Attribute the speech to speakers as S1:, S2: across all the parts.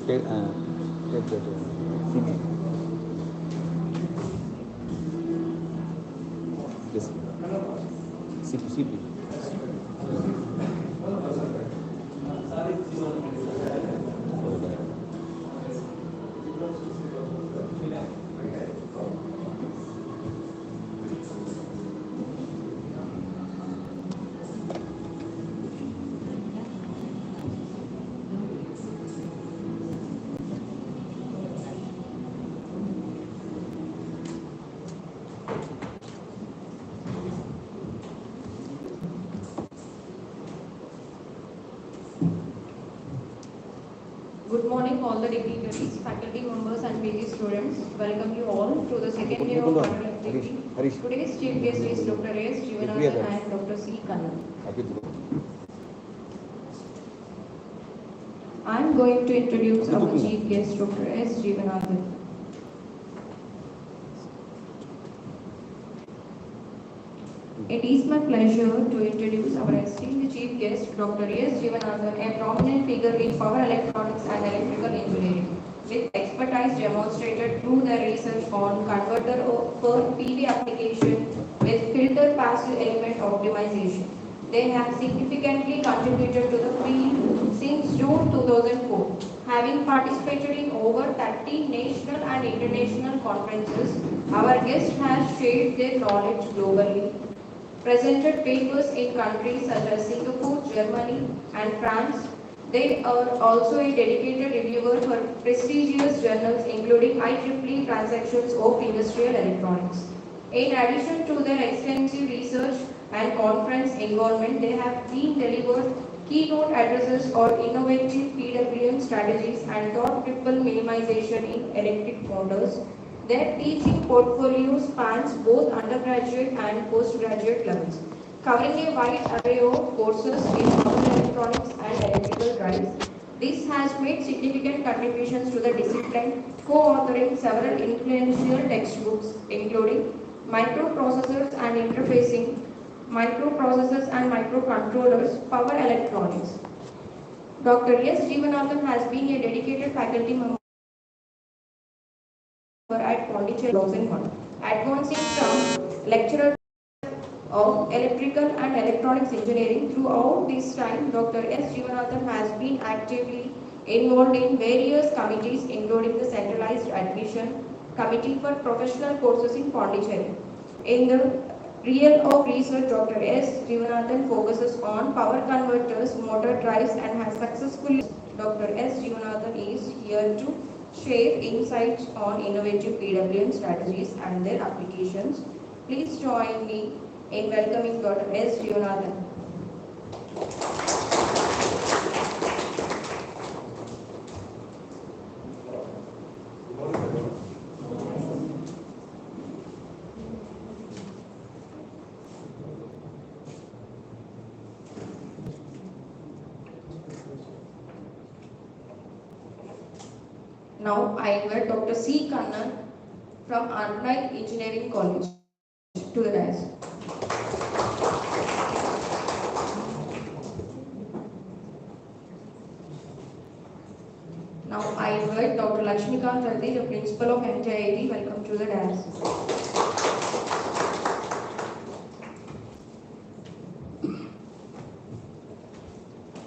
S1: Take that CP. Yes. CP.
S2: Good morning, all the dignitaries, faculty members, and PG students. Welcome you all to the second day of annual FDP. Today's chief guest is Dr. S.Jeevananthan and Dr. C. Kannan. I am going to introduce our chief guest, Dr. S.Jeevananthan. It is my pleasure to introduce our esteemed chief guest, Dr. S.Jeevananthan, a prominent figure in power electronics and electrical engineering, with expertise demonstrated through their research on converter for PV application with filter passive element optimization. They have significantly contributed to the field since June 2004, having participated in over 30 national and international conferences. Our guest has shared their knowledge globally, presented papers in countries such as Singapore, Germany, and France. They are also a dedicated reviewer for prestigious journals including IEEE Transactions of Industrial Electronics. In addition to their extensive research and conference involvement, they have been delivered keynote addresses on innovative PWM strategies and thought triple minimization in electric motors. Their teaching portfolio spans both undergraduate and postgraduate levels, covering a wide array of courses in power electronics and electrical drives. This has made significant contributions to the discipline, co-authoring several influential textbooks, including Microprocessors and Interfacing, Microprocessors and Microcontrollers, Power Electronics. Dr. S. Jeevananthan has been a dedicated faculty member at Pondicherry 2001, advancing from lecturer of electrical and electronics engineering. Throughout this time, Dr. S. Jeevananthan has been actively involved in various committees, including the Centralized Admission Committee for Professional Courses in Pondicherry. In the realm of research, Dr. S. Jeevananthan focuses on power converters, motor drives, and has successfully. Dr. S. Jeevananthan is here to share insights on innovative PWM strategies and their applications. Please join me in welcoming Dr. S. Jeevananthan. Now I invite Dr. C. Kannan from Arnott Engineering College to the dais. Now I invite Dr. Lakshmikant Reddy, the principal of MTIEAT. Welcome to the dais.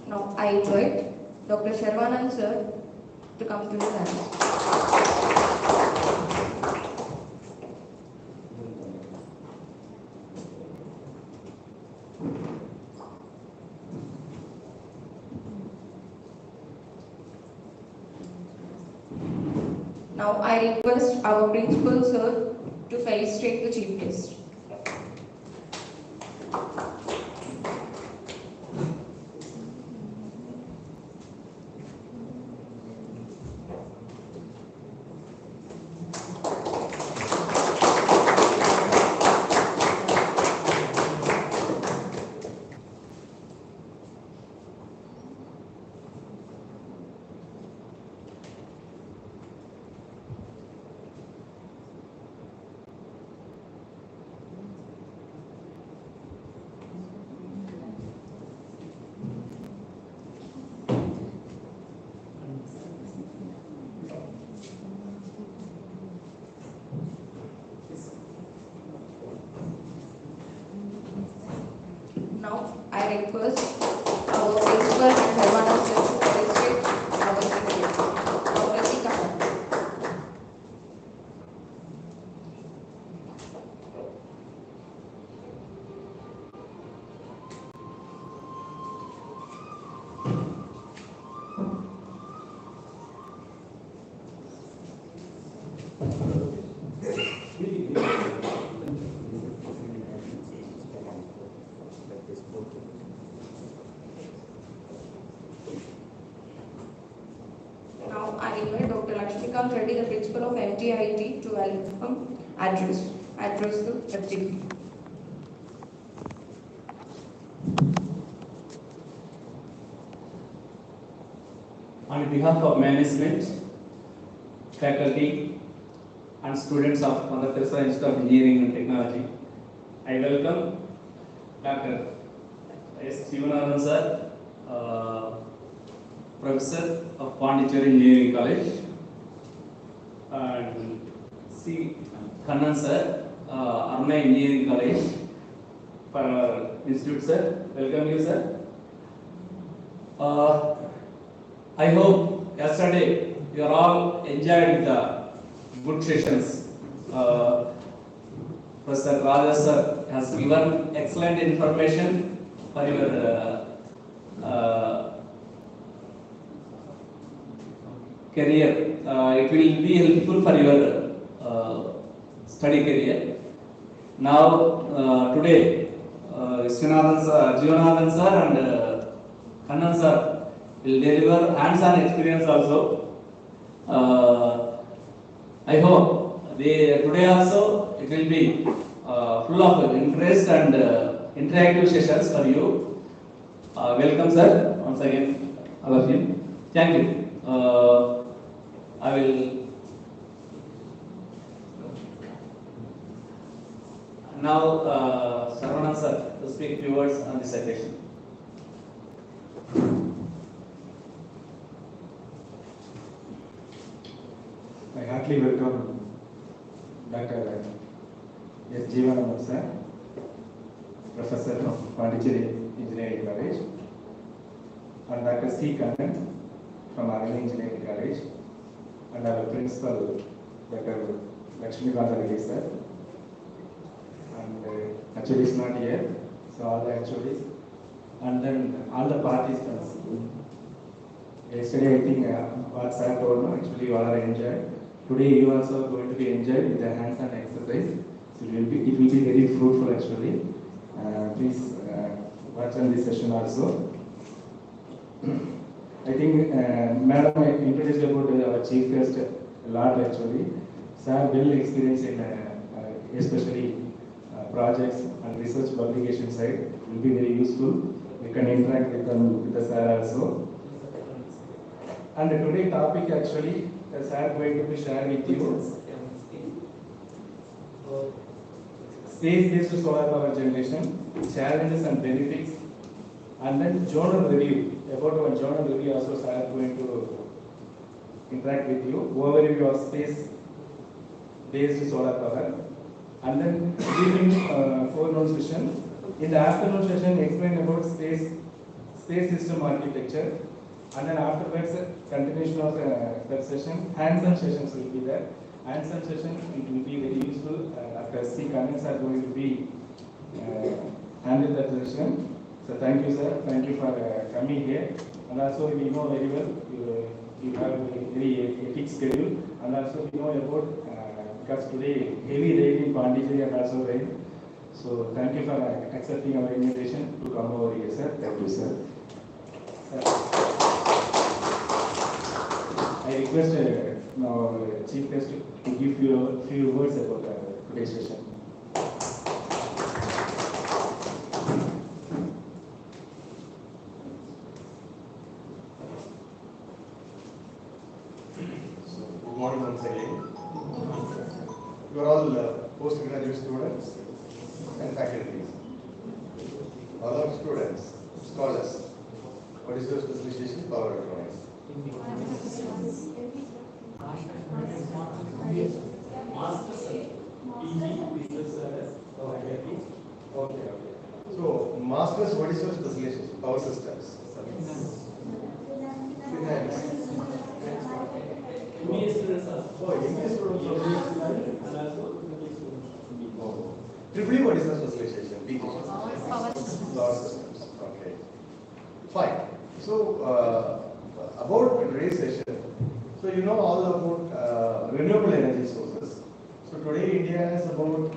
S2: Now I invite Dr. S.Jeevananthan sir to come to the dais. Now I request our principal sir to felicitate the chief guest. Now, I request our principal and headmaster to illustrate our secretary, Dr. C. Kannan. Now, I invite Dr. Lakshmikant Reddy, the principal of MTIEAT, to welcome address the FDP.
S3: On behalf of management, faculty, and students of Mother Teresa Institute of Engineering and Technology, I welcome Dr. S.Jeevananthan sir, Professor of Pondicherry Engineering College, and C. Kannan sir, Arna Engineering College, for our institute sir. Welcome you sir. I hope yesterday you are all enjoyed the good sessions. Professor Raja sir has given excellent information for your career. It will be helpful for your study career. Now today, Jeevananthan sir and Kannan sir will deliver hands-on experience also. I hope today also it will be full of interest and interactive sessions for you. Welcome sir, once again all of you. Thank you. I will now Saravanan sir to speak few words on this occasion.
S4: I heartily welcome Dr. S.Jeevananthan sir, Professor of Pondicherry Engineering College, and Dr. C. Kannan from Arna Engineering College, and our principal, Dr. Lakshmikant Reddy sir. And actually is not here, so all the HODs, and then all the participants. Yesterday I think what sir told me, actually you all are enjoyed. Today you also going to be enjoyed with the hands-on exercise. So it will be very fruitful actually. Please watch on this session also. I think Madam introduced about our chief guest a lot actually. Sir well experienced in especially projects and research publication side. It will be very useful. We can interact with them with the sir also. And today's topic actually, the sir going to be sharing with you space-based solar power generation, challenges and benefits, and then journal review. About our journal review also sir going to interact with you. Overview of space-based solar power, and then during forenoon session. In the afternoon session, explain about space system architecture. And then afterwards, continuation of that session, hands-on sessions will be there. Hands-on session, it will be very useful. Dr. C. Kannan are going to be handle that session. So thank you, sir. Thank you for coming here. And also we know very well you have a very hectic schedule. And also we know about because today heavy rain in Pondicherry and also rain. So thank you for accepting our invitation to come over here, sir. Thank you, sir. I request now Chief Guest to give you a few words about today's session.
S5: So, good morning once again. You are all postgraduate students and faculty. All our students, scholars. What is your specialization? Power electronics. Okay. So, Masters, what is your specialization? Power systems. Finance.
S6: MBA students are
S5: Oh, MBA students.
S6: and also
S5: Oh. Triple E, what is the specialization? BK.
S2: Power systems.
S5: Power systems. Okay. Fine. So, about today's session, so you know all about renewable energy sources. So today India has about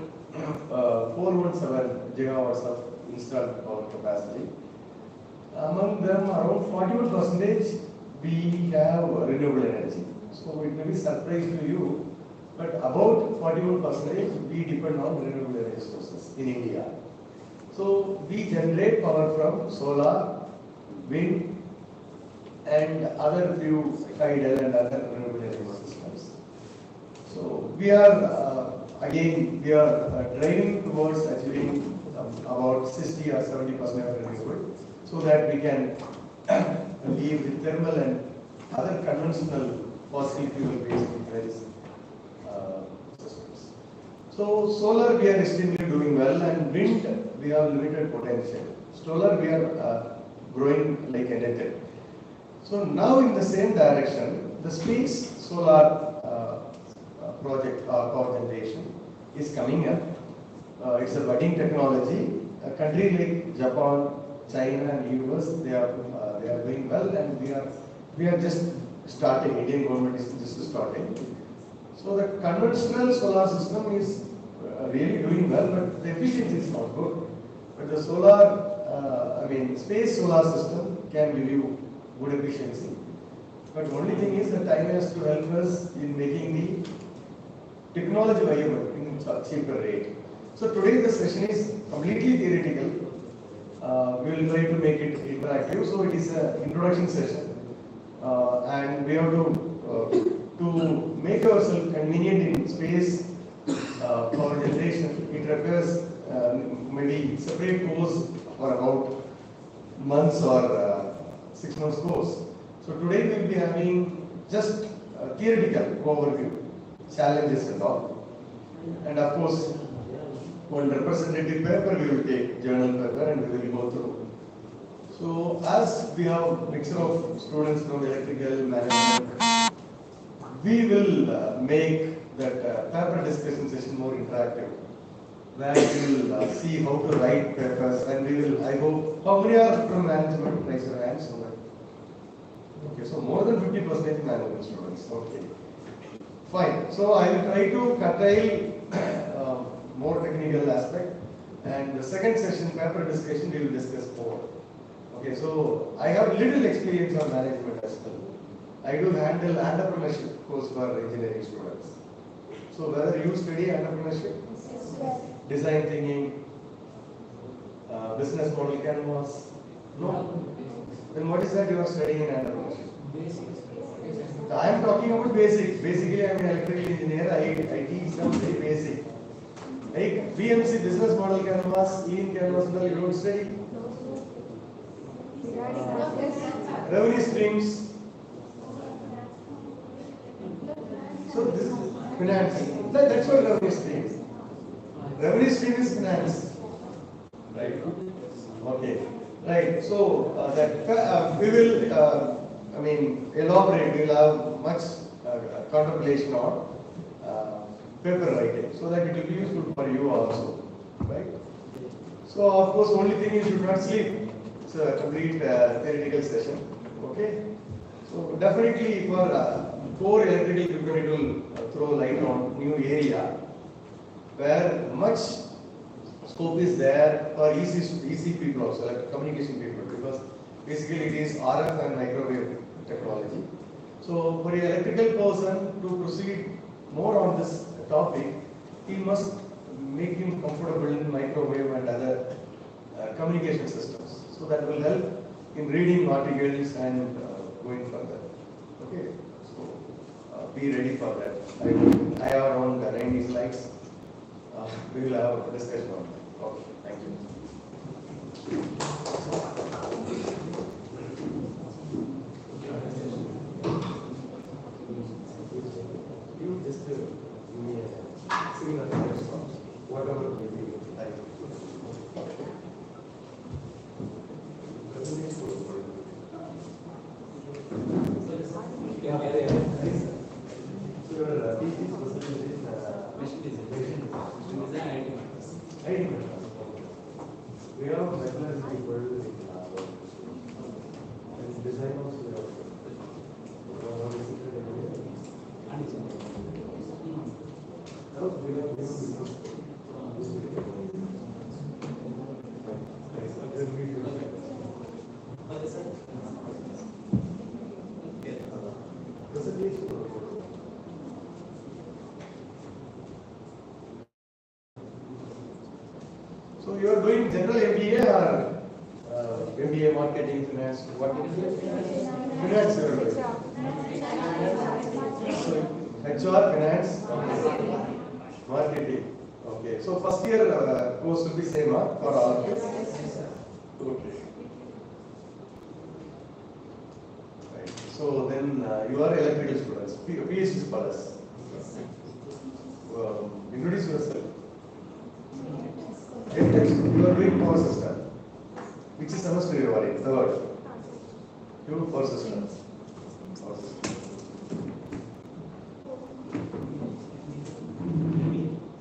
S5: 417 gigawatts of installed power capacity. Among them, around 41% we have renewable energy. So it may be surprise to you, but about 41% we depend on renewable energy sources in India. So we generate power from solar, wind, and other few tidal and other renewable energy systems. So we are driving towards achieving about 60 or 70% of renewable, so that we can leave the thermal and other conventional fossil fuel based energy systems. So solar we are extremely doing well, and wind we have limited potential. Solar we are growing like anything. So now in the same direction, the space solar project or power generation is coming up. It's a budding technology. A country like Japan, China, and US, they are doing well, and we are just starting. Indian government is just starting. So the conventional solar system is really doing well, but the efficiency is not good. But the solar, space solar system can give you good efficiency. But only thing is the time has to help us in making the technology viable in cheaper rate. So today the session is completely theoretical. We will try to make it interactive. So it is an introduction session, and we have to make ourselves convenient in space power generation. It requires maybe separate course for about months or 6 months course. So today we will be having just a theoretical overview, challenges and all. And of course, one representative paper we will take, journal paper, and we will go through. So as we have mixture of students from electrical management, we will make that paper discussion session more interactive, where we will see how to write papers, and we will, I hope, how many are from management? Raise your hands. Okay, so more than 50% management students. Okay, fine. So I will try to curtail more technical aspect, and the second session, paper discussion, we will discuss more. Okay, so I have little experience on management as well. I do handle entrepreneurship course for engineering students. So whether you study entrepreneurship, design thinking, business model canvas, no. Then what is that you are studying in entrepreneurship? I am talking about basics. Basically, I am an electrical engineer. I teach some very basic. Like BMC, business model canvas, lean canvas, you don't study. Revenue streams. So this is finance. That's what revenue stream is. Revenue stream is finance. Right? Okay. Right. So that we will, elaborate. We will have much contemplation on paper writing, so that it will be useful for you also. Right. So of course, only thing is you should not sleep. It's a complete theoretical session. Okay. So definitely for core electrical equipment, it will throw light on new area where much scope is there for EC people also, like communication people, because basically it is RF and microwave technology. So for an electrical person to proceed more on this topic, he must make him comfortable in microwave and other communication systems. So that will help in reading articles and going further. Okay, so be ready for that. I have around 90 slides. We will have a discussion on that. Okay, thank you. You just give me a similar response, whatever may be. Thank you. So your thesis percentage is machine design. IT. We have mechanized people and design also we have. So you are doing general MBA or MBA marketing finance? What? Finance you are doing. So HR finance marketing. Okay. So first year course will be same for all. Okay. Right. So then you are electrical students. PhD scholars. Introduce yourself. You are doing power system. Which semester you are in? Third. You power system. Power system.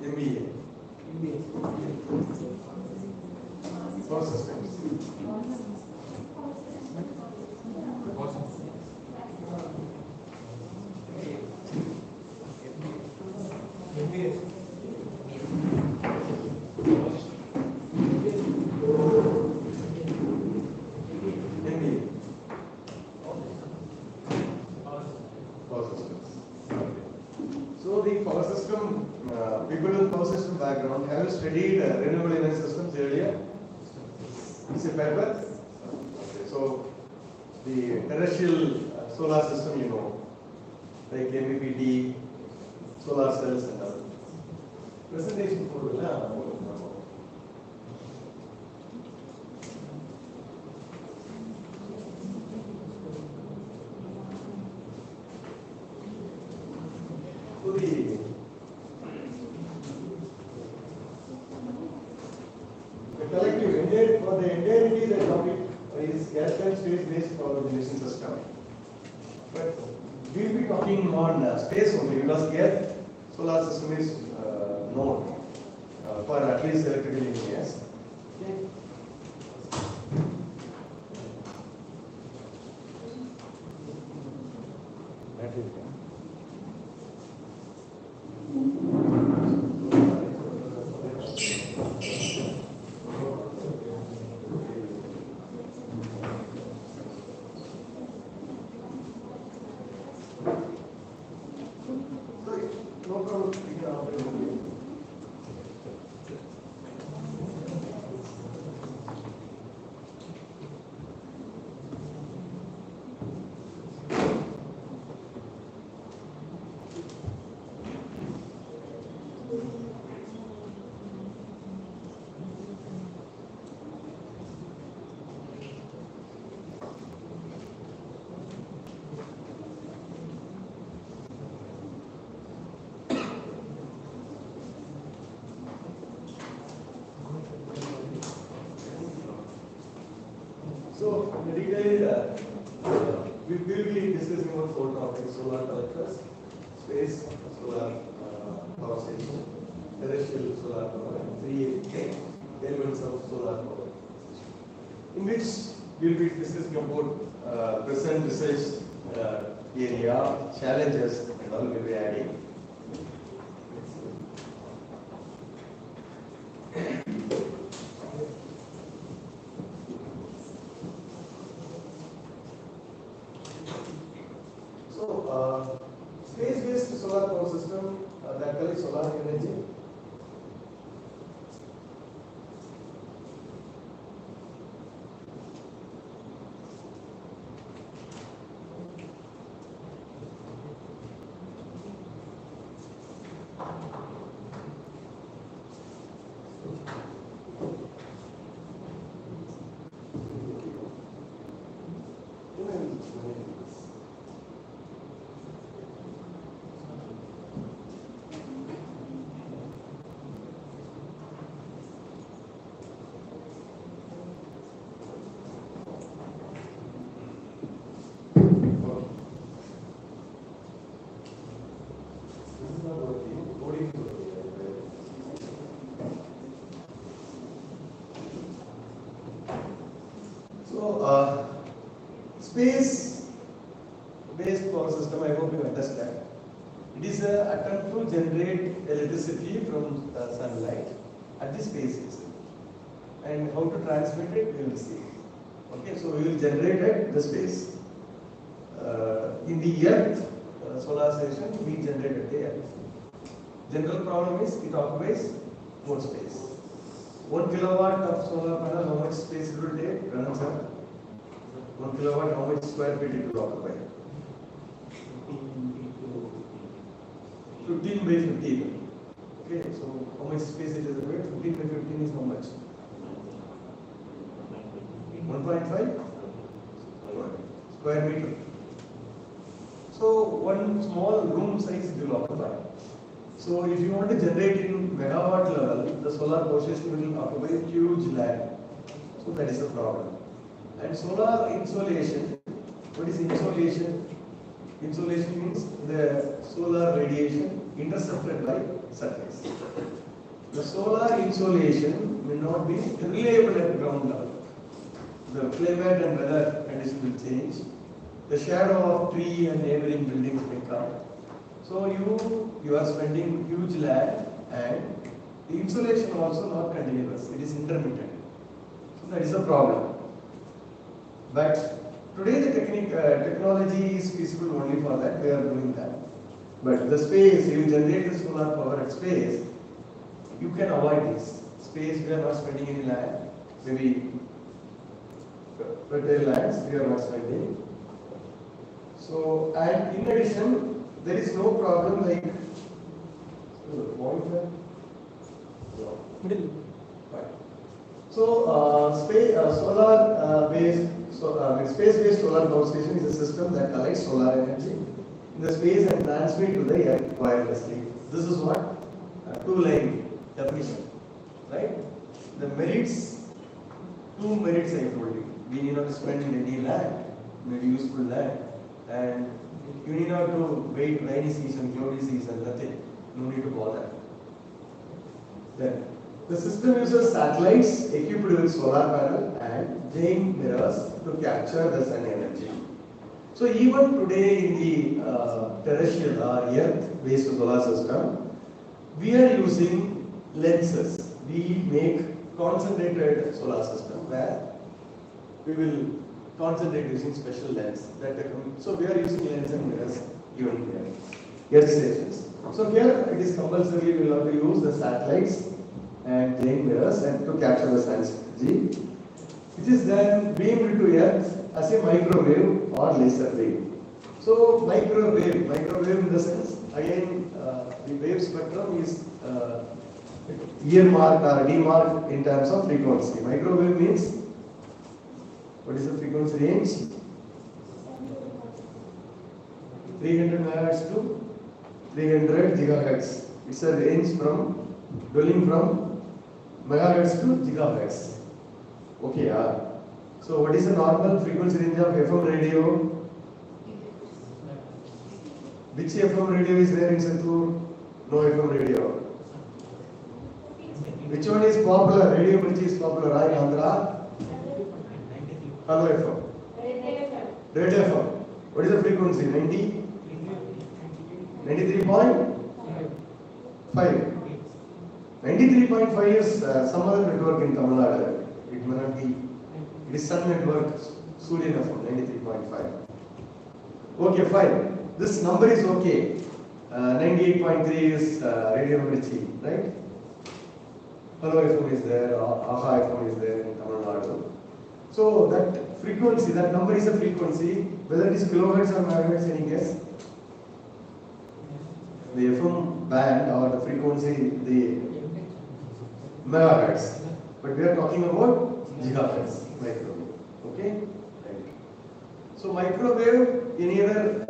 S5: MBA. Power systems. So the power system, people with power system background, have you studied renewable energy systems earlier? Is it paper? Okay. So the terrestrial solar system, you know, like MPPT, solar cells and all. Presentation for the collective for the entirety the topic is gas and space based power generation system. But we will be talking on space only because gas solar system is known for at least electrical engineers. Okay. No problem. So, in the detail, we will be discussing about four topics: solar collectors, space, solar power station, terrestrial solar power, and three elements of solar power, in which we will be discussing about present research area, challenges, and all we will be adding. Space-based solar power system, that is solar energy. So, space-based power system, I hope you understand. It is an attempt to generate electricity from sunlight at the space itself. And how to transmit it, we will see. Okay, so we will generate at the space. In the Earth, solar station, we generate at the Earth. General problem is it occupies more space. 1 kilowatt of solar panel, how much space it will take? 1 kilowatt, how much square feet it will occupy? 15 by 15. Okay, so how much space it is away? 15 by 15 is how much? 1.5 square meter. So one small room size it will occupy. So if you want to generate in megawatt level, the solar power station will occupy a huge land. So that is the problem. And solar insolation, what is insolation? Insolation means the solar radiation intercepted by surface. The solar insolation may not be reliable at ground level. The climate and weather conditions will change. The shadow of tree and neighboring buildings may come. So you are spending huge land, and the insolation also not continuous. It is intermittent. So that is a problem. But today the technology is feasible only for that. We are doing that. But the space, you generate the solar power at space, you can avoid this. Space, we are not spending any land. Maybe fertile lands, we are not spending. So, and in addition, there is no problem like space-based solar power station is a system that collects solar energy in the space and transmit to the earth wirelessly. This is what two-line definition, right? The merits, two merits I told you. We need not to spend any land, maybe useful land, and you need not to wait rainy season, cloudy season, nothing. No need to bother. Then the system uses satellites equipped with solar panel and giant mirrors to capture the sun energy. So even today in the terrestrial or earth-based solar system, we are using lenses. We make concentrated solar system where we will concentrate using special lens. So we are using lens and mirrors even here. Earth stations. So here it is compulsory we will have to use the satellites and giant mirrors and to capture the sun's energy. It is then beamed to earth as a microwave or laser wave. So microwave in the sense, again the wave spectrum is earmarked or demarked in terms of frequency. Microwave means, what is the frequency range? 300 megahertz to 300 gigahertz. It's a range dwelling from megahertz to gigahertz. Okay, so what is the normal frequency range of FM radio? Which FM radio is there in Sattur? No FM radio. Which one is popular? Radio Mirchi is popular in Andhra? Hello FM. Radio FM. What is the frequency? 90? 93.5. 93.5 is some other network in Tamil Nadu. It may not be. It is Sun Network, Surya FM, 93.5. Okay, fine. This number is okay. 98.3 is Radio Mirchi, right? Hello FM is there, Aha FM is there in Tamil Nadu. So that frequency, that number is a frequency, whether it is kilohertz or megahertz, any guess? The FM band or the frequency, the megahertz. But we are talking about gigahertz, microwave. Okay? Right. So microwave, any other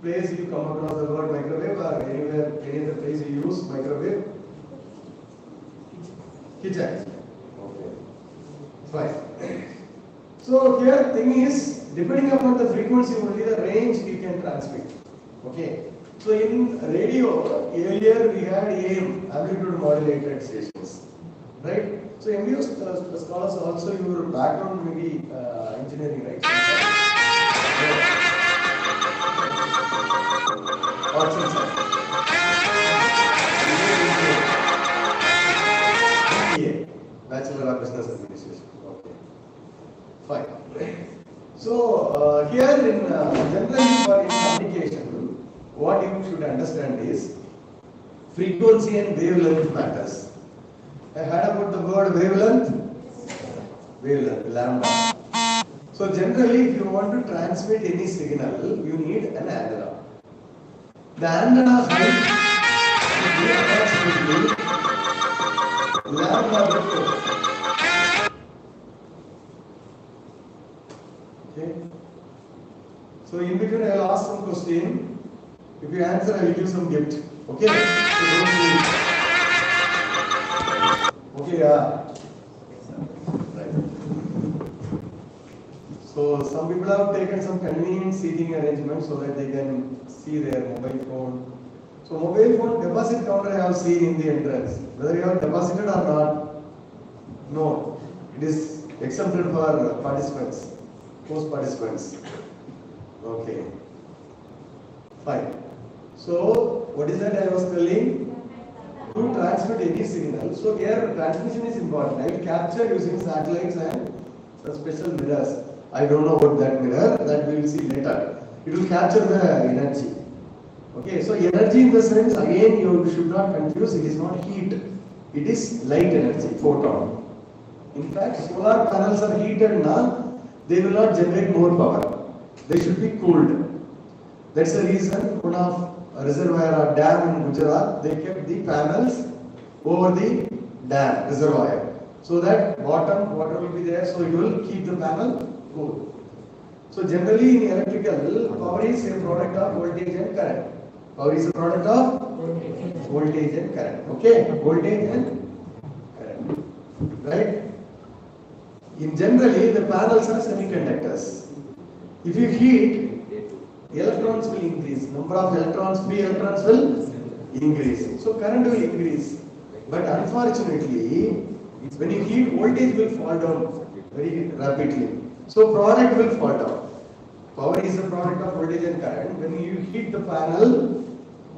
S5: place you come across the word microwave or anywhere, any other place you use microwave? Kitchen. Okay. Fine. So here thing is, depending upon the frequency only the range you can transmit. Okay. So in radio, earlier we had AM, amplitude modulated stations. right? So MBA scholars also your background may be engineering, right? Arts and science. BBA, Bachelor of Business Administration. Okay, fine. So here in generally for in communication, what you should understand is frequency and wavelength matters. I heard about the word wavelength. Wavelength, lambda. So generally, if you want to transmit any signal, you need an antenna. The antenna height should be approximately lambda by 4. Okay. So in between, I will ask some question. If you answer, I will give some gift. Okay. So don't worry. Okay, yeah. Right. So some people have taken some convenient seating arrangements so that they can see their mobile phone. So mobile phone deposit counter I have seen in the entrance. Whether you have deposited or not, no. It is exempted for participants, post participants. Okay. Fine. So what is that I was telling? To transmit any signal. So here transmission is important. I will capture using satellites and some special mirrors. I don't know about that mirror, that we will see later. It will capture the energy. Okay, so energy in the sense, again you should not confuse, it is not heat. It is light energy, photon. In fact, solar panels are heated now, they will not generate more power. They should be cooled. That's the reason one of a reservoir or dam in Gujarat, they kept the panels over the dam, reservoir. So that bottom water will be there, so it will keep the panel cool. So generally in electrical, power is a product of voltage and current. Power is a product of voltage and current. Okay, voltage and current. Right? In generally, the panels are semiconductors. If you heat, electrons will increase. Number of electrons, free electrons will increase. So current will increase. But unfortunately, when you heat, voltage will fall down very rapidly. So product will fall down. Power is a product of voltage and current. When you heat the panel,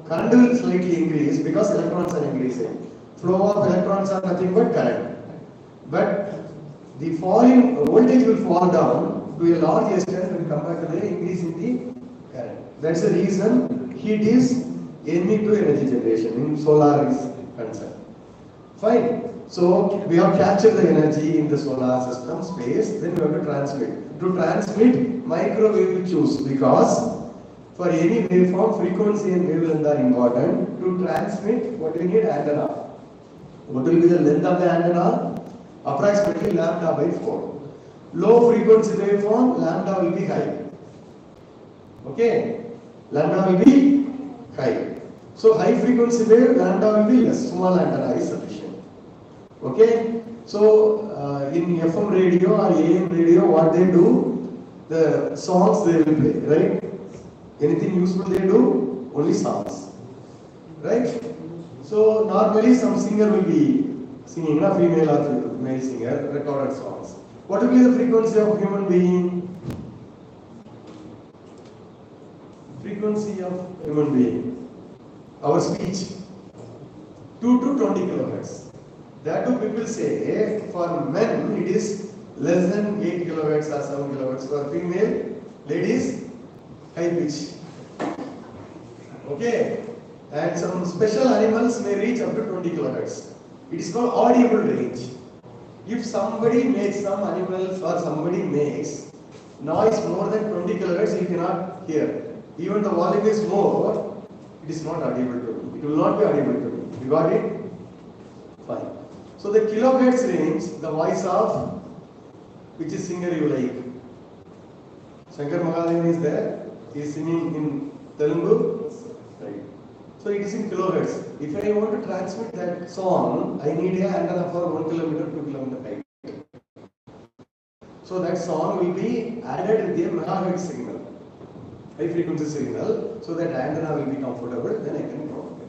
S5: current will slightly increase because electrons are increasing. Flow of electrons are nothing but current. But the falling voltage will fall down to a large extent when compared to the increase in the current. That's the reason heat is enemy to energy generation in solar is concerned. Fine. So we have captured the energy in the solar system space, then we have to transmit. To transmit, microwave we choose because for any waveform, frequency and wavelength are important. To transmit, what do we need? Antenna. What will be the length of the antenna? Approximately lambda by 4. Low frequency waveform, lambda will be high. Okay? Lambda will be high. So high frequency wave, lambda will be less. Small antenna is sufficient. Okay? So in FM radio or AM radio, what they do? The songs they will play, right? Anything useful they do? Only songs. Right? So normally some singer will be singing, a female or male singer, recorded songs. What will be the frequency of human being? Frequency of human being. Our speech. 2 to 20 kilohertz. That too people say for men it is less than 8 kilohertz or 7 kilohertz. For female, ladies, high pitch. Okay? And some special animals may reach up to 20 kilohertz. It is called audible range. If somebody makes some animals or somebody makes noise more than 20 kilohertz, you cannot hear. Even the volume is more, it is not audible to me. It will not be audible to me. You got it? Fine. So the kilohertz range, the voice of which is singer you like. Shankar Mahadevan is there. He is singing in Telugu. Right. So it is in kilohertz. If I want to transmit that song, I need an antenna for 1 kilometer, 2 kilometer height. So that song will be added with a megahertz signal, high frequency signal, so that antenna will be comfortable, then I can propagate.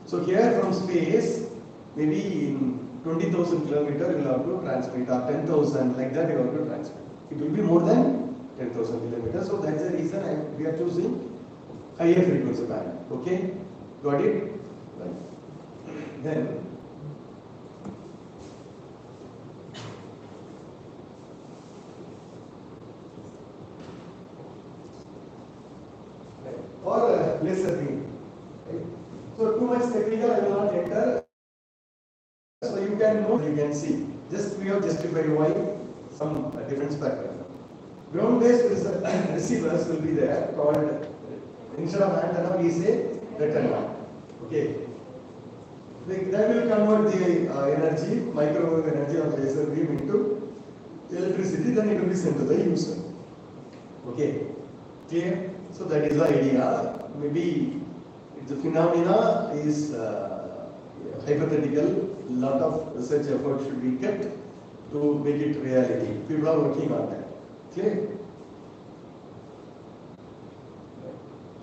S5: So here from space, maybe in 20,000 kilometers you have to transmit, or 10,000, like that you have to transmit. It will be more than 10,000 kilometers. So that's the reason we are choosing higher frequency band. Okay, got it? Right. Then or laser beam. Right? So too much technical I will not enter. So you can know, you can see. Just we have justified why some different spectrum. Ground-based receivers will be there called, instead of antenna we say retina. Okay. That will convert the energy, microwave energy of laser beam into electricity, then it will be sent to the user. Okay. Clear? So that is the idea. Maybe the phenomena is hypothetical. Lot of research effort should be kept to make it reality. People are working on that. Clear?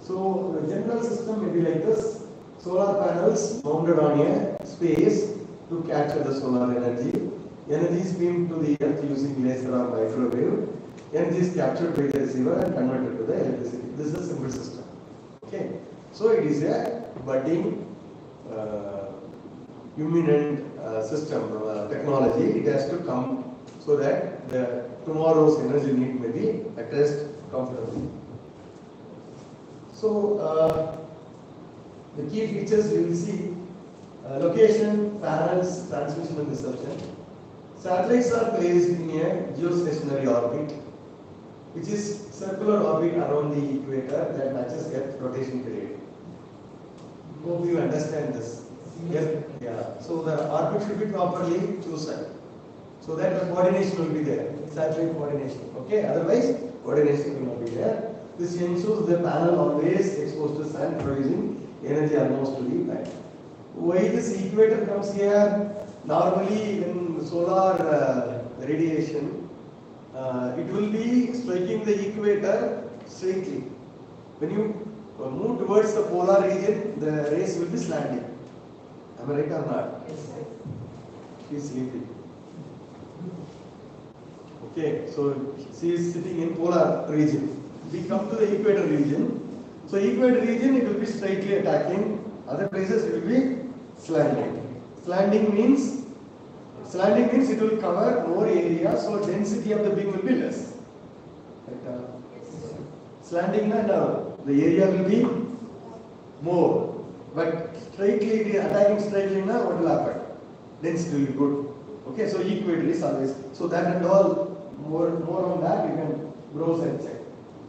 S5: So the general system may be like this. Solar panels mounted on a space to capture the solar energy. Energy is beamed to the earth using laser or microwave. Energy is captured by the receiver and converted to the electricity. This is a simple system. Okay. So it is a budding, imminent system technology. It has to come so that the tomorrow's energy need may be addressed comfortably. So the key features you will see: location, panels, transmission and reception. Satellites are placed in a geostationary orbit, which is circular orbit around the equator that matches Earth rotation period. Hope you understand this. Yes. Yeah. So the orbit should be properly chosen, so that the coordination will be there. Satellite coordination. Okay. Otherwise, coordination will not be there. This ensures the panel always exposed to sun, producing energy almost to the planet. Why this equator comes here? Normally, in solar radiation, it will be striking the equator straightly. When you move towards the polar region, the rays will be slanting. Am I right or not? Yes, sir. She is sleeping. Okay, so she is sitting in polar region. We come to the equator region. So equator region, it will be straightly attacking. Other places it will be slanting. Slanting means it will cover more area, so density of the beam will be less. Right? Slanting and the area will be more, but straightly attacking straightly now, what will happen? Density will be good. Okay, so equator is always, so that and all, more on that you can browse and check.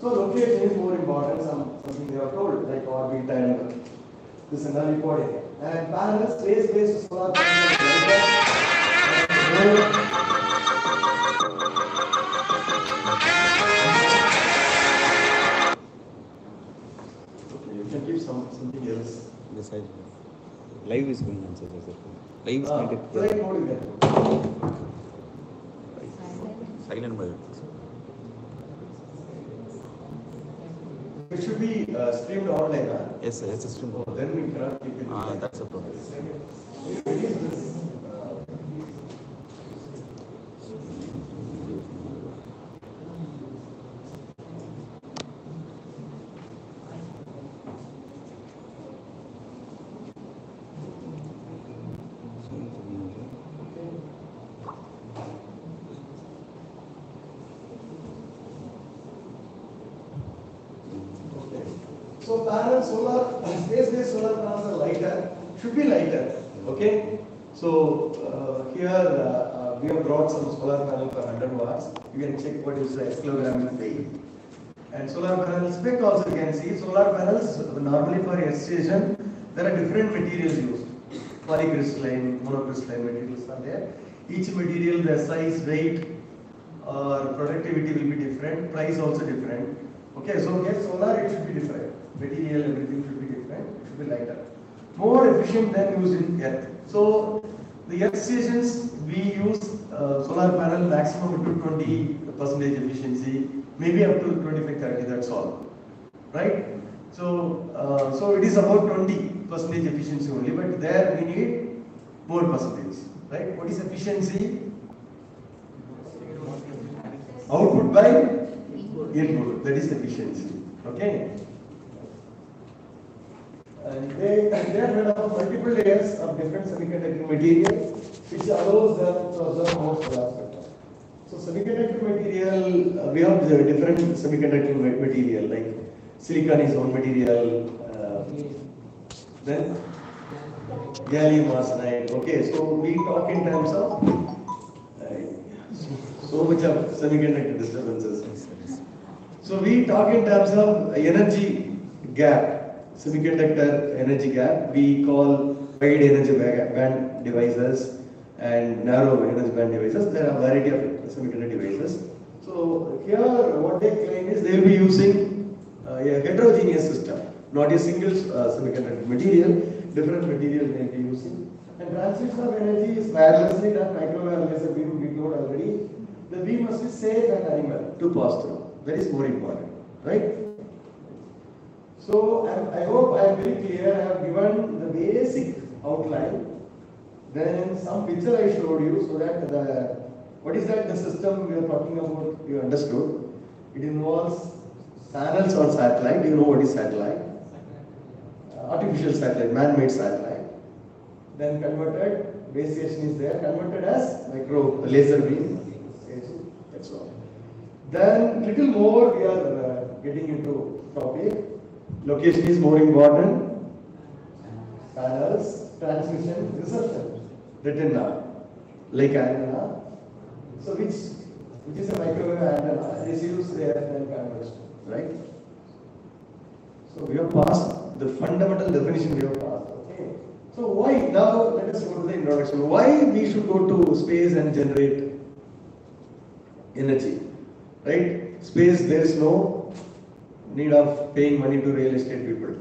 S5: So location is more important, something they have told, like orbit and this and all recording. And panels, space-based solar panels. Okay, you can give something else.
S1: Yes, I live is going on, sir. Live is connected.
S5: Right mode again.
S1: Silent mode.
S5: It should be streamed online, huh?
S1: Yes, sir. It's a stream.
S5: Oh, then we cannot keep it.
S1: That's a problem.
S5: What is this? So panels, space-based solar panels are lighter, should be lighter. Okay. So here we have brought some solar panel for 100 watts. You can check what is the S kilogram in weight. And solar panel spec also you can see. Solar panels normally for S-station there are different materials used. Polycrystalline, monocrystalline materials are there. Each material, the size, weight, or productivity will be different. Price also different. Okay. So here solar it should be different. Material, everything should be different, it should be lighter. More efficient than used in Earth. So, the Earth stations, we use solar panel maximum up to 20% efficiency, maybe up to 25-30, that's all. Right? So it is about 20% efficiency only, but there we need more percentage. right? What is efficiency? Output by input, that is efficiency, okay? And they are made of multiple layers of different semiconductor material, which allows them to observe more solar spectrum. So semiconductor material, we have the different semiconductor material, like silicon is one material, then gallium arsenide. Okay, so we talk in terms of so much of semiconductor disturbances. So we talk in terms of energy gap, semiconductor energy gap. We call wide energy band devices and narrow energy band devices. There are a variety of semiconductor devices. So here what they claim is they will be using a heterogeneous system, not a single semiconductor material, different material they will be using. And transmission of energy is wirelessly done, micro-wireless beam we told already. The beam must be safe and animal to pass through. That is more important, right? So I hope I am very clear. I have given the basic outline. Then some picture I showed you so that what is that the system we are talking about you understood. It involves panels on satellite. Do you know what is satellite? Artificial satellite, man-made satellite. Then converted, base station is there, converted as micro laser beam. That's all. Then little more we are getting into topic. Location is more important. Panels, transmission, reception, retina, like antenna. So which is a microwave antenna receives the earth and converts, right? So we have passed the fundamental definition. We have passed. Okay. So why now? Let us go to the introduction. Why we should go to space and generate energy, right? Space, there is no need of paying money to real estate people.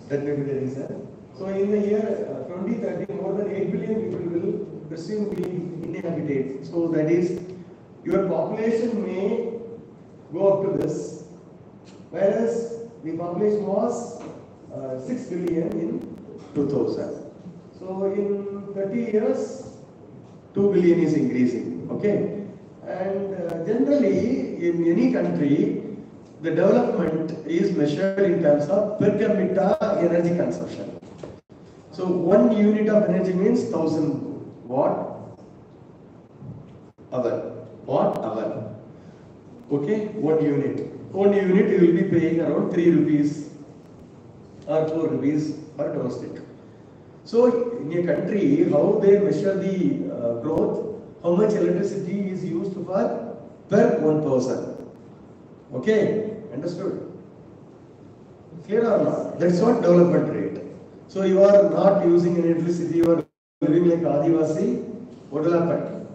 S5: That may be the reason. So in the year 2030, more than 8 billion people will presumably inhabit. So that is, your population may go up to this, whereas the population was 6 billion in 2000. So in 30 years, 2 billion is increasing. Okay. And generally, in any country, the development is measured in terms of per capita energy consumption. So 1 unit of energy means 1000 watt hour. Watt hour. Okay, 1 unit. 1 unit you will be paying around 3 rupees or 4 rupees per domestic. So in a country, how they measure the growth, how much electricity is used for per 1 person. Okay, understood? Clear or not? That's what development rate. So you are not using any electricity, you are living like Adivasi, what will happen?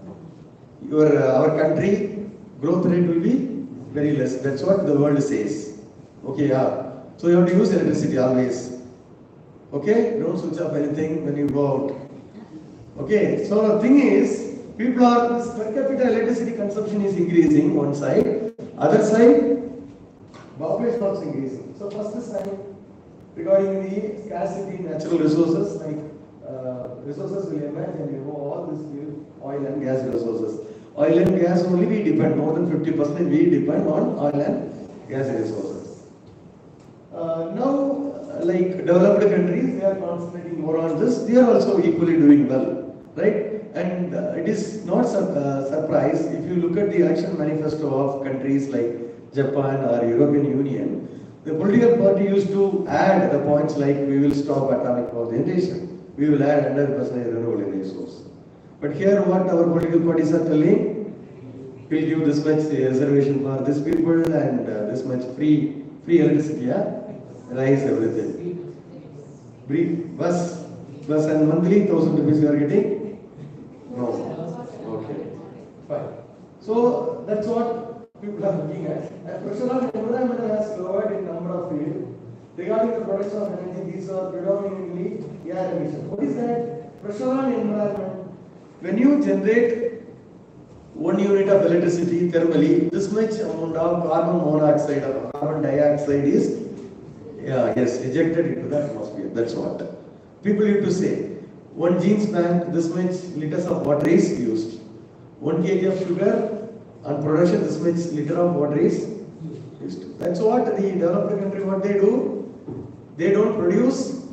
S5: Our country growth rate will be very less. That's what the world says. Okay, yeah. So you have to use electricity always. Okay, don't switch off anything when you go out. Okay, so the thing is, people are, this per capita electricity consumption is increasing one side, other side, population also increasing. So first side, regarding the scarcity natural resources, like resources will emerge and you know all this oil and gas resources. Oil and gas only we depend, more than 50% we depend on oil and gas resources. Now, like developed countries, they are concentrating more on this. They are also equally doing well, right? And it is not surprise if you look at the election manifesto of countries like Japan or European Union. The political party used to add the points like we will stop atomic power generation, we will add 100% renewable energy source. But here, what our political parties are telling, we'll give this much reservation for this people and this much free electricity, yeah? Rice, everything. Brief, bus and monthly 1000 rupees you are getting? No. Okay. Fine. So that's what people are looking at. And pressure on environment has lowered in number of fields. Regarding the production of energy, these are predominantly air emission. What is that? Pressure on environment. When you generate 1 unit of electricity thermally, this much amount of carbon monoxide or carbon dioxide is ejected into the atmosphere. That's what people used to say.
S7: 1 jeans pant, this much liters of water is used. 1 kg of sugar on production, this much liter of water is used. That's what the developed country, what they do. They don't produce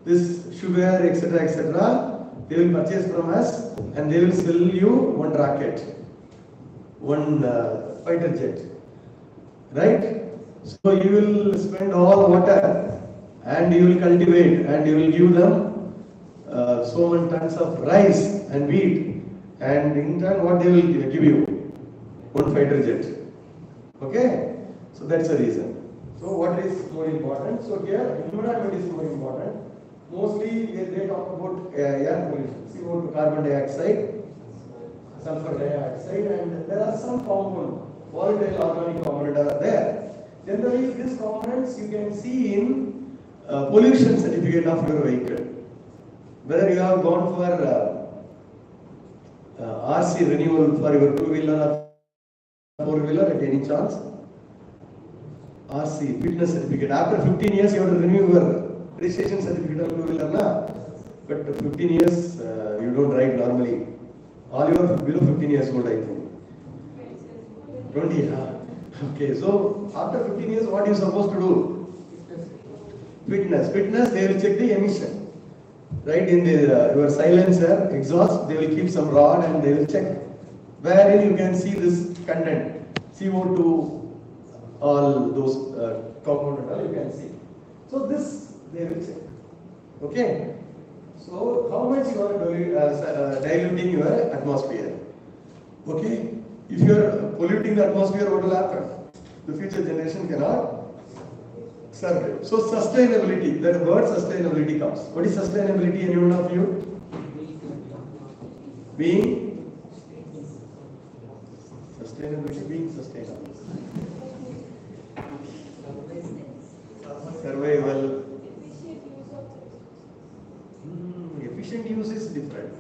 S7: this sugar, etc. They will purchase from us and they will sell you 1 rocket, 1 fighter jet, right? So you will spend all water and you will cultivate and you will give them so many tons of rice and wheat, and in turn what they will give you? 1 fighter jet. Okay? So that's the reason. So what is more important? So here environment is more important. Mostly they talk about air pollution, CO2, carbon dioxide, sulfur dioxide, and there are some compound, volatile organic component are there. Generally these components you can see in pollution certificate of your vehicle. Whether you have gone for RC renewal for your 2-wheeler or 4-wheeler at any chance, RC fitness certificate. After 15 years you have to renew your registration certificate of 2-wheeler, but 15 years you don't ride normally. All you are below 15 years old, I think. 20, okay. So after 15 years, what are you supposed to do? Fitness. They will check the emission. Right in the your silencer, exhaust, they will keep some rod and they will check wherein you can see this content, CO2, all those components, you can see. So this they will check. Okay. So how much you are diluting your atmosphere? Okay. If you are polluting the atmosphere, what will happen? The future generation cannot survive. So sustainability, that word sustainability comes. What is sustainability, anyone of you? Being sustainability, being sustainable. Survival. Efficient use is different.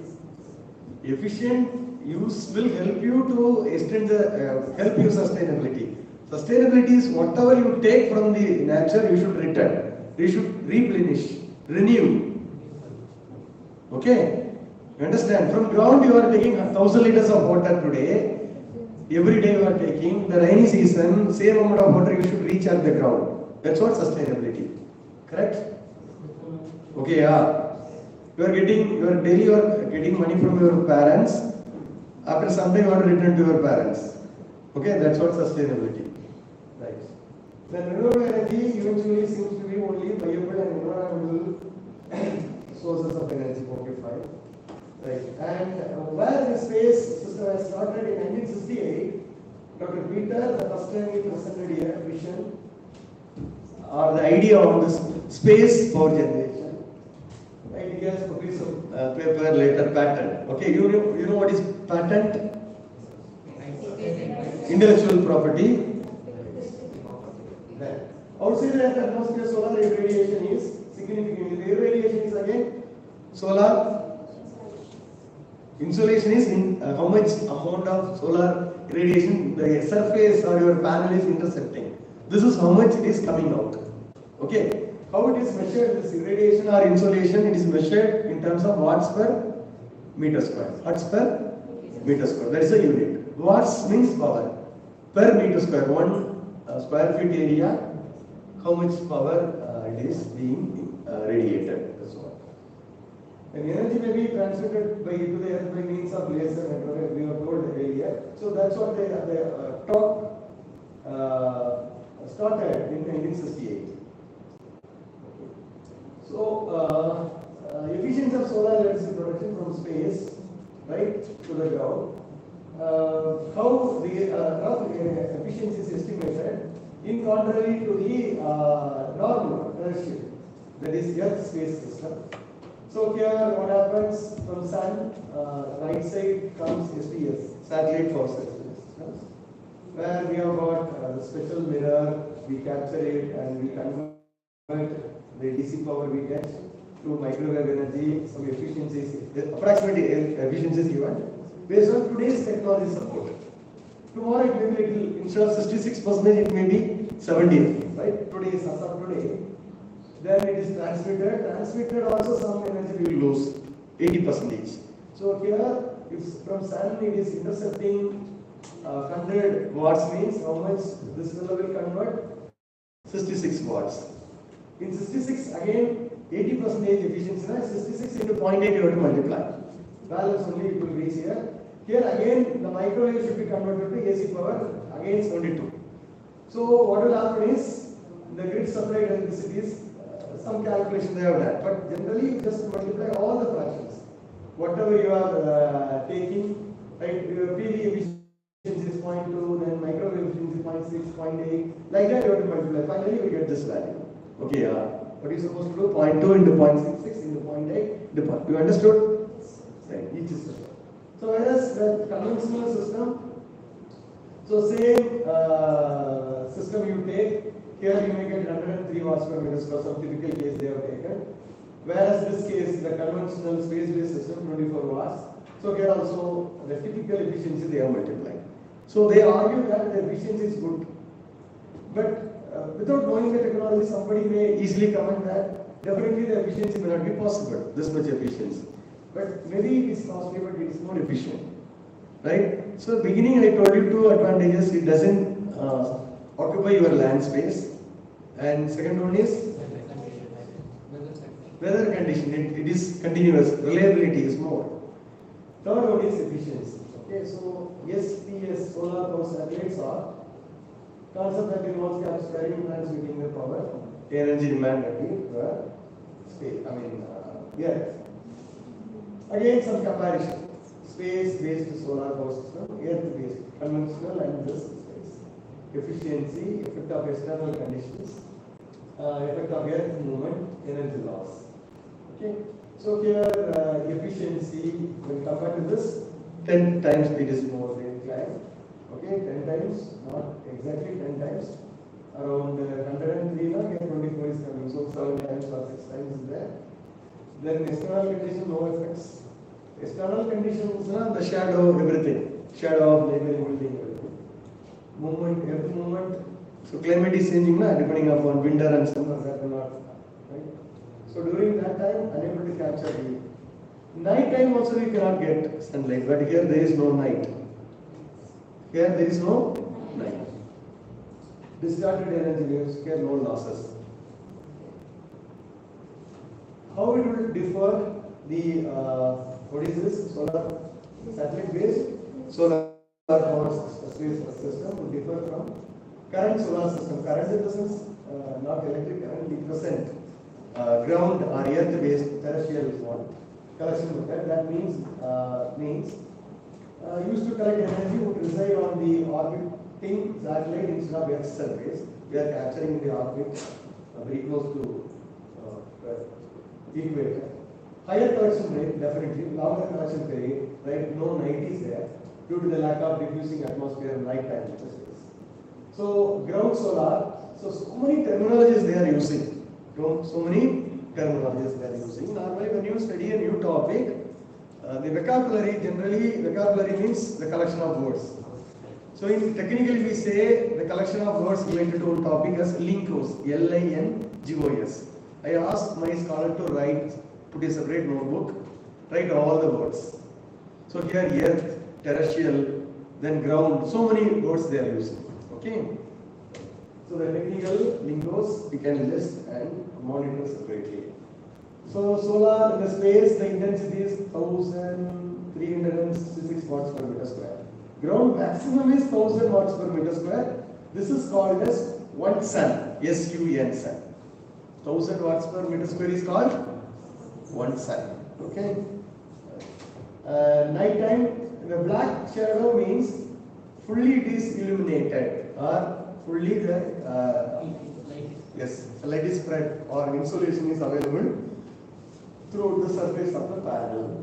S7: Efficient use will help you to extend the help you sustainability. Sustainability is whatever you take from the nature, you should return. You should replenish, renew. Okay? You understand? From ground you are taking 1,000 liters of water today. Every day you are taking. The rainy season, same amount of water you should recharge the ground. That's what sustainability. Correct? Okay, yeah. You are getting money from your parents. After some time you want to return to your parents. Okay, that's what sustainability. Right. Then renewable energy eventually seems to be only viable and environmental sources of energy. Okay, fine. Right. And where this space system has started in 1968, Dr. Peter, the first time he presented here vision or the idea of this space power generation. Right. He has published some paper later patent. Okay, you know what is patent? Intellectual property. Right. Outside the atmosphere, solar irradiation is significant. The irradiation is again solar. Insolation is how much amount of solar irradiation the surface or your panel is intercepting. This is how much it is coming out. Okay. How it is measured, this irradiation or insolation, it is measured in terms of watts per meter square. Watts per meter square. That is a unit. Watts means power. Per meter square, 1 square feet area, how much power it is being radiated. That's what. And energy may be transmitted to the earth by means of laser network, we were told earlier. So that's what the talk started in 1968. So, efficiency of solar electricity production from space, right, to the ground. How the rough efficiency is estimated in contrary to the normal inertia, that is Earth space system. So here what happens from sun, right side comes SPS, satellite power systems, where we have got the special mirror, we capture it and we convert the DC power we get to microwave energy, some efficiencies, approximately efficiencies given based on today's technology support. Tomorrow it may be little, instead of 66%, it may be 70%, right? Today is as of today. Then it is transmitted also some energy we will lose. 80%. So here, if from sun it is intercepting 100 watts means how much this fellow will convert? 66 watts. In 66 again 80% efficiency, 66 into 0.8 you have to multiply. Balance only it will reach here. Here again the microwave should be converted to AC power, again 72. So what will happen is the grid supplied electricity is some calculation they have done, but generally you just multiply all the fractions. Whatever you are taking, right, your PV efficiency is 0.2, then microwave efficiency 0.6, 0.8, like that you have to multiply. Finally you get this value. Okay, what are you supposed to do? 0.2 into 0.66 into 0.8 into 0. You understood? Right, each system. So whereas the conventional system, so same system you take, here you may get 103 watts per meter square, some typical case they have taken. Whereas this case, the conventional space-based system, 24 watts. So here also the typical efficiency they have multiplied. So they argue that the efficiency is good. But without knowing the technology, somebody may easily comment that definitely the efficiency may not be possible, this much efficiency. But maybe it is costly, but it is more efficient. Right? So beginning I told you two advantages. It doesn't occupy your land space. And second one is weather condition. It is continuous. Reliability is more. Third one is efficiency. Okay, so SPS solar power satellites are concept that involves capturing and transmitting the power, energy demand at the space. Earth. Again, some comparison. Space-based solar power system, earth-based, conventional and this space. Efficiency, effect of external conditions, effect of earth movement, energy loss. Okay. So here, efficiency, when compared to this, 10 times it is more than climb. Okay, 10 times, not exactly 10 times. Around 103, here 24 is coming, so 7 times or 6 times is there. Then external condition, no effects. External conditions, the shadow, everything. Shadow of neighboring building, everything. Movement, earth movement. So climate is changing, depending upon winter and summer, that will not. Right? So during that time, unable to capture the night time also we cannot get sunlight, but here there is no night. Here there is no night. Distorted energy waves, here no losses. How it will differ the what is this solar satellite based solar power system will differ from current solar system. Current in the sense not electric current, the present ground or earth based terrestrial one collection method. That means used to collect energy would reside on the orbiting satellite instead of Earth's surface. We are capturing the orbit very close to equator. Higher collection rate, definitely. Longer collection period, right? No night is there due to the lack of diffusing atmosphere and night time. So ground solar. So many terminologies they are using. So many terminologies they are using. Normally, when you study a new topic, the vocabulary means the collection of words. So technically we say the collection of words related to a topic as lingos, L-I-N-G-O-S. I asked my scholar to put a separate notebook, write all the words. So here earth, terrestrial, then ground, so many words they are using. Okay. So the technical lingos we can list and monitor separately. So solar in the space, the intensity is 1366 watts per meter square. Ground maximum is 1000 watts per meter square. This is called as one sun, S-U-N sun. 1000 watts per meter square is called one sun. Okay. Night time, the black shadow means fully it is illuminated or fully light is spread or insolation is available throughout the surface of the panel.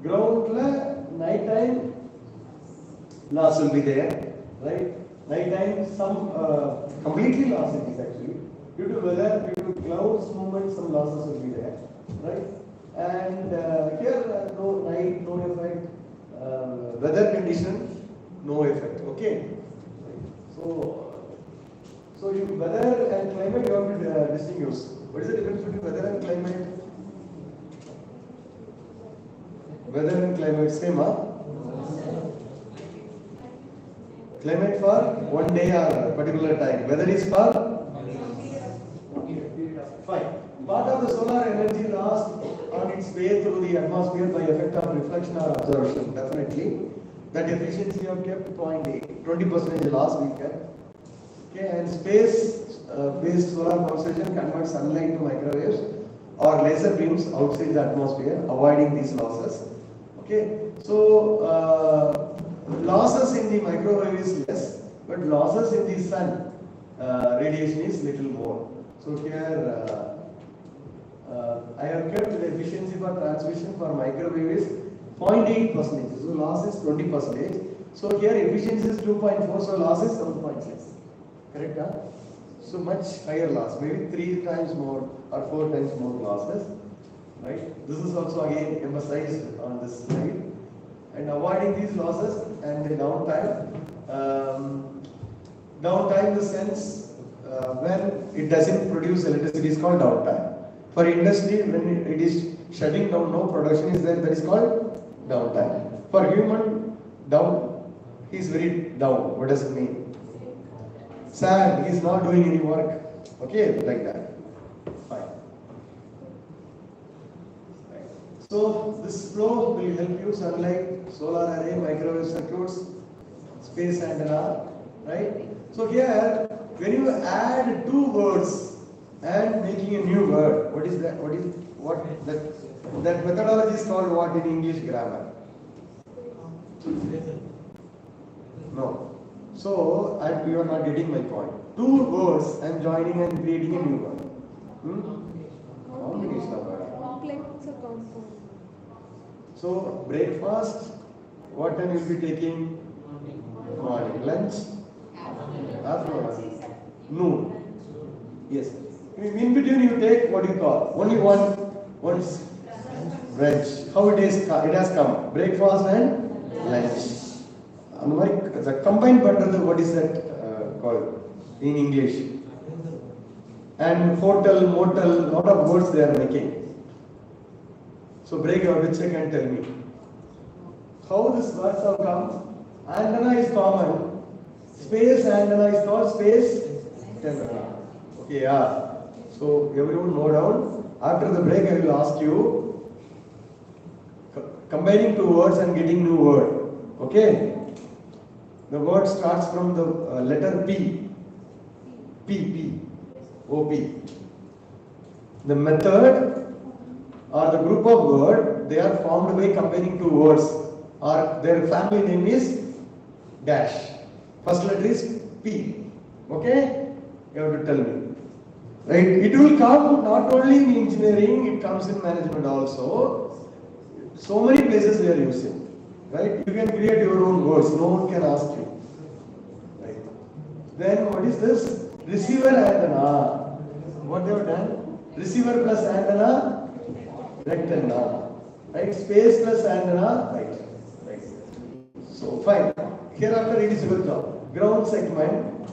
S7: Ground night time loss will be there, right? Night time some completely loss it is actually due to weather, due to clouds movement, some losses will be there, right? And here no night, no effect. Weather condition, no effect. Okay. So you weather and climate you have to distinguish. What is the difference between weather and climate? Weather and climate same, huh? Climate for one day or particular time. Weather is for fine. Part of the solar energy lost on its way through the atmosphere by effect of reflection or absorption. Definitely. That efficiency you have kept 0.8, 20% loss we kept. Okay, and space-based solar power station converts sunlight to microwaves or laser beams outside the atmosphere, avoiding these losses. Okay, so losses in the microwave is less, but losses in the sun radiation is little more. So here I have kept the efficiency for transmission for microwave is 0.8%. So loss is 20%. So here efficiency is 2.4, so loss is 7.6. Correct? Huh? So much higher loss, maybe 3 times more or 4 times more losses. Right? This is also again emphasized on this slide. And avoiding these losses and the downtime. Downtime in the sense when it doesn't produce electricity is called downtime. For industry, when it is shutting down, no production is there, that is called downtime. For human, down, he is very down. What does it mean? Sad, he is not doing any work. Okay, like that. Fine. Right. So, this flow will help you: sunlight, solar array, microwave circuits, space antenna, right? So, here, when you add 2 words and making a new word, what is that? That methodology is called what in English grammar? No. So, you are not getting my point. 2 words I am joining and creating a new word. Combination of words.
S8: Complex or compound?
S7: So, breakfast, what time you will be taking? Morning. Lunch? Afternoon. Noon. Yes. In between you take what you call only once brunch. How it has come? Breakfast and lunch. The combined bundle, what is that called in English? And hotel, motel, lot of words they are making. So break your which and tell me. How these words have come? Antenna is common. Space antenna is called space antenna. Okay, yeah. So everyone note down. After the break, I will ask you combining 2 words and getting new word. Okay. The word starts from the letter P. P. O-P. The method or the group of word, they are formed by combining 2 words or their family name is dash. First letter is P. Okay? You have to tell me. Right? It will come not only in engineering, it comes in management also. So many places we are using. Right? You can create your own words, no one can ask you. Right? Then what is this? Receiver antenna. What they have done? Receiver plus antenna, rectangle. Right? Space plus antenna, right. So fine. Hereafter it is your job. Ground segment,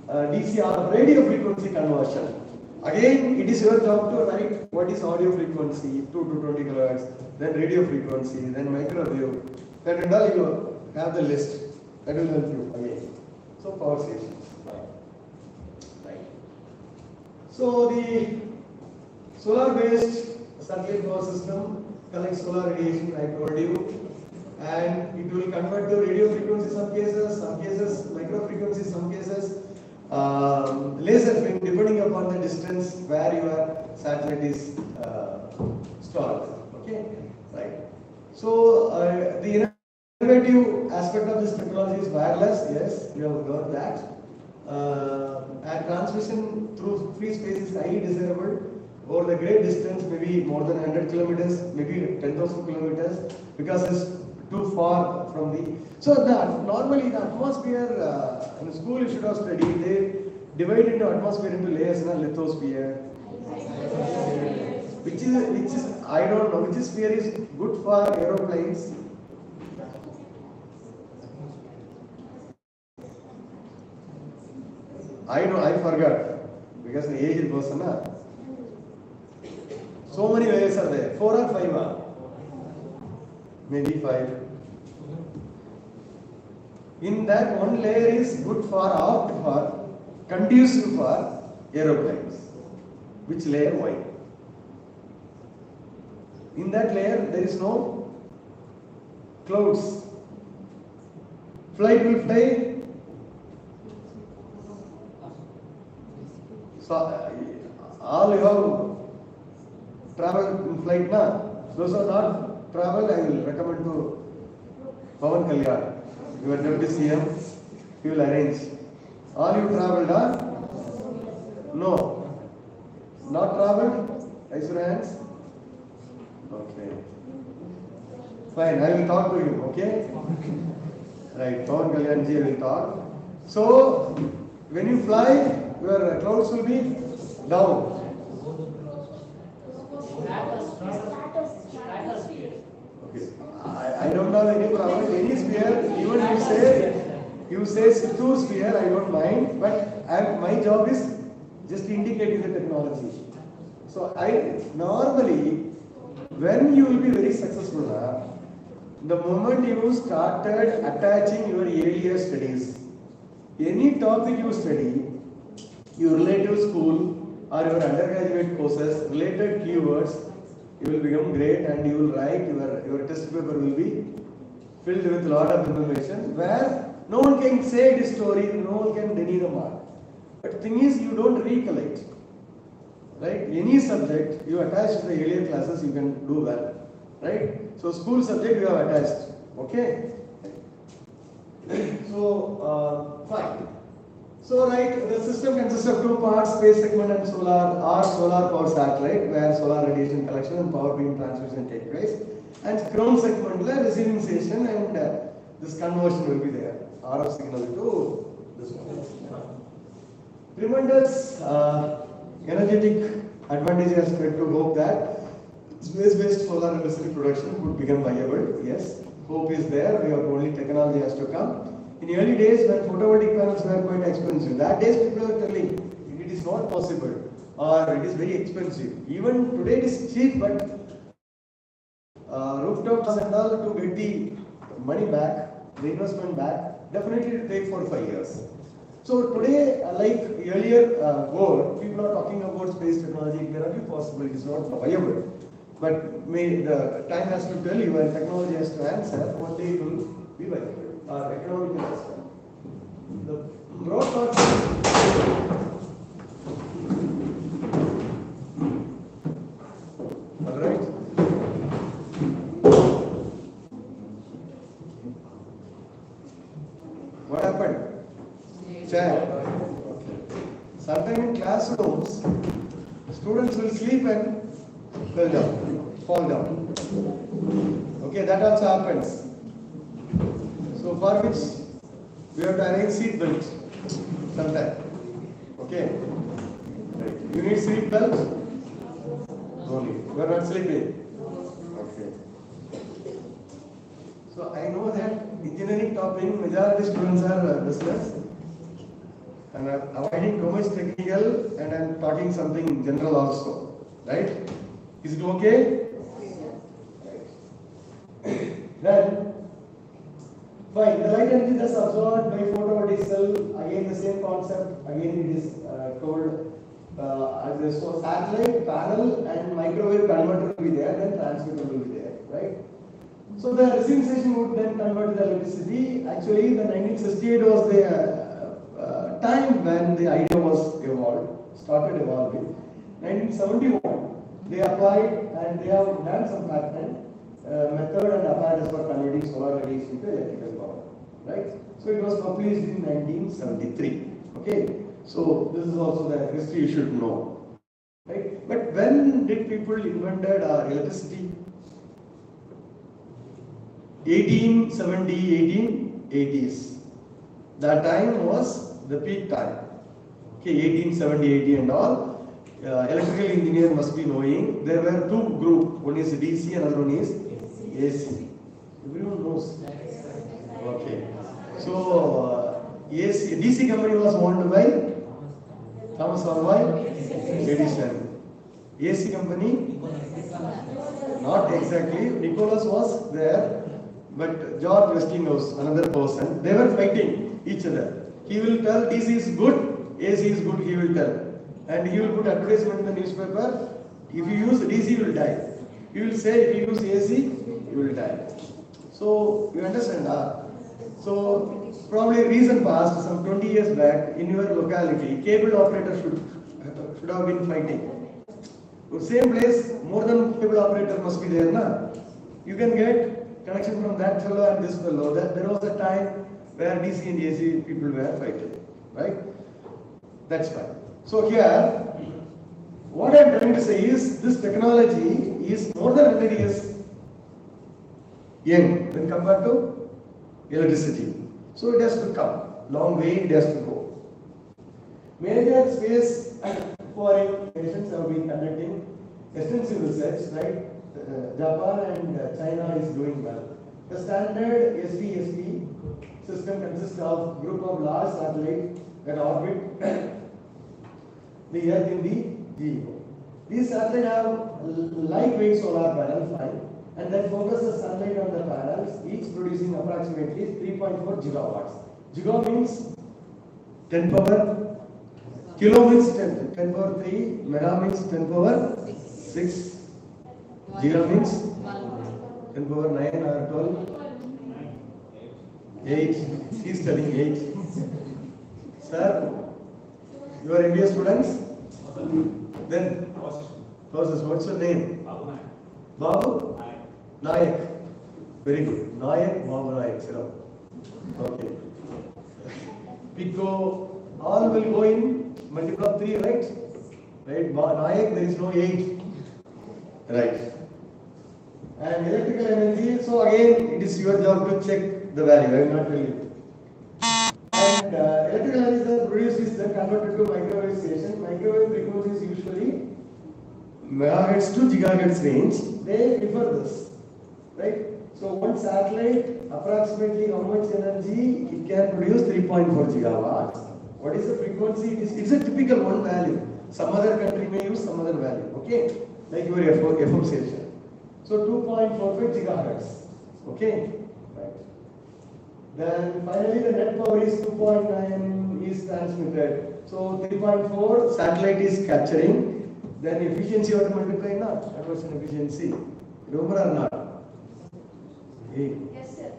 S7: DC or radio frequency conversion. Again, it is your job to write what is audio frequency, 2 to 20 kHz, then radio frequency, then microwave. That and all you have the list. That will help you again. So power station. Right. So the solar-based satellite power system collects solar radiation, I told you, and it will convert to radio frequency some cases micro frequency some cases. Laser beam depending upon the distance where your satellite is stored. Okay, right. So the innovative aspect of this technology is wireless. Yes, you have learned that. And transmission through free space is highly desirable over the great distance, maybe more than 100 kilometers, maybe 10,000 kilometers, because it's too far from the. So normally the atmosphere in school you should have studied. They divide into atmosphere into layers, lithosphere. Which is I don't know which sphere is good for aeroplanes. I forgot because the aged person. So many layers are there. 4 or 5 are. maybe 5. In that, one layer is good for, apt for, conducive for aeroplanes. Which layer? Why? In that layer, there is no clouds. Flight will fly. So, all you have traveled in flight now. Those are not travel, I will recommend to Pawan Kalyan. Your deputy CM, he will arrange. All you traveled, No. Not traveled? Raise your hands. Okay. Fine, I will talk to you, okay? Right, Pawan Kalyan ji will talk. So, when you fly, your clouds will be down. Okay. I don't have any problem. Any sphere, even you say Sittu sphere, I don't mind. But my job is just indicating the technology. So normally, when you will be very successful, the moment you started attaching your earlier studies, any topic you study, your relative school or your undergraduate courses, related keywords, you will become great and you will write, your test paper will be filled with a lot of information where no one can say this story, no one can deny the mark. But the thing is, you don't recollect. Right? Any subject you attach to the earlier classes, you can do well. Right? So, school subject you have attached. Okay? So, fine. So, right, the system consists of two parts, space segment and solar power satellite, where solar radiation collection and power beam transmission take place. And ground segment, receiving station, and this conversion will be there. RF signal to this one. Tremendous energetic advantage as to hope that space-based solar electricity production could become viable. Yes, hope is there. We have only technology has to come. In early days, when photovoltaic panels were quite expensive, that days people were telling it is not possible or it is very expensive. Even today it is cheap, but rooftops and all to get the money back, the investment back, definitely it will take 4 or 5 years. So today, like earlier goal, people are talking about space technology. It cannot be possible. It is not viable. But the time has to tell you and technology has to answer. One day it will be viable. Our economic system. The broad concept. All right. What happened? Chair. Sometimes in classrooms, students will sleep and fall down. Okay, that also happens. So for which we have to arrange seat belt sometime. Okay. Right. You need seat belt? No need. You are not sleeping. Okay. So I know that engineering topic, majority students are business. And I'm avoiding too much technical and I'm talking something general also. Right? Is it okay? Right. Then, fine. The light energy is absorbed by photovoltaic cell. Again, the same concept. Again, it is told so satellite, panel, and microwave converter will be there. Then transmitter will be there. Right? So the receiving station would then convert the electricity. Actually, the 1968 was the time when the idea was started evolving. 1971, they applied and they have done some patent method and apparatus for converting solar radiation to electrical power. Right? So it was published in 1973. Okay? So this is also the history you should know. Right? But when did people invented electricity? 1870, 1880s. That time was the peak time. Okay, 1870, 80 and all. Electrical engineer must be knowing. There were two groups. One is DC, another one is AC. Everyone knows. Okay. So AC, DC company was owned by Thomas Alva Edison. AC company? Not exactly. Nicholas was there, but George Westinghouse, another person, they were fighting each other. He will tell DC is good, AC is good, he will tell. And he will put advertisement in the newspaper. If you use DC, you will die. He will say if you use AC, you will die. So, you understand? So, probably reason passed, some 20 years back, in your locality, cable operator should have been fighting. Same place, more than cable operator must be there, na? You can get connection from that fellow and this fellow. There was a time where DC and AC people were fighting, right? That's fine. So here, what I am trying to say is, this technology is more than 100 years young when compared to electricity. So it has to come, long way it has to go. Major space and foreign nations have been conducting extensive research, right? Japan and China is doing well. The standard SDSP system consists of group of large satellites that orbit the Earth in the GEO. These satellites have lightweight solar panel 5 and then focus the sunlight on the panels, each producing approximately 3.4 gigawatts. Giga means 10 power, kilo means 10 power 3, mega means 10 power 6, giga means 10 power 9 or 12, 8, he is studying 8. Sir, you are MBA students? Then, what's your name? Babu? Nayak. Very good. Nayak, Babu Nayak. Sit down. Okay. Pico, all will go in multiple of 3, right? Right? Nayak, there is no 8. Right. And electrical energy, so again, it is your job to check the value. I will not tell you. And electrical energy is produced is then converted to microwave station. Microwave frequency is usually megahertz to gigahertz range. They prefer this, right? So one satellite, approximately how much energy it can produce? 3.4 gigawatts. What is the frequency? It's a typical one value. Some other country may use some other value. Okay, like your FM station. So 2.45 gigahertz. Okay. Then finally the net power is 2.9 is transmitted. So 3.4 satellite is capturing. Then efficiency you have to multiply not. That was an efficiency. Remember or not?
S2: Yes, sir.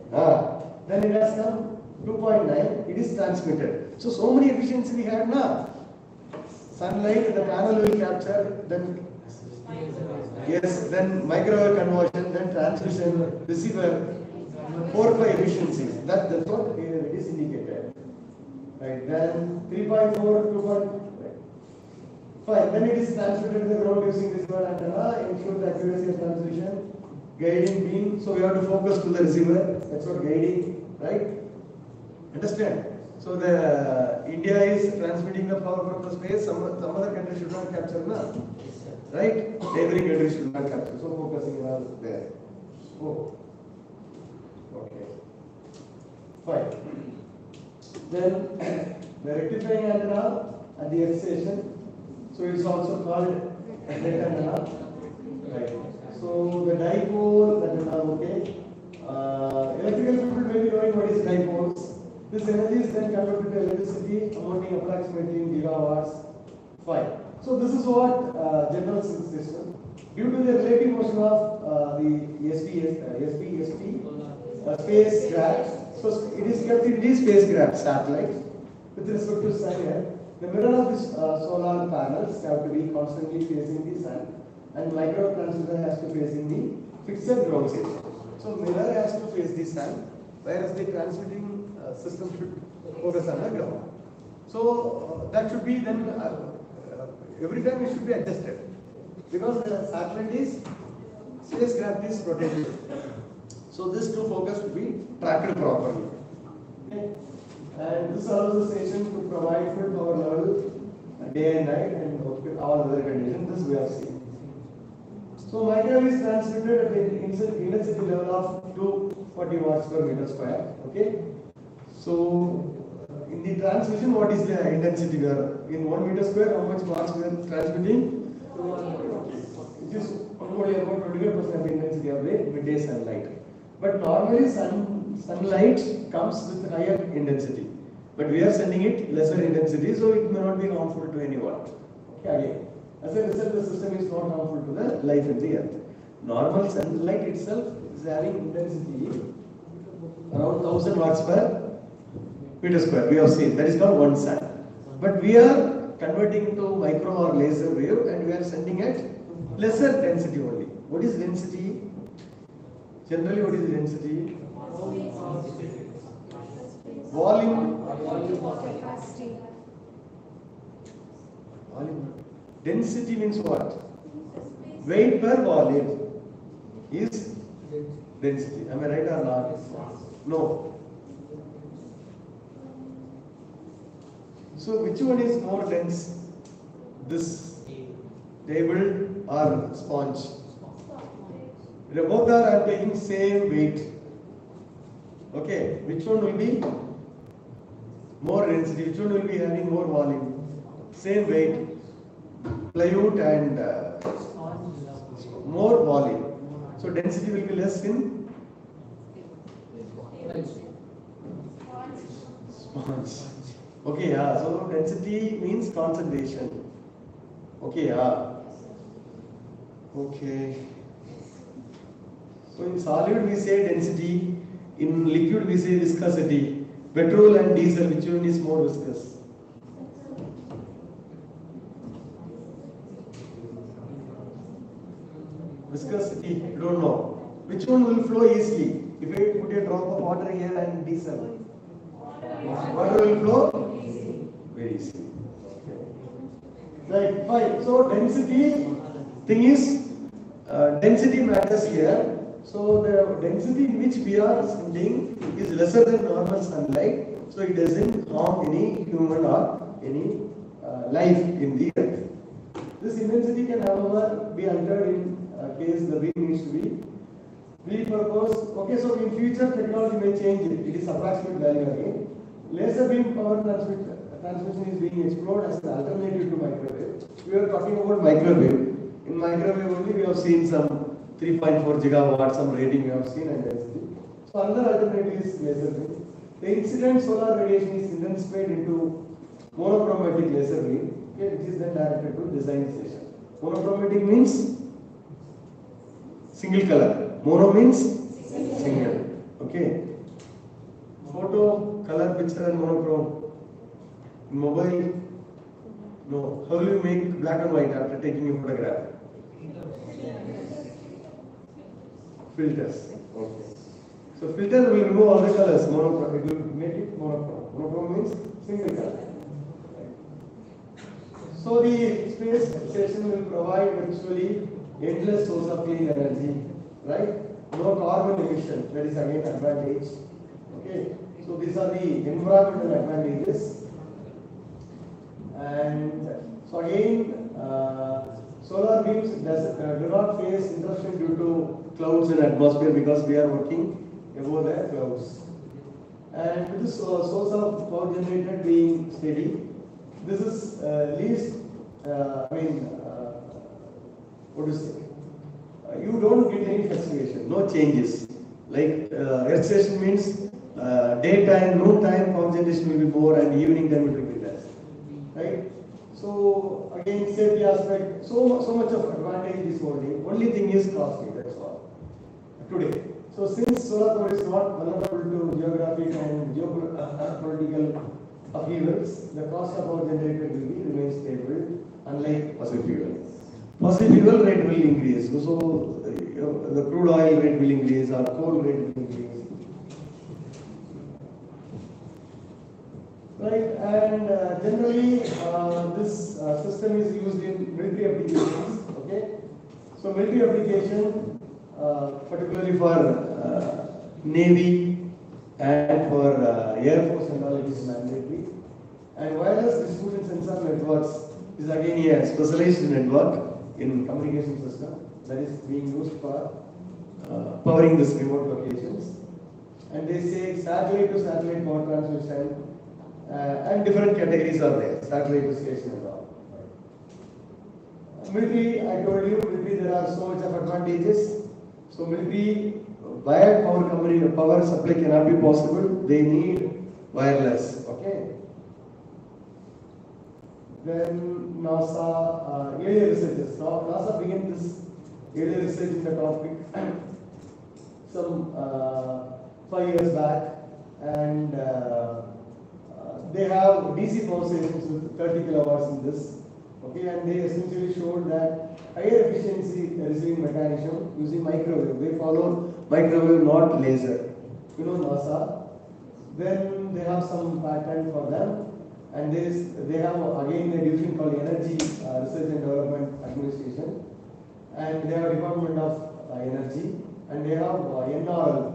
S7: Then it has come 2.9. It is transmitted. So many efficiency we had now. Sunlight the panel will capture. Then yes. Then microwave conversion. Then transmission receiver. 4 efficiencies. That's what it is indicated. Right. Then 3.4, 2.5. Then it is transmitted to the ground using receiver antenna. Ensure the accuracy of transmission. Guiding beam. So we have to focus to the receiver. That's what guiding. Right. Understand? So the India is transmitting the power from the space. Some other country should not capture now. Right? Every country should not capture. So focusing on there. Oh. Okay. Fine. Then the rectifying antenna at the X station. So it's also called net antenna. Right. So the dipole antenna, okay. Electrical people may be knowing what is dipoles. This energy is then converted to electricity amounting approximately in gigawatts. Fine. So this is what general system. Due to the relative motion of the SPSP spacecraft, so it is kept in these spacecraft satellites with respect to sun. The mirror of this solar panels have to be constantly facing the sun, and micro transmitter has to facing the fixed ground station. So mirror has to face the sun, whereas the transmitting system should focus on the ground. So that should be then every time it should be adjusted because the satellite is spacecraft is rotating. So this two focus to be tracked properly. Okay. And this allows the station to provide full power level day and night and all other conditions. This we have seen. So microwave is transmitted at the intensity level of 240 watts per meter square. Okay. So in the transmission, what is the intensity there? In 1 meter square, how much watts we are transmitting? It is only about 25% of the intensity of the midday sunlight. But normally sunlight comes with higher intensity. But we are sending it lesser intensity, so it may not be harmful to anyone. Okay, again. As a result, the system is not harmful to the life in the earth. Normal sunlight itself is having intensity around 1000 watts per meter square. We have seen that is called one sun. But we are converting to micro or laser wave and we are sending at lesser density only. What is density? Generally, what is density? Volume. Density means what? Weight per volume is density. Am I right or not? No. So which one is more dense? This table or sponge? Both are taking same weight. Okay, which one will be more density? Which one will be having more volume? Same weight. Plywood and more volume. So density will be less in sponge. Okay, yeah. So density means concentration. Okay, yeah. Okay. So in solid we say density, in liquid we say viscosity. Petrol and diesel, which one is more viscous? Viscosity, you don't know. Which one will flow easily? If I put a drop of water here and diesel, water will flow very easily. Right, fine. So density thing is, density matters here. So the density in which we are sending is lesser than normal sunlight. So it doesn't harm any human or any life in the earth. This intensity can, however, be altered in case the beam needs to be repurposed. Okay, so in future technology may change it. It is approximate value again. Laser beam power transmission is being explored as an alternative to microwave. We are talking about microwave. In microwave only we have seen some 3.4 gigawatts, some rating we have seen and density. So another alternative is laser beam. The incident solar radiation is intensified into monochromatic laser beam, okay, which is then directed to design station. Monochromatic means single color. Mono means single. Okay. Photo, color, picture and monochrome. In mobile, no. How will you make black and white after taking a photograph? Filters. Okay. So filter will remove all the colors. Monochrome. It will make it monochrome. Monochrome means single color. So the space station will provide virtually endless source of clean energy, right? No carbon emission. That is again advantage. Okay. So these are the environmental advantages. And so again, solar beams do not face interruption due to clouds and atmosphere because we are working above the clouds. And with this source of power generated being steady, this is least, what do you say? You don't get any fluctuation, no changes. Like earth station means daytime, noon time power generation will be more and evening time it will be less. Right? So again, safety aspect, so much of advantage is only thing is costly, that's all. Today. So since solar power is not vulnerable to geographic and geopolitical upheavals, the cost of power generated will be remain stable, unlike fossil fuel. Fossil fuel rate will increase, so the crude oil rate will increase or coal rate will increase. Right, and generally this system is used in military applications. Okay, so military application, particularly for Navy and for Air Force and all, it is mandatory. And wireless distribution sensor networks is again a specialized network in communication system that is being used for powering this remote locations. And they say satellite to satellite power transmission. And different categories are there, satellite to station and all. Military, I told you, military there are so much of advantages. So military wired power company, power supply cannot be possible. They need wireless. Okay. Then NASA earlier researchers. Now NASA began this earlier research in the topic some 5 years back, and they have DC power stations with 30 kilowatts in this. Okay, and they essentially showed that higher efficiency receiving mechanism using microwave. They follow microwave, not laser. You know NASA. Then they have some patent for them, and they have again a division called Energy Research and Development Administration, and they have Department of Energy, and they have NRL,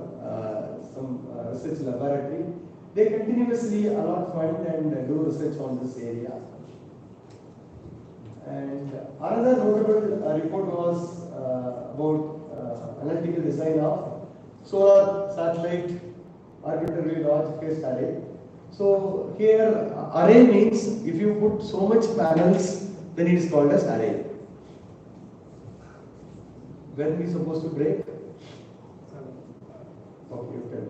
S7: some research laboratory. They continuously allot fund and do research on this area. And another notable report was about analytical design of solar satellite arbitrarily large phase array. So here array means if you put so much panels, then it is called as array. When we supposed to break? Okay, okay.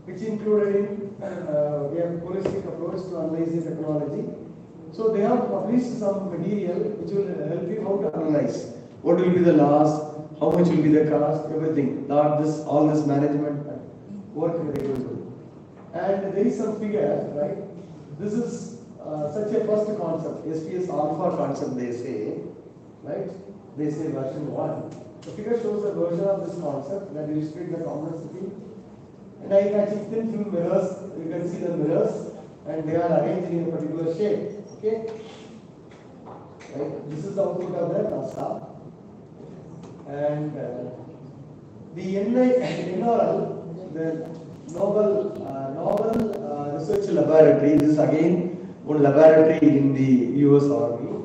S7: Which included in we have holistic approach to analyzing technology. So they have published some material which will help you how to analyze. What will be the loss, how much will be the cost, everything. All this management work they will do. And there is some figure, right? This is such a first concept, SPS alpha concept they say, right? They say version 1. The figure shows a version of this concept that illustrates the complexity. And eye-catching thin film mirrors, you can see the mirrors, and they are arranged in a particular shape. Okay? Right? This is the output of the NASA. And the NRL, the Novel Research Laboratory, this is again one laboratory in the US Army,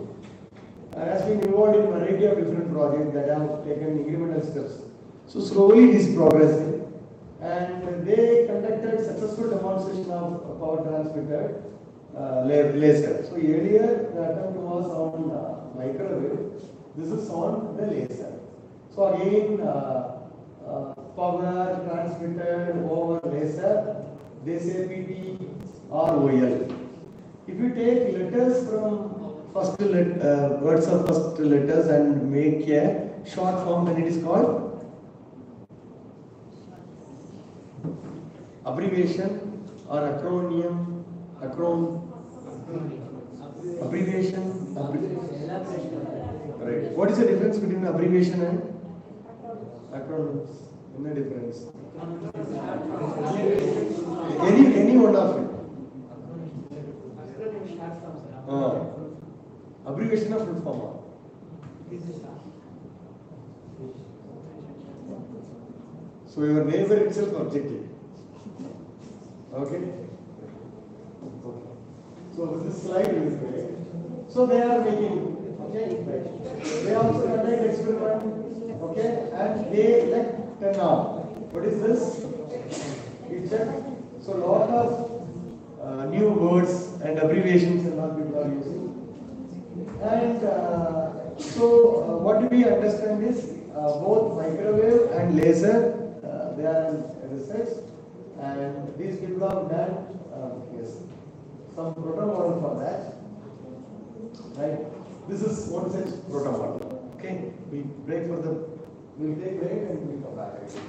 S7: has been involved in a variety of different projects that have taken incremental steps. So slowly it is progressing. And they conducted successful demonstration of power transmitter laser. So earlier the attempt was on microwave. This is on the laser. So again, power transmitted over laser. They say PT or OL. If you take letters from words of first letters and make a short form, then it is called abbreviation or acronym, abbreviation. Right. What is the difference between abbreviation and acronyms? What is the difference? Any one of it. Abbreviation of full form. So your neighbor itself objective. Okay. So this slide is great. So they are making, okay, they also conduct experiment, okay, and they let turn on. What is this? It's so lot of new words and abbreviations and all people are using. And what we understand is both microwave and laser, they are in research, and these people have done some proto model for that. Right? This is one such proto model. Okay? We'll take break and we'll come back again.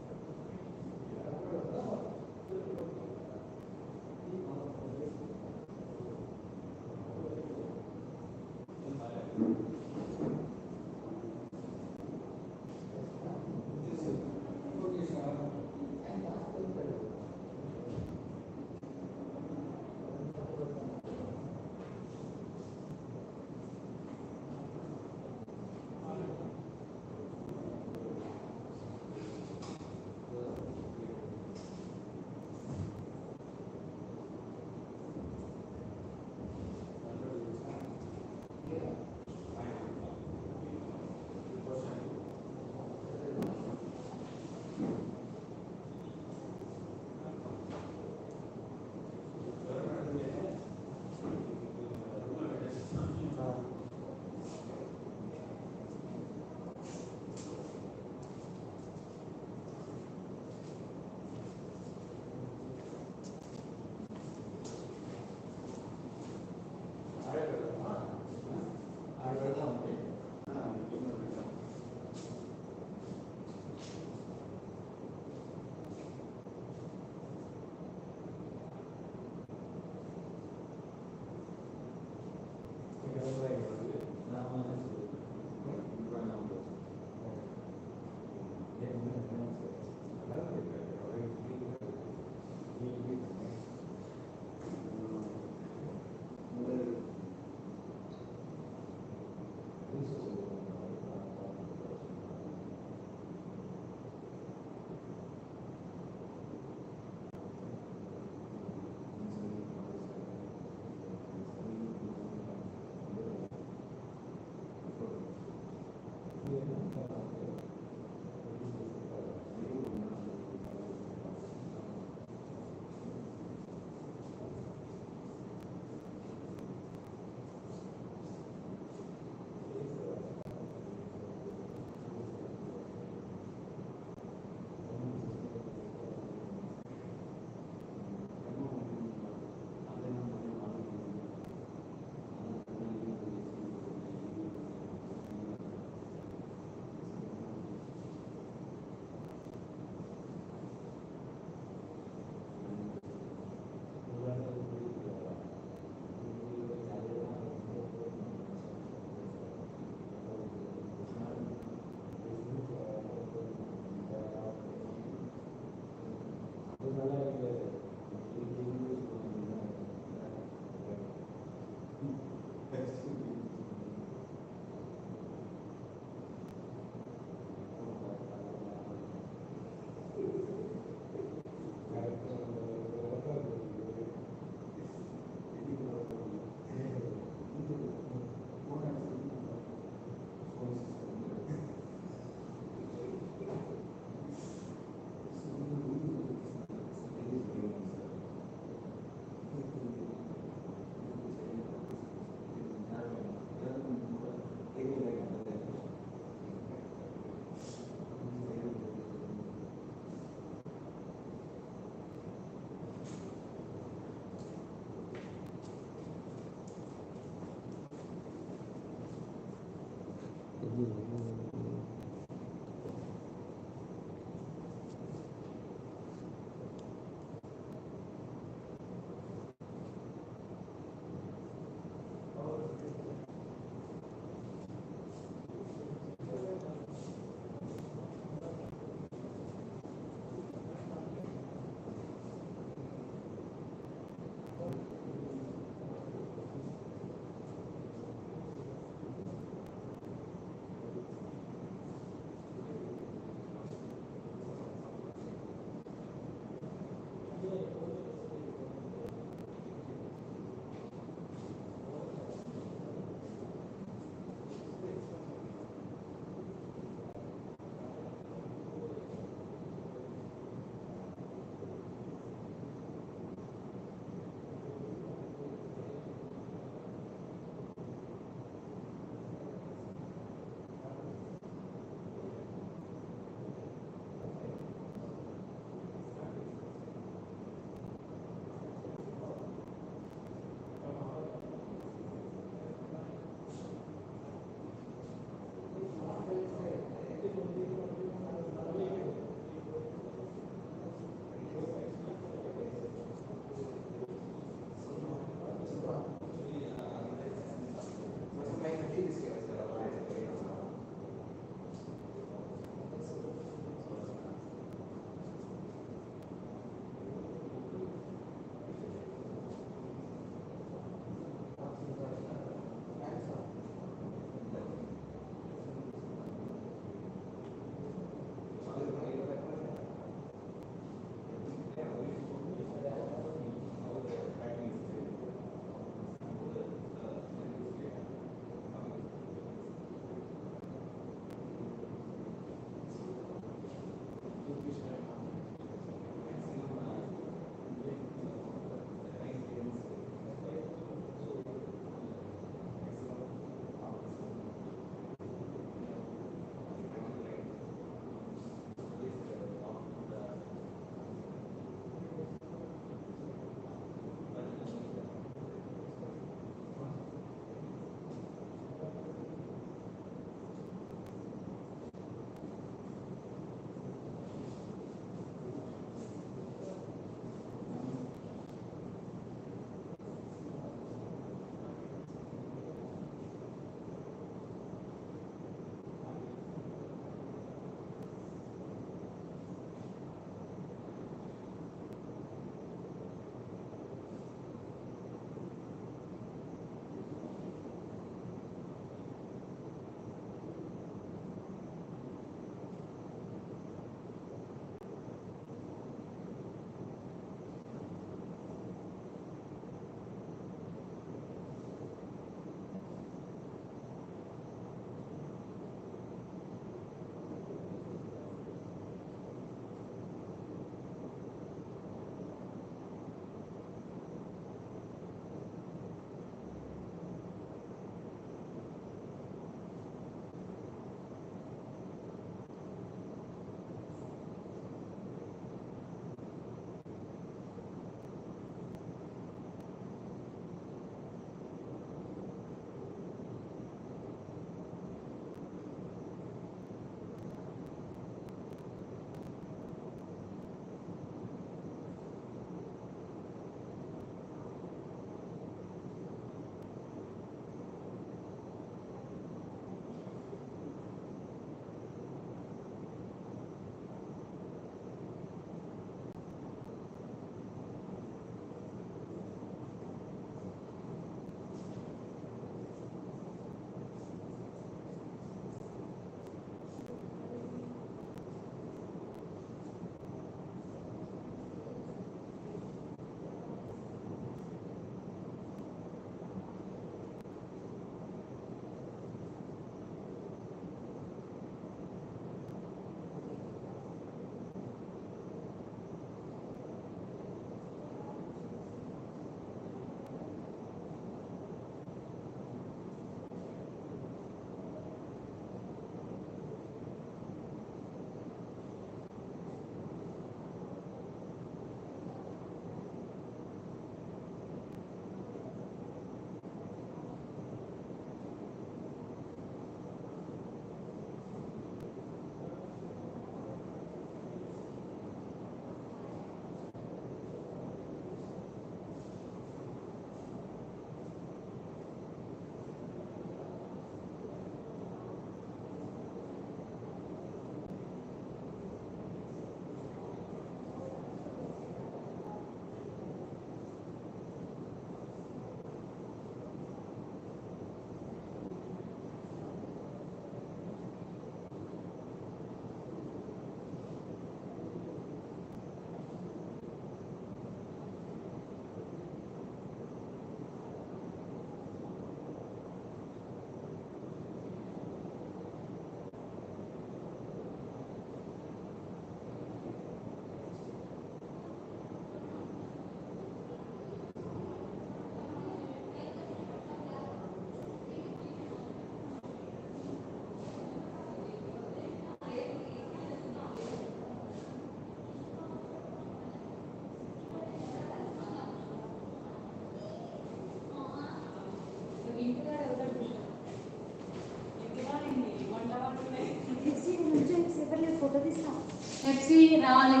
S2: Flexi రావాలి.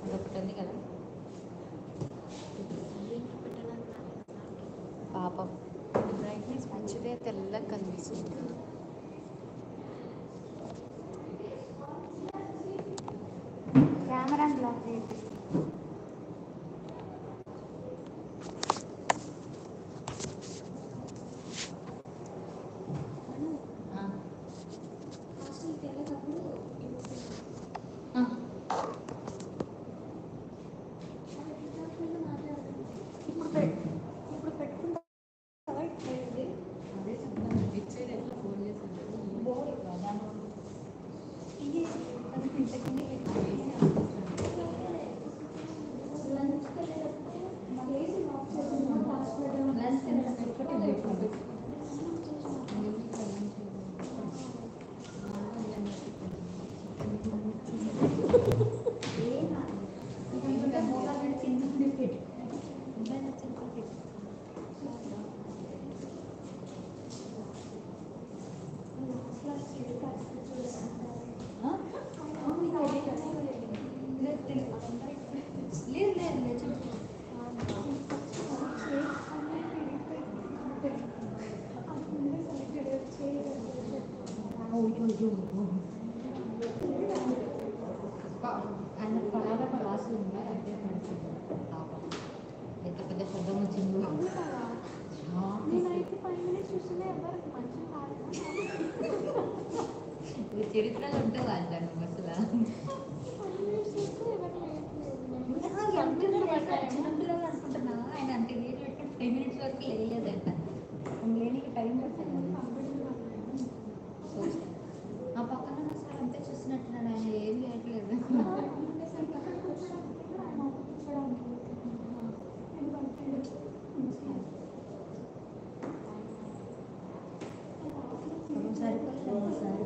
S8: అదొకటి ఉంది కదా పాపం brightness మంచిదే తెల్లగా కనిపిస్తుంది. Camera black చేయండి. ఇప్పుడు పెట్టుకుంటా అదే చెప్తాను. ఇటు సైడ్ ఎట్లా ఫోన్ చేశాను బోర్ ఆయన పడాద పడాసి ఉంది అంటే ఎంత పెద్ద శబ్దం వచ్చింది. నేనైతే 5 minutes చూస్తూనే ఎవరికి మంచి చరిత్రలో ఉంటుంది అంటాను అసలు చిన్నపిల్లలు అనుకుంటున్నా. ఆయన అంటే నీళ్ళు పెట్టుకుని 5 minutes వరకు లేదంట. లేనికి టైం పడుతుంది. ఆ పక్కన సార్ అంతే చూసినట్టున్నాడు. ఆయన ఏం చేయట్లేదు. సరిపోలేదు sir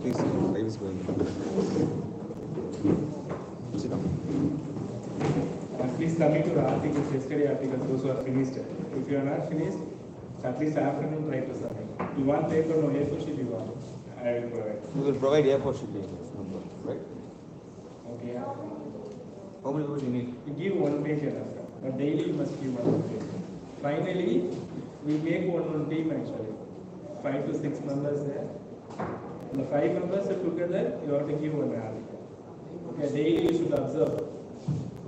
S1: Please, live is going. Sit down.
S4: please submit your articles, yesterday articles, those who are finished. If you are not finished, at least afternoon try to submit. You want paper, no A4 sheet you want, I will provide.
S1: We will provide A4 sheet number, right?
S4: Okay.
S1: How many pages you need?
S4: You give 1 page enough, but daily you must give 1 page. Finally, we make one team actually, 5 to 6 members there. And the 5 members together, you have to give 1 article. Okay, daily you should observe.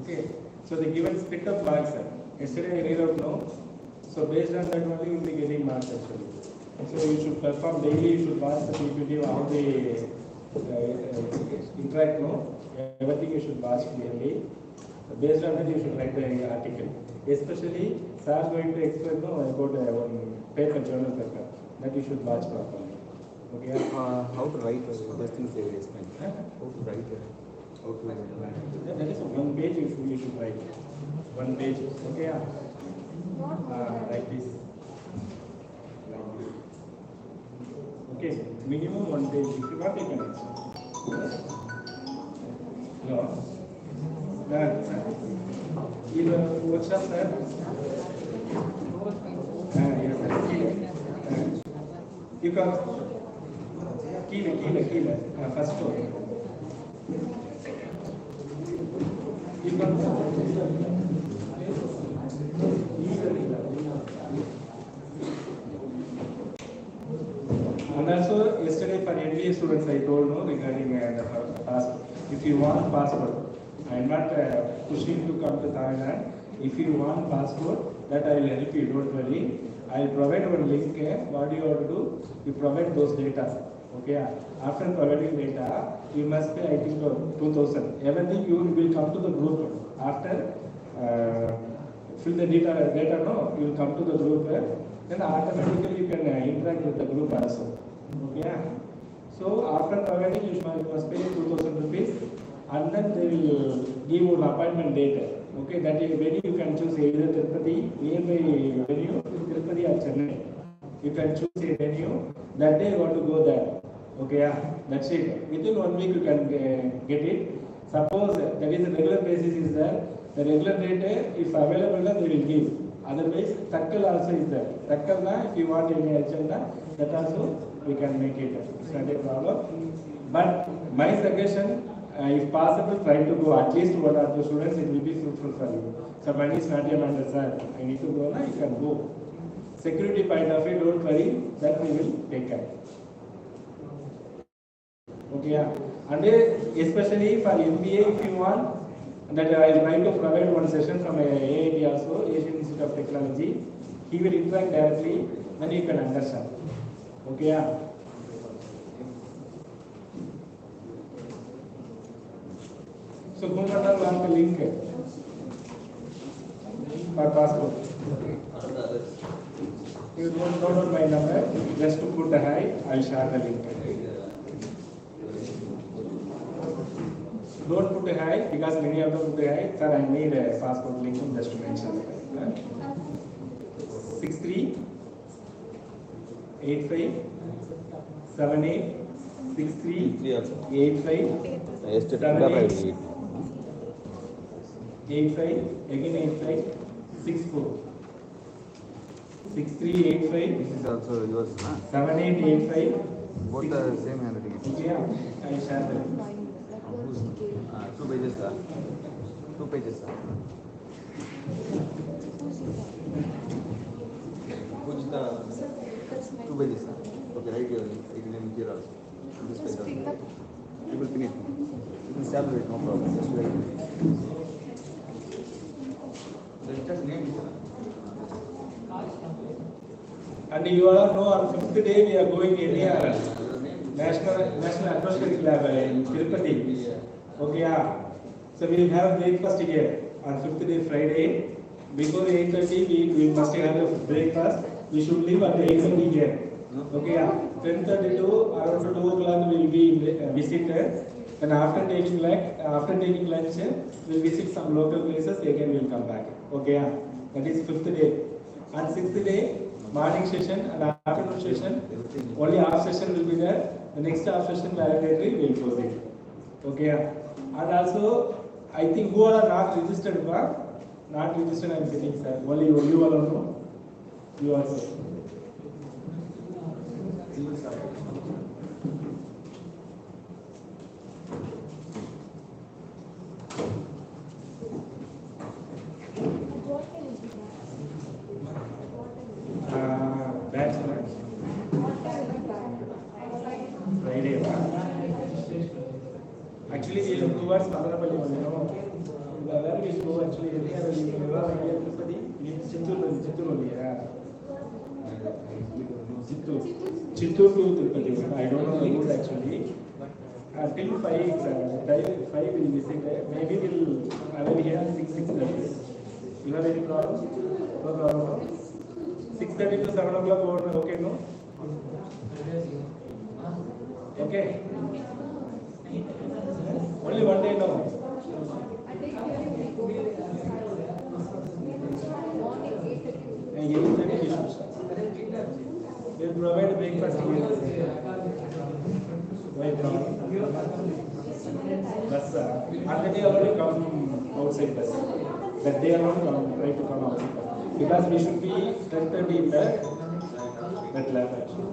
S4: Okay, so they given split up marks. Yesterday I read out notes. So based on that only you will be getting marks actually. So you should perform daily, you should watch the PPT, how they interact, no? Everything you should watch clearly. Based on that you should write the article. Especially, sir is going to explain about one paper journal paper that you should watch properly. Okay?
S1: How to write those things they will explain. How to write it. How to
S4: That is 1 page you should write. 1 page. Okay? Like this. Okay, minimum 1 page. If you want, you can answer. No. Either workshop, sir. Yes, sir. You come. Kila. First floor. You come. And also, yesterday for MBA students, I told no regarding the passport. If you want passport, I am not pushing to come to Thailand. If you want passport, that I will help you. Don't worry. I will provide one link. What do you have to do? You provide those data. Okay. After providing data, you must pay. I think 2,000. Everything you will come to the group after. Fill the data. No, you will come to the group. Then automatically you can interact with the group also. Okay. So after providing, you must pay 2,000 rupees, and then they will give you an appointment date. Okay, that is when you can choose either Tirupati, nearby venue, Tirupati or Chennai. You can choose a venue. That day you want to go there. Okay, that's it. Within 1 week you can get it. Suppose that is the regular basis is there. The regular date, if available, they will give. Otherwise, Takkal also is there. Takkal, if you want any agenda, that also we can make it. It's not a problem. But my suggestion, if possible, try to go at least 1 or 2 students, it will be fruitful for you. So money is not a matter, sir. I need to go now, you can go. Security point of view, don't worry, that we will take care. Okay, and especially for MBA, if you want, that I will try to provide one session from AIT also, Asian Institute of Technology. He will interact directly, then you can understand. Okay, So whom want the link for passport? You don't note my number, just to put the hi, I will share the link. Don't put a hi because many of them put a hi. Sir, I need a passport link just to mention. 63 85 78 63 85 78 85 again 85 64 6385.
S1: This is also yours, huh?
S4: 7885.
S1: Both the same handwriting.
S4: Yeah, I share that.
S1: 2 pages, sir. 2 pages, sir. Which the 2 pages, sir. Okay, write your name here also. This page also. You will finish. You can separate, no problem. Just write. The teacher's name is, sir.
S4: And you all know on 5th day we are going India National Atmospheric Lab in Tirupati. Okay, so we will have breakfast here on 5th day Friday. Before 8:30 we must have a breakfast. We should leave at 8:30 here. Okay, 10:30 to around 2 o'clock we will be visited. And after taking lunch, we will visit some local places. Again we will come back. Okay, that is 5th day. On 6th day, morning session and afternoon session, only half session will be there. The next half session laboratory will close it. Okay, and also I think who are not registered for Not registered, I am getting, sir. Only you all know. You also. Bachelor. Friday. Actually, we look towards Palamaneru, you know. Where we go actually, here we go. Chittoor only, yeah. Chittoor to Tirupati. I don't know the route actually. Till 5 will visit. Maybe I will here 6:30. You have any problem? No problem. 6:30 to 7 o'clock over. Okay, no? Okay. Only one day, no? And 8:30 we should start. They will provide breakfast here. Why problem? Bus. And they already come outside bus. That they are not try to come outside. Because we should be 10:30 in that lab actually.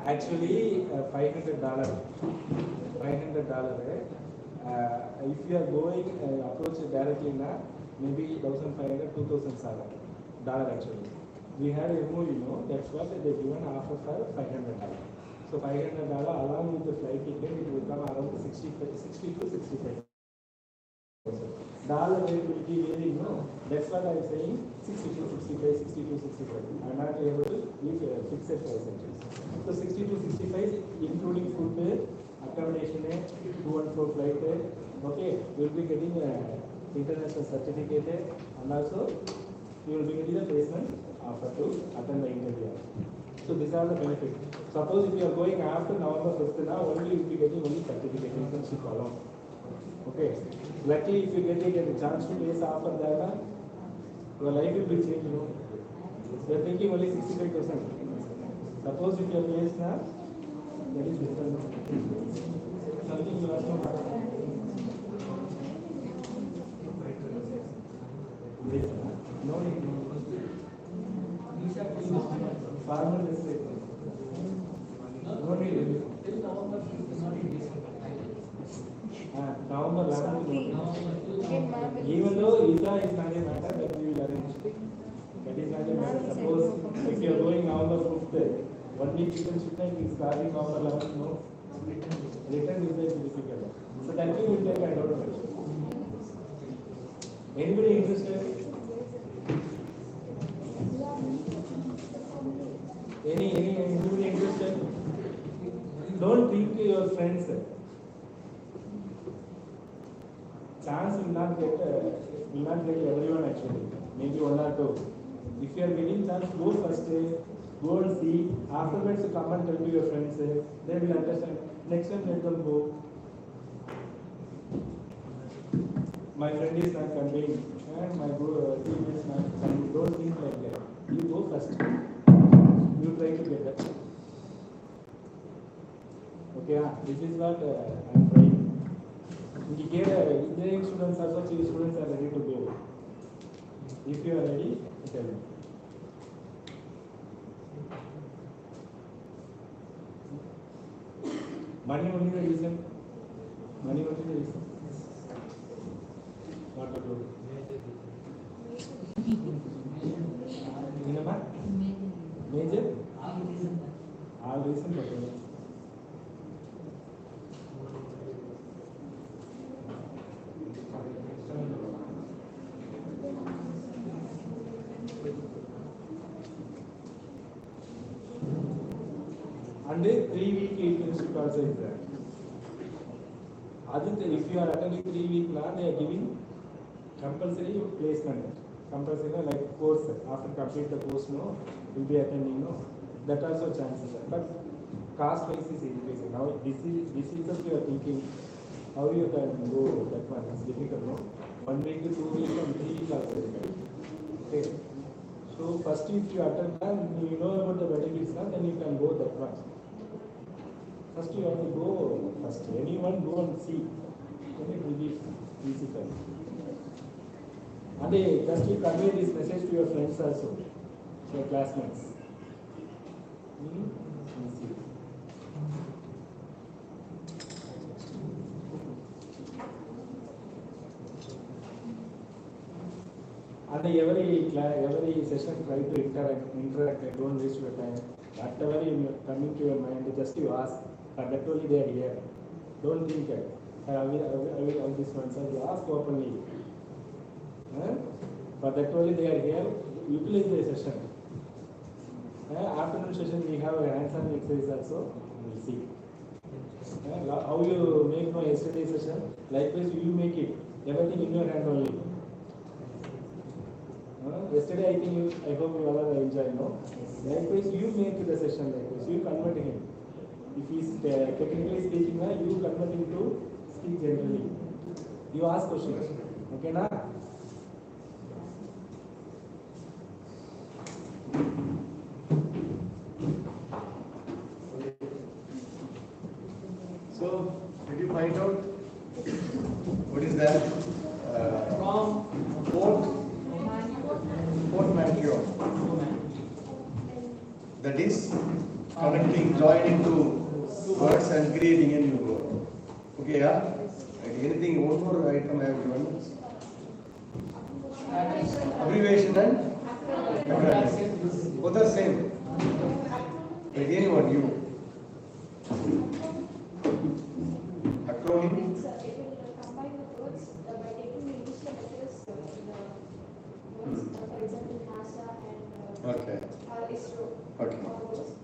S4: Actually, $500. If you are going approach directly now, maybe 1,500, $2,007 actually. We had a MOU, you know, that's what they given offer for $500. So $500 along with the flight ticket, it will come around 60 to 65. dollar rate will be varying, no? That's what I'm saying, 62, 65, 62, 65. I'm not able to give a fixed percentage. So 62, 65, including food, accommodation, to and fro flight, okay, you'll be getting international certificate, and also you will be getting the placement offer to attend the interview. So these are the benefits. Suppose if you are going after November 5th now, only you will be getting only certificate, internship alone. Okay. Luckily, if you get a chance to place after that, your life will be changed. You know. You are thinking only 65%. Suppose if you are placed now, that is different. Something you have to have. No need. Farmer mistake. No need. November 11th. Even though ISA is not a matter that we will arrange. That is not a matter. Suppose if you are going November 5th, 1 week shipment is starting November 11th, no. Return is very difficult. So that we will take advantage. Anybody interested? Anybody interested? Don't think your friends. Chance will not get everyone actually. Maybe one or two. If you are getting chance, go first. Go and see. Afterwards, come and tell to your friends. They will understand. Next time, let them go. My friend is not coming, and my team is not coming. Don't think like that. You go first. You try to get that. Okay, this is what I'm trying. Engineering students also, civil students are ready to go. If you are ready, tell me. Money only the reason. Money only the reason. What to do? Major? All reason for it. And 3-week internship also is there. If you are attending 3 week now, they are giving compulsory placement. Compulsory like course. After complete the course, no, will be attending, no. That also chances are. But cost wise is increasing. Now this is just you are thinking how you can go that one. It's difficult, no. 1 week, 2 weeks, and 3 weeks also. Okay. So first if you attend and you know about the benefits, then you can go that one. First you have to go first. Anyone go and see. Then it will be easy for you. And just you convey this message to your friends also, your classmates. Easy. And every session try to interact. Don't waste your time. Whatever is coming to your mind, just you ask. But that only they are here. Don't think I will this one. So you ask openly. But that only they are here. Utilize the session. Afternoon session we have a hands-on exercise also. We will see. How you make my yesterday session? Likewise you make it. Everything in your hand only. Yesterday I hope you all enjoyed, no? Likewise you make the session likewise. You convert him. If he is technically speaking, you convert him to speak generally. You ask questions. Okay, na?
S7: So, did you find out what is that?
S6: From
S7: Port Matrio. That is connecting, joining two words and creating a new word. Okay, yeah? Like anything, one more item I have given. Abbreviation and acronym. Both are same. Again, what you? Acronym. Okay.
S9: ISRO.
S7: Okay.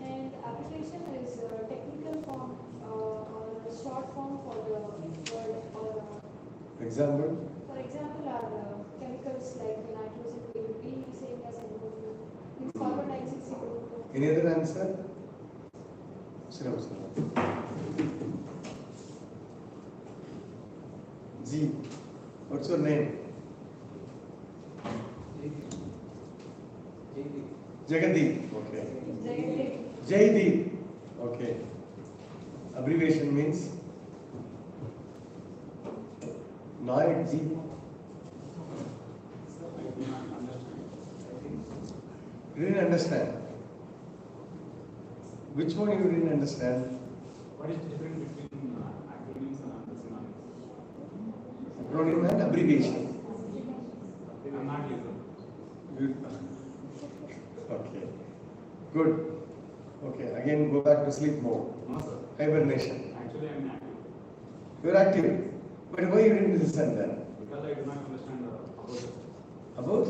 S9: And application is technical form or short form for the word or
S7: Example?
S9: for example are chemicals like nitrogen will be same as ammonia. Means carbon dioxide group.
S7: Any other answer? G. What's your name? Jagadeep. Okay. Jaydeep. Okay. Abbreviation means? Noid G. You didn't understand. Which one you didn't understand?
S4: What is the difference between acronyms and synonyms?
S7: Acronym and abbreviation.
S4: I'm not listening.
S7: Good. Okay. Good. Okay. Again, go back to sleep mode.
S4: No, sir.
S7: Hibernation.
S4: Actually, I'm active.
S7: You're active. But why you didn't listen then?
S4: Because I do not understand
S7: About?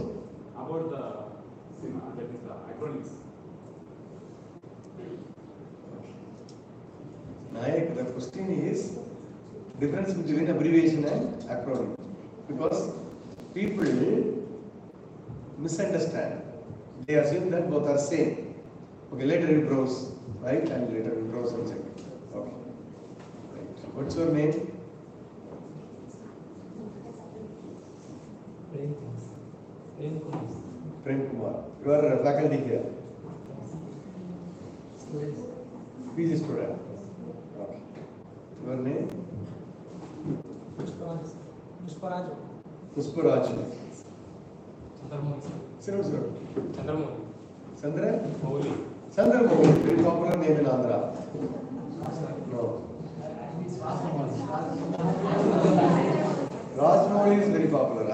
S4: about that is the acronyms.
S7: Nayak, the question is difference between abbreviation and acronym. Because people misunderstand. They assume that both are same. Okay, later you browse, right? And later you browse and check. Okay. Right. What's your name? Prem Kumar. You are a faculty here. PG student. Okay. Your name?
S6: Pusparaj.
S7: Pusparaj.
S6: Chandramouli.
S7: Chandra?
S6: Mouli.
S7: Chandra Mouli, very popular name in Andhra. No. Rajmouli is very popular.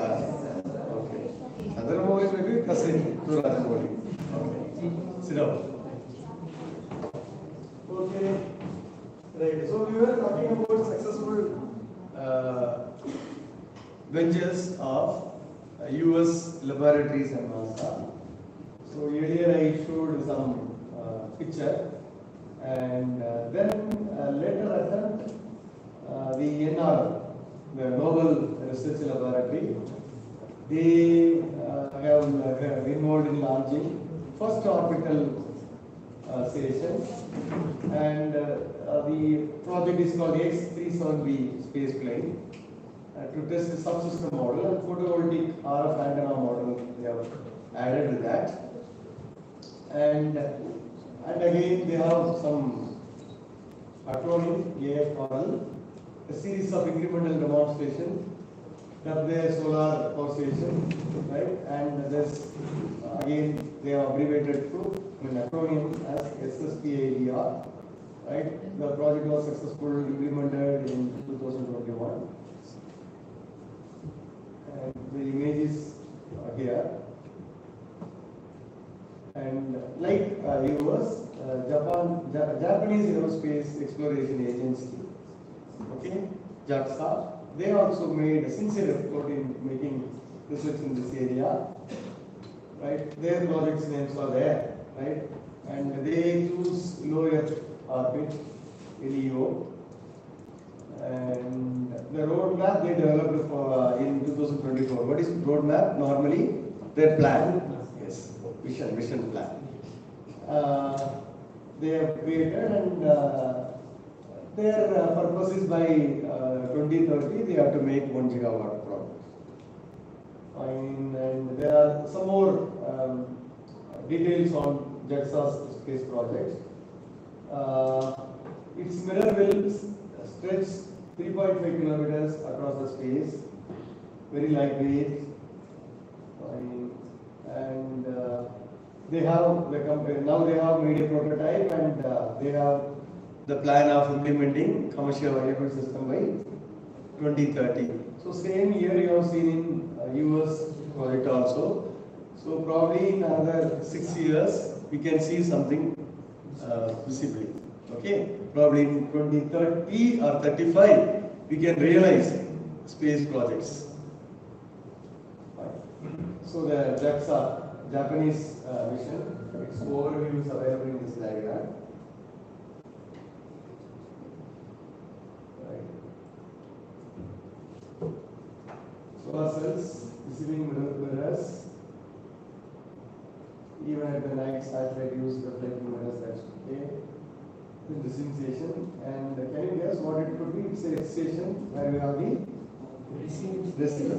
S7: Okay. Chandra Mouli may be cousin to Rajmouli. Okay. Sit down. Okay. Right. So we were talking about successful ventures of US laboratories and NASA. So earlier I showed some picture, and then later attempt the NR, the Noble Research Laboratory, they have involved in launching first orbital station, and the project is called X-37B space plane. To test the subsystem model and photovoltaic RF antenna model, they have added to that. And again, they have some acronym AFRL, a series of incremental demonstrations, their solar power station, right? And this again, they have abbreviated to an acronym as SSPAER, right? The project was successfully implemented in 2021. And the images are here. And like US, Japanese Aerospace Exploration Agency, okay, JAXA, they also made a sincere effort in making research in this area, right? Their projects names are there, right? And they choose low Earth orbit, LEO. And the roadmap they developed for, in 2024. What is roadmap? Normally, their plan, yes, mission plan. They have created, and their purpose is by 2030 they have to make 1 gigawatt product. And there are some more details on JAXA's space project. Its mirror will stretch 3.5 kilometers across the space, very lightweight, and they have now they have made a prototype, and they have the plan of implementing commercial viable system by 2030. So same year you have seen in US project also. So probably in another 6 years we can see something visibly. Okay, probably in 2030 or 35 we can realize space projects. So the JAXA Japanese mission. Its overview is available in this diagram. Right. Solar cells receiving mirrors. Even at the night, satellite use reflecting mirrors, that's okay. Then differentiation, and can you guess what it could be? It's a station where we have the receiver.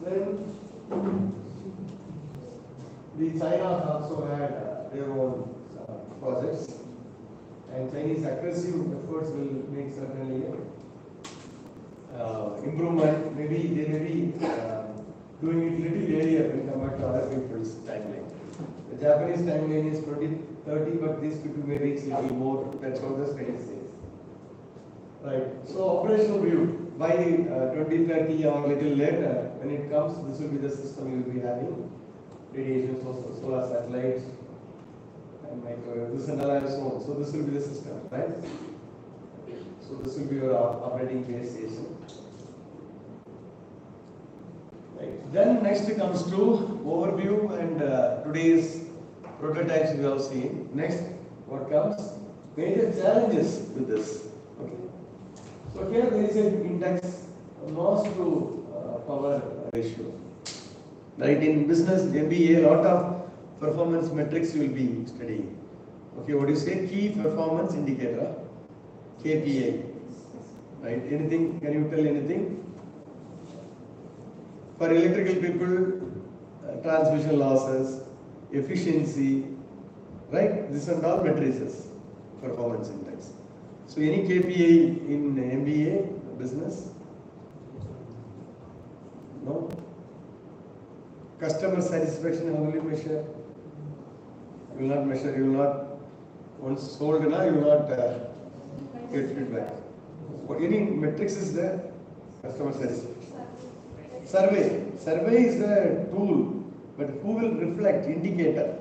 S7: Then the China also had their own projects, and Chinese aggressive efforts will make certainly improvement. Maybe they may be doing it little earlier when compared to other people's timeline. The Japanese timeline is 2030, but these people may reach little more. That's what the study says. Right. So operational view by 2030 or little later, when it comes, this will be the system you will be having. Radiation sources, solar satellites, and microwave. This and all so on. So this will be the system, right? So this will be your operating base station. Right. Then next comes to overview and today's prototypes we have seen. Next, what comes? Major challenges with this. Okay. So here there is an index, mass to power ratio. Right, in business MBA, a lot of performance metrics you will be studying. Okay, what do you say? Key performance indicator, KPI. Right, anything? Can you tell anything? For electrical people, transmission losses, efficiency, right? This and all matrices, performance index. So any KPI in MBA business? No. Customer satisfaction, how will you measure? You will not measure, you will not, once sold, you will not get feedback. What any metrics is there? Customer satisfaction. Survey. Survey is a tool, but who will reflect? Indicator.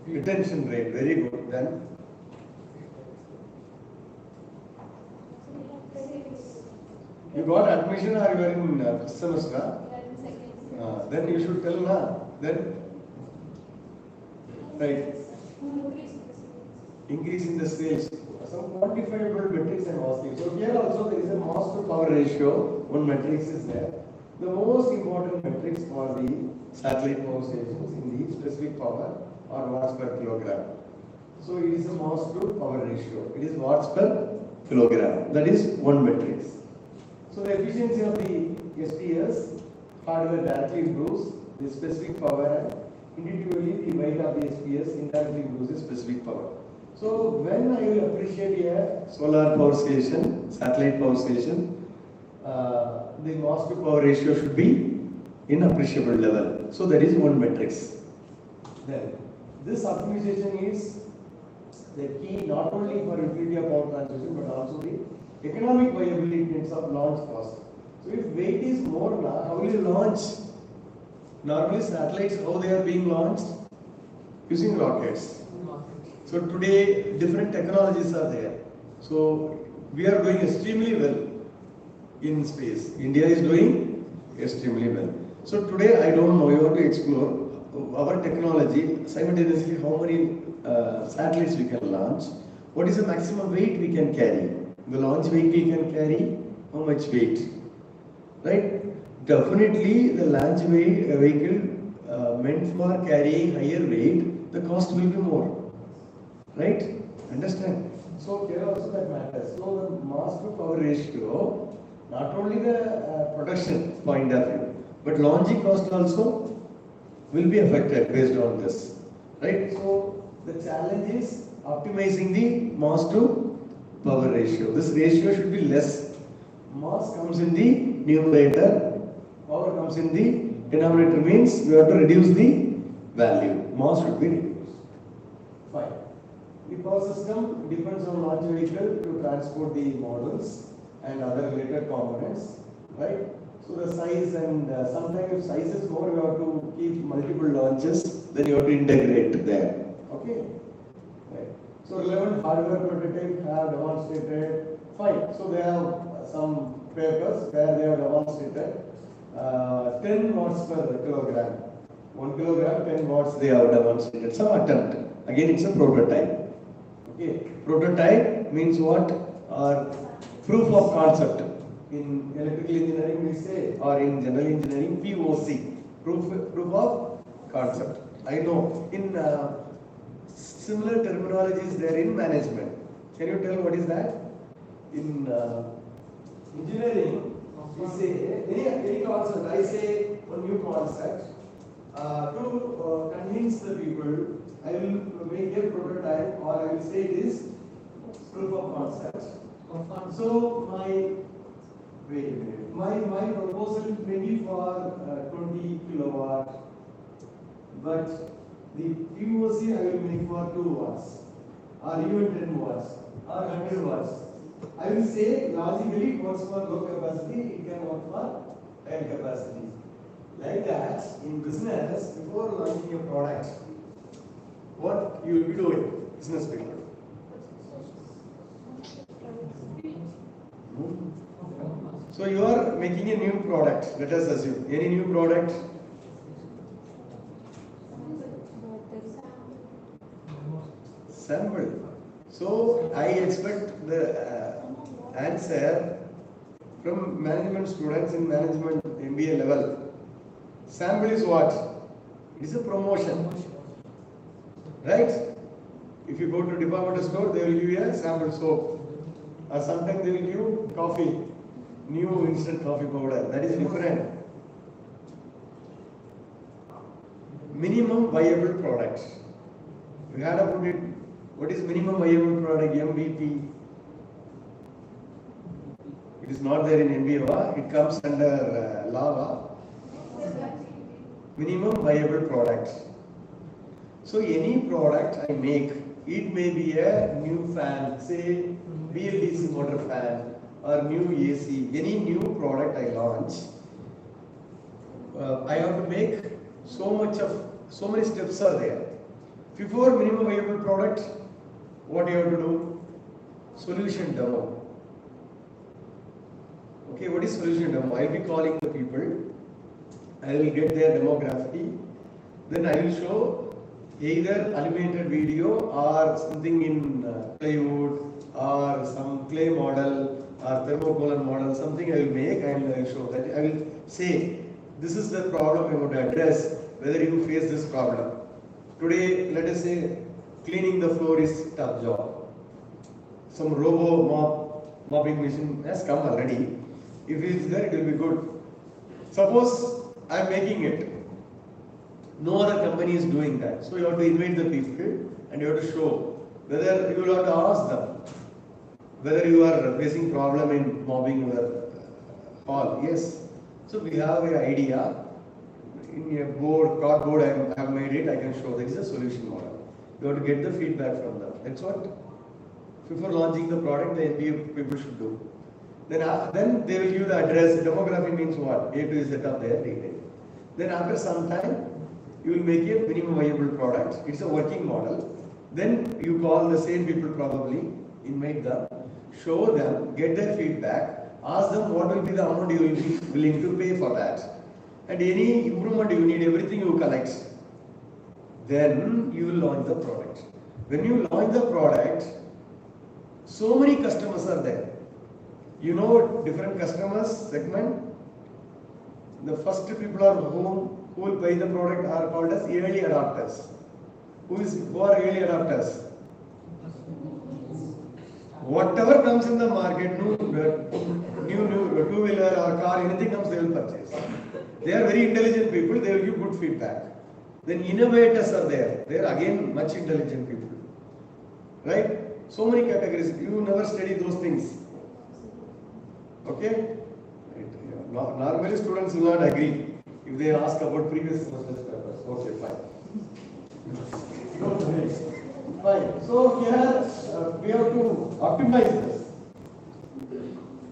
S7: Retention rate. Very good. Then you got admission or you are in semester? Then you should tell now. Then right. Increase in the sales. Some quantifiable metrics and asking. So here also there is a mass to power ratio. One matrix is there. The most important metrics for the satellite power stations in the specific power or watts per kilogram. So it is a mass to power ratio. It is watts per kilogram. That is one matrix. So the efficiency of the SPS hardware directly improves the specific power and individually the weight of the SPS indirectly improves the specific power. So when I will appreciate a solar power station, satellite power station, the mass to power ratio should be in appreciable level. So that is one matrix. Then this optimization is the key not only for utility of power transmission but also the economic viability in terms of launch cost. So if weight is more, how will you launch? Normally satellites, how they are being launched? Using rockets. So today different technologies are there. So we are doing extremely well in space. India is doing extremely well. So today I don't know, you have to explore our technology, simultaneously how many satellites we can launch, what is the maximum weight we can carry, the launch vehicle can carry how much weight, right? Definitely the launch vehicle meant for carrying higher weight, the cost will be more. Right? Understand? So here also that matters. So the mass to power ratio, not only the production point of view, but launching cost also will be affected based on this. Right? So the challenge is optimizing the mass to power ratio. This ratio should be less. Mass comes in the numerator, power comes in the denominator, means we have to reduce the value. Mass should be reduced. Fine. The power system depends on launch vehicle to transport the models and other related components, right? So the size and sometimes if size is more, you have to keep multiple launches, then you have to integrate there. Okay? Right. So relevant hardware prototype have demonstrated Fine. So they have some papers where they have demonstrated 10 watts per kilogram. 1 kilogram, 10 watts they have demonstrated. Some attempt. Again, it's a prototype. Okay. Prototype means what? Or proof of concept. In electrical engineering we say, or in general engineering, POC. Proof of concept. I know. In similar terminologies there in management. Can you tell what is that? In engineering, we say any concept. I say one new concept to convince the people. I will make a prototype, or I will say it is proof of concept. So my proposal may be for 20 kilowatt, but the POC I will make for 2 watts, or even 10 watts, or 100 watts. I will say logically it works for low capacity, it can work for high capacity. Like that, in business, before launching a product, what you will be doing, business people? So you are making a new product, let us assume. Any new product? Sample. So I expect the answer from management students in management MBA level. Sample is what? It is a promotion. Right? If you go to department store, they will give you a sample soap. Or sometimes they will give you coffee, new instant coffee powder. That is different. Minimum viable product. We had about it. What is minimum viable product? MVP. It is not there in MBA. It comes under law. Minimum viable product. So any product I make, it may be a new fan, say BLDC motor fan, or new AC. Any new product I launch, I have to make so many steps are there. Before minimum viable product, what you have to do? Solution demo. Okay, what is solution demo? I will be calling the people. I will get their demography. Then I will show either animated video or something in plywood or some clay model or thermocooler model. Something I will make and I will show that. I will say, this is the problem I want to address, whether you face this problem. Today, let us say, cleaning the floor is a tough job. Some mopping machine has come already. If it is there, it will be good. Suppose I am making it. No other company is doing that. So you have to invite the people and you have to show whether you will have to ask them whether you are facing problem in mopping your hall. Yes. So we have an idea. In a cardboard I have made it, I can show. There is a solution model. You have to get the feedback from them. That's what before launching the product the MBA people should do. Then they will give the address. Demography means what? A to Z of their detail. Then after some time, you will make a minimum viable product. It's a working model. Then you call the same people probably, invite them, show them, get their feedback, ask them what will be the amount you will be willing to pay for that. And any improvement you need, everything you collect. Then you will launch the product. When you launch the product, so many customers are there. You know different customers segment. The first people are who will buy the product are called as early adopters. Who are early adopters? Whatever comes in the market, new two-wheeler or car, anything comes, they will purchase. They are very intelligent people, they will give good feedback. Then innovators are there. They are again much intelligent people. Right? So many categories. You never study those things. Okay? Normally students will not agree if they ask about previous semester papers. Okay, fine. Fine. So here we have to optimize this.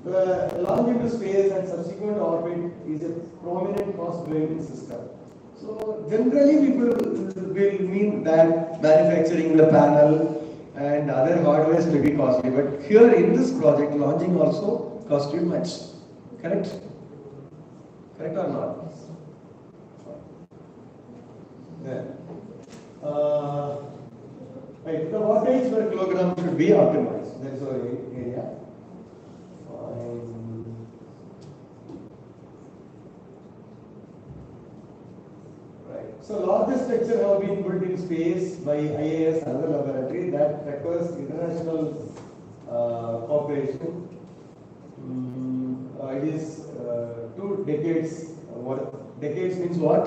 S7: The launch into space and subsequent orbit is a prominent cost-driving system. So generally people will mean that manufacturing the panel and other hardwares may be costly. But here in this project, launching also cost you much. Correct? Correct or not? Then, right, the wattage per kilogram should be optimized. That is our area. Right. So larger structure have been built in space by IAS and other laboratory that requires international cooperation. It is 2 decades. What decades means what?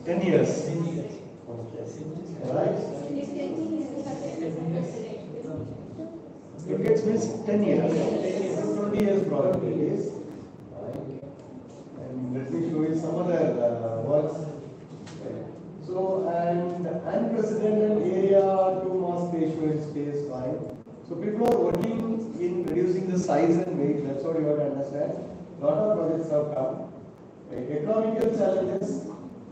S7: 10 years. Right? Decades means 10 years. 20 years probably it is. And let me show you some other works. So, and unprecedented area to mass ratio in space time. So people are working in reducing the size and weight. That's what you have to understand. A lot of projects have come. Economical challenges,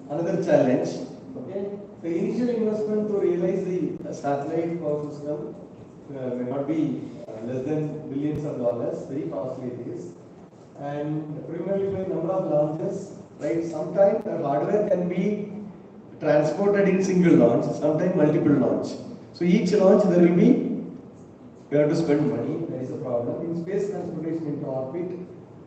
S7: another challenge. Okay. The initial investment to realize the satellite power system may not be less than billions of dollars. Very costly it is. And primarily by number of launches, right? Sometimes the hardware can be transported in single launch, sometimes multiple launch. So each launch there will be, we have to spend money, that is a problem. In space transportation into orbit,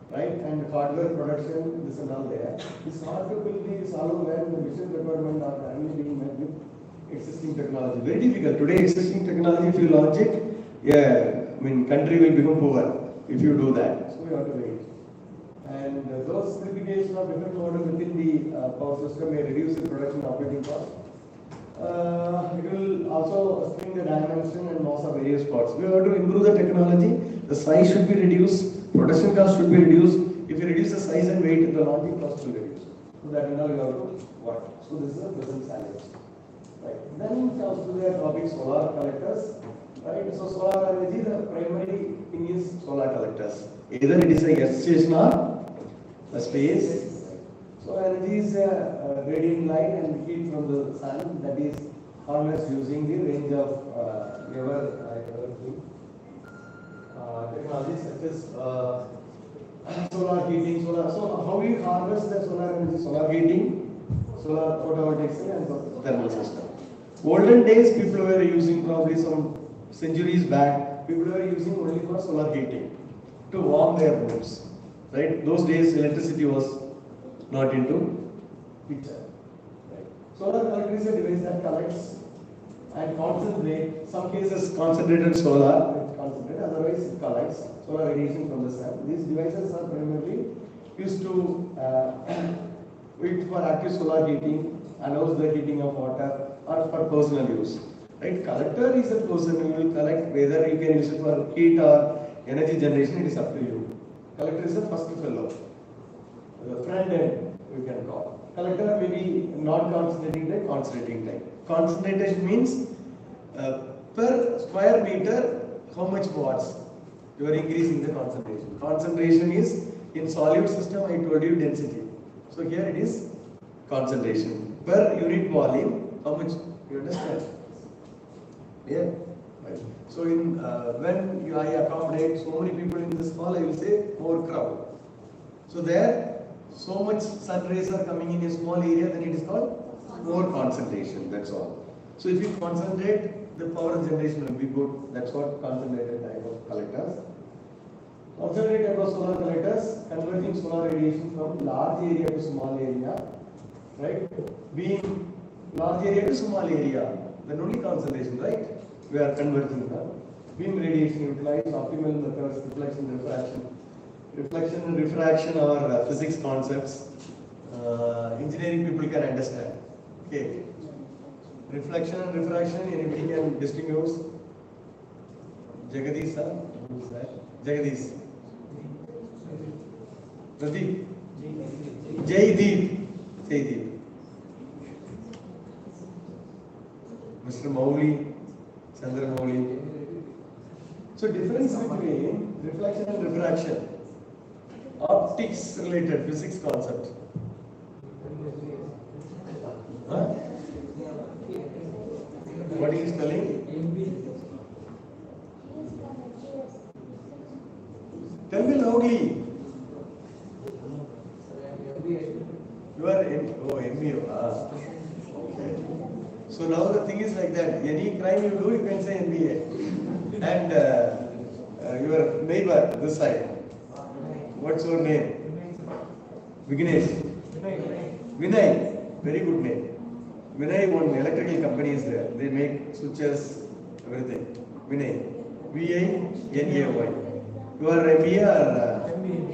S7: right? And hardware production, this and all there. It's hard to build these all when the mission requirement are currently being met with existing technology. Very difficult. Today existing technology, if you launch it, yeah, I mean country will become poor if you do that. So we have to wait. And those simplification of different orders within the power system may reduce the production operating cost. It will also string the dimension and mass of various parts. We have to improve the technology. The size should be reduced. Production cost should be reduced. If you reduce the size and weight, the launching cost will reduce. So that you know you have to work. So this is a present challenge. Right. Then comes to the topic solar collectors. Right. So solar energy, the primary thing is solar collectors. Either it is a earth station or a space. So energy is radiant light and heat from the sun that is harnessed using the range of technologies such as solar heating, solar. So how we harvest the solar energy? Solar heating, solar photovoltaic cell and thermal system. Olden days people were using probably some centuries back, people were using only for solar heating to warm their homes. Right? Those days electricity was not into picture. Right? Solar collector is a device that collects and concentrates. Some cases concentrated solar, otherwise it collects solar radiation from the sun. These devices are primarily used to for active solar heating, allows the heating of water or for personal use. Right? Collector is a person who will collect, whether you can use it for heat or energy generation, it is up to you. Collector is the first fellow. The front end we can call. Collector may be not concentrating type, concentrating type. Concentration means per square meter how much watts you are increasing the concentration. Concentration is in solid system, I told you density. So here it is concentration. Per unit volume, how much you understand? Yeah. Right. So in when I accommodate so many people in this hall, I will say more crowd. So there, so much sun rays are coming in a small area, then it is called more concentration. That's all. So if you concentrate, the power generation will be good. That's what concentrated type of collectors. Concentrated type of solar collectors, converting solar radiation from large area to small area, right? Being large area to small area, then only concentration, right? We are converting that. Beam radiation utilize optimal methods, reflection and refraction. Reflection and refraction are physics concepts. Engineering people can understand. Okay. Reflection and refraction, anybody can distinguish. Jagadish, sir? Who is that? Jagadish. Pradeep. Jaydeep. Jaydeep. Mr. Mowgli. Chandra Mowgli. So difference between reflection and refraction. Optics related physics concept. Huh? What he is telling? Tell me loudly. You are MBO. Okay. So now the thing is like that. Any crime you do, you can say MBA. And your neighbor, this side. What's your name? Vignesh. Vinay. Very good name. Vinay, one electrical company is there. They make switches, everything. Vinay. V-I-N-A-Y. You are MBA or? MBA.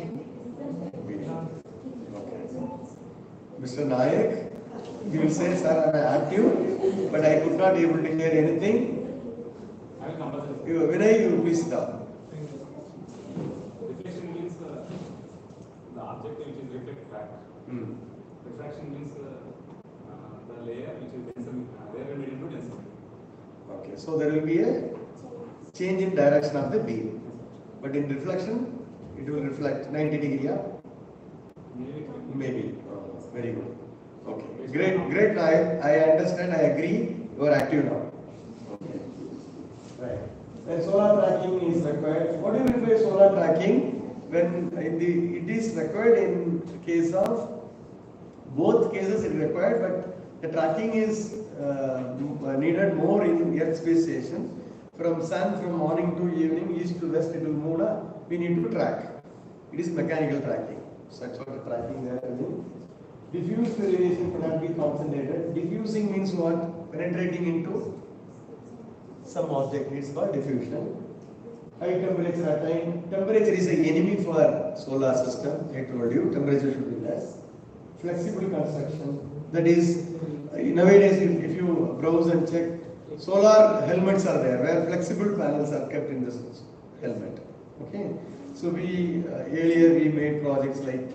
S7: Mr. Nayak, he will say, sir, I am active, but I could not able to hear anything. Vinay, you please stop.
S4: Reflection means the object which is reflected back. Refraction means the layer which is density. Layer will be into density.
S7: Okay, so there will be a change in direction of the beam. But in reflection, it will reflect 90 degree up? Maybe. Very good. Okay. Great. I understand. I agree. You are active now. Okay. Right. Then solar tracking is required. What do you mean by solar tracking? When it is required in case of both cases, it is required, but the tracking is needed more in Earth space station. From sun, from morning to evening, east to west, it will move. We need to track. It is mechanical tracking. So that's what the tracking they are doing. Diffused radiation cannot be concentrated. Diffusing means what? Penetrating into some object. It's called diffusion. High temperature attained. Temperature is an enemy for solar system. I told you, temperature should be less. Flexible construction. That is, nowadays if you browse and check, solar helmets are there where flexible panels are kept in this helmet. Okay. So earlier we made projects like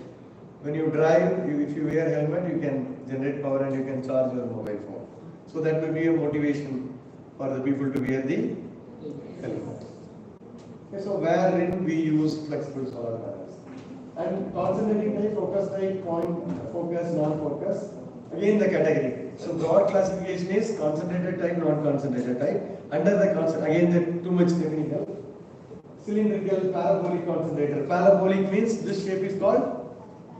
S7: when you drive, if you wear helmet, you can generate power and you can charge your mobile phone. So that will be a motivation for the people to wear the helmet. Okay, so wherein we use flexible solar panels. And concentrating type, focus type, point, focus, non-focus. Again the category. So broad classification is concentrated type, non-concentrated type. Under the again the too much technical. Cylindrical, parabolic concentrator. Parabolic means this shape is called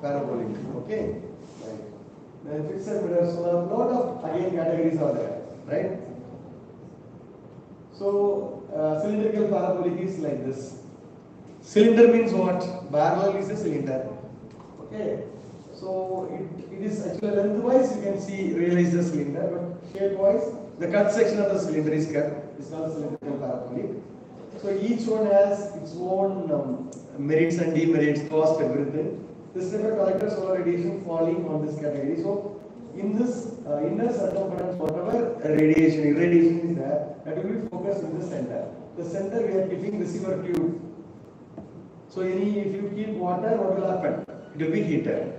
S7: parabolic. Okay. Right. Then fixed mirror solar. Lot of again categories are there. Right. So cylindrical parabolic is like this. Cylinder means what? Barrel is a cylinder. Okay. So it is actually lengthwise you can see realize the cylinder, but shape wise the cut section of the cylinder is cut. It's called cylindrical parabolic. So each one has its own merits and demerits, cost, everything. This type of collector solar radiation falling on this category. So in this inner circumference, whatever radiation, irradiation is there, that will be focused in the center. The center we are keeping receiver tube. So if you keep water, what will happen? It will be heated.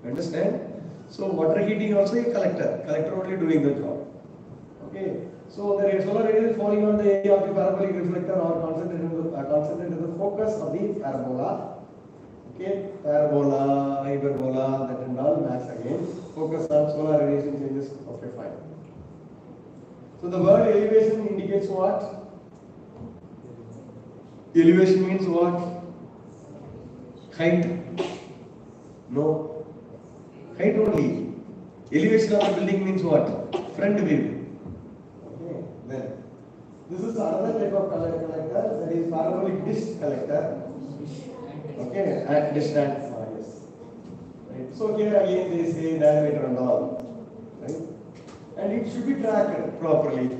S7: Understand? So water heating also a collector. Collector only doing the job. Okay. So the solar radiation is falling on the area of the parabolic reflector or concentrated in the focus of the parabola. Okay, parabola, hyperbola, that and all mass again. Focus on solar radiation changes. Okay, fine. So the word elevation indicates what? Elevation means what? Height? No. Height only. Elevation of the building means what? Front view. Okay, then. This is another type of collector, that is parabolic dish collector. Okay, at distance. Yes. Right. So here again they say diameter and all. Right? And it should be tracked properly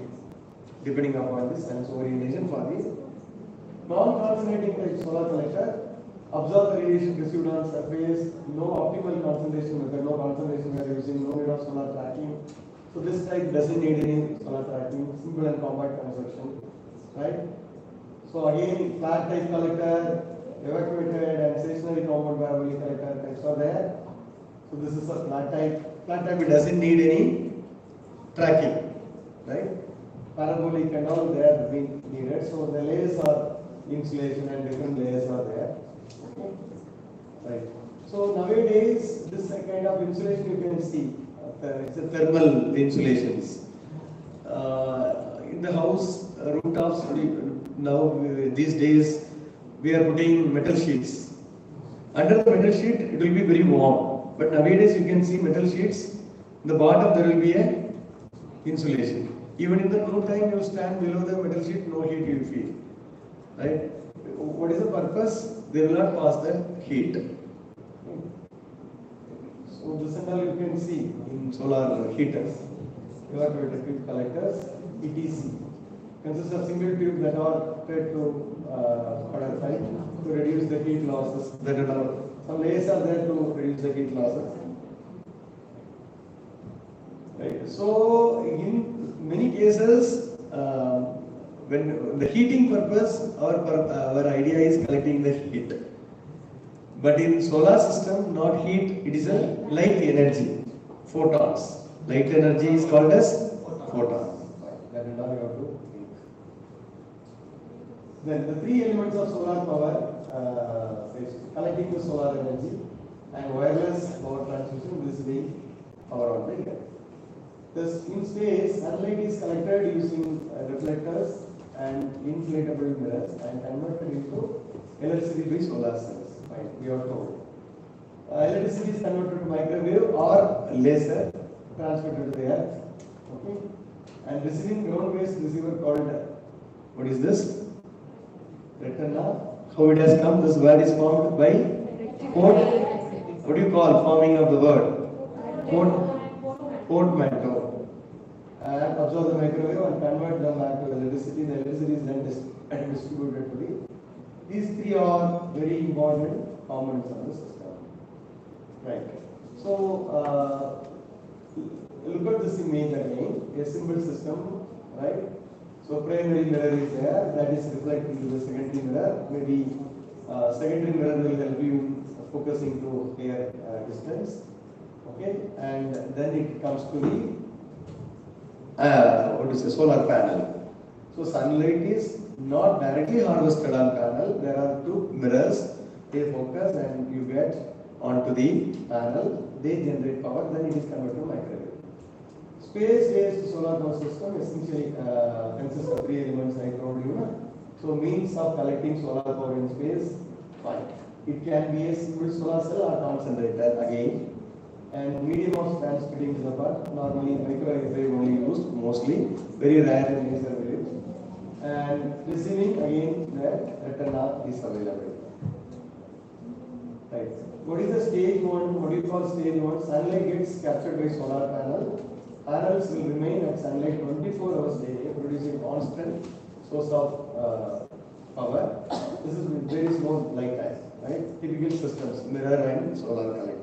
S7: depending upon the sun's orientation for the non-concentrating type solar collector. Absorb the radiation received on surface, no optimal concentration method, no concentration we are using, no need of solar tracking. So this type doesn't need any solar tracking, simple and compact construction. Right? So again, flat type collector, evacuated and stationary compound parabolic collector types are there. So this is a flat type. Flat type it doesn't need any tracking. Right? Parabolic and all they are being needed. So the layers are insulation and different layers are there. Right. So nowadays, this kind of insulation you can see, it's a thermal insulations. In the house rooftops, now these days we are putting metal sheets. Under the metal sheet, it will be very warm. But nowadays, you can see metal sheets. In the bottom, there will be a insulation. Even in the noon time, you stand below the metal sheet, no heat you will feel. Right? What is the purpose? They will not pass the heat. So this and all you can see in solar heaters. Evaporator tube collectors, ETC. Consists of single tube that are fed to other side to reduce the heat losses. That are some layers are there to reduce the heat losses. Right. So in many cases, when the heating purpose, our idea is collecting the heat. But in solar system, not heat, it is a light energy, photons. Light energy is called as photons. That is all you have to think. Then the three elements of solar power, collecting the solar energy and wireless power transmission, this is the power on the earth. Thus, in space, sunlight is collected using reflectors and inflatable mirrors and converted into electricity by solar cells. Fine, we are told. Electricity is converted to microwave or laser transmitted to the earth. Okay, and receiving ground-based receiver called what is this? Retina. How it has come? This word is formed by what do you call forming of the word? Portmanteau. And absorb the microwave and convert them back to electricity. The electricity is then distributed to the. These three are very important components of the system. Right. So look at this image again. A simple system, right? So primary mirror is there. That is reflecting to the secondary mirror. Maybe secondary mirror will help you in focusing to hair distance. Okay, and then it comes to the solar panel. So sunlight is not directly harvested on panel. There are two mirrors. They focus and you get onto the panel. They generate power. Then it is converted to microwave. Space-based solar power system essentially consists of three elements I told you. So means of collecting solar power in space. Fine. It can be a single solar cell or concentrator again. And medium of transmitting to the part, normally microwave wave only used, mostly, very rare in laser waves. And receiving again, that retina is available. Right. What is the stage one? What do you call stage one? Sunlight gets captured by solar panel. Panels will remain at sunlight 24 hours daily, producing constant source of power. This is very small light time, right? Typical systems, mirror and solar collectors.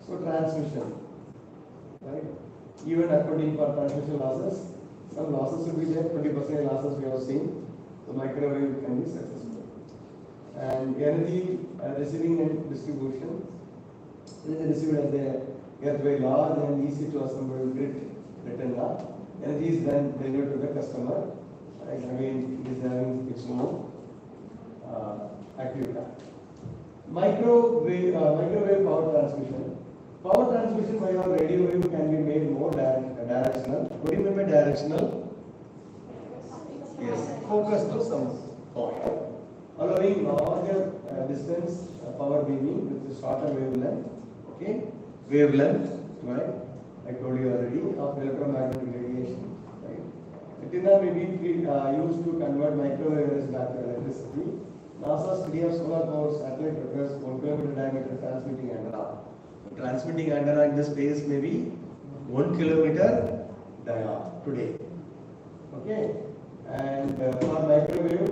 S7: So transmission, right? Even accounting for transmission losses, some losses will be there, 20% losses we have seen. The microwave can be successful. And energy receiving and distribution. Energy received at the earth very large and easy to assemble grid retina. Energy is then delivered to the customer. Right? Again, it is having its own activity. Microwave power transmission. Power transmission by our radio wave can be made more directional. What do you mean by directional? Yes, focus to some point. Allowing larger distance power beaming with a shorter wavelength. Okay, wavelength, right? I told you already of electromagnetic radiation. Right? Retina may be used to convert microwave back to electricity. NASA's study of solar power satellite requires 1 km diameter transmitting antenna. Transmitting antenna in the space may be 1 km diameter today. Okay, and for microwave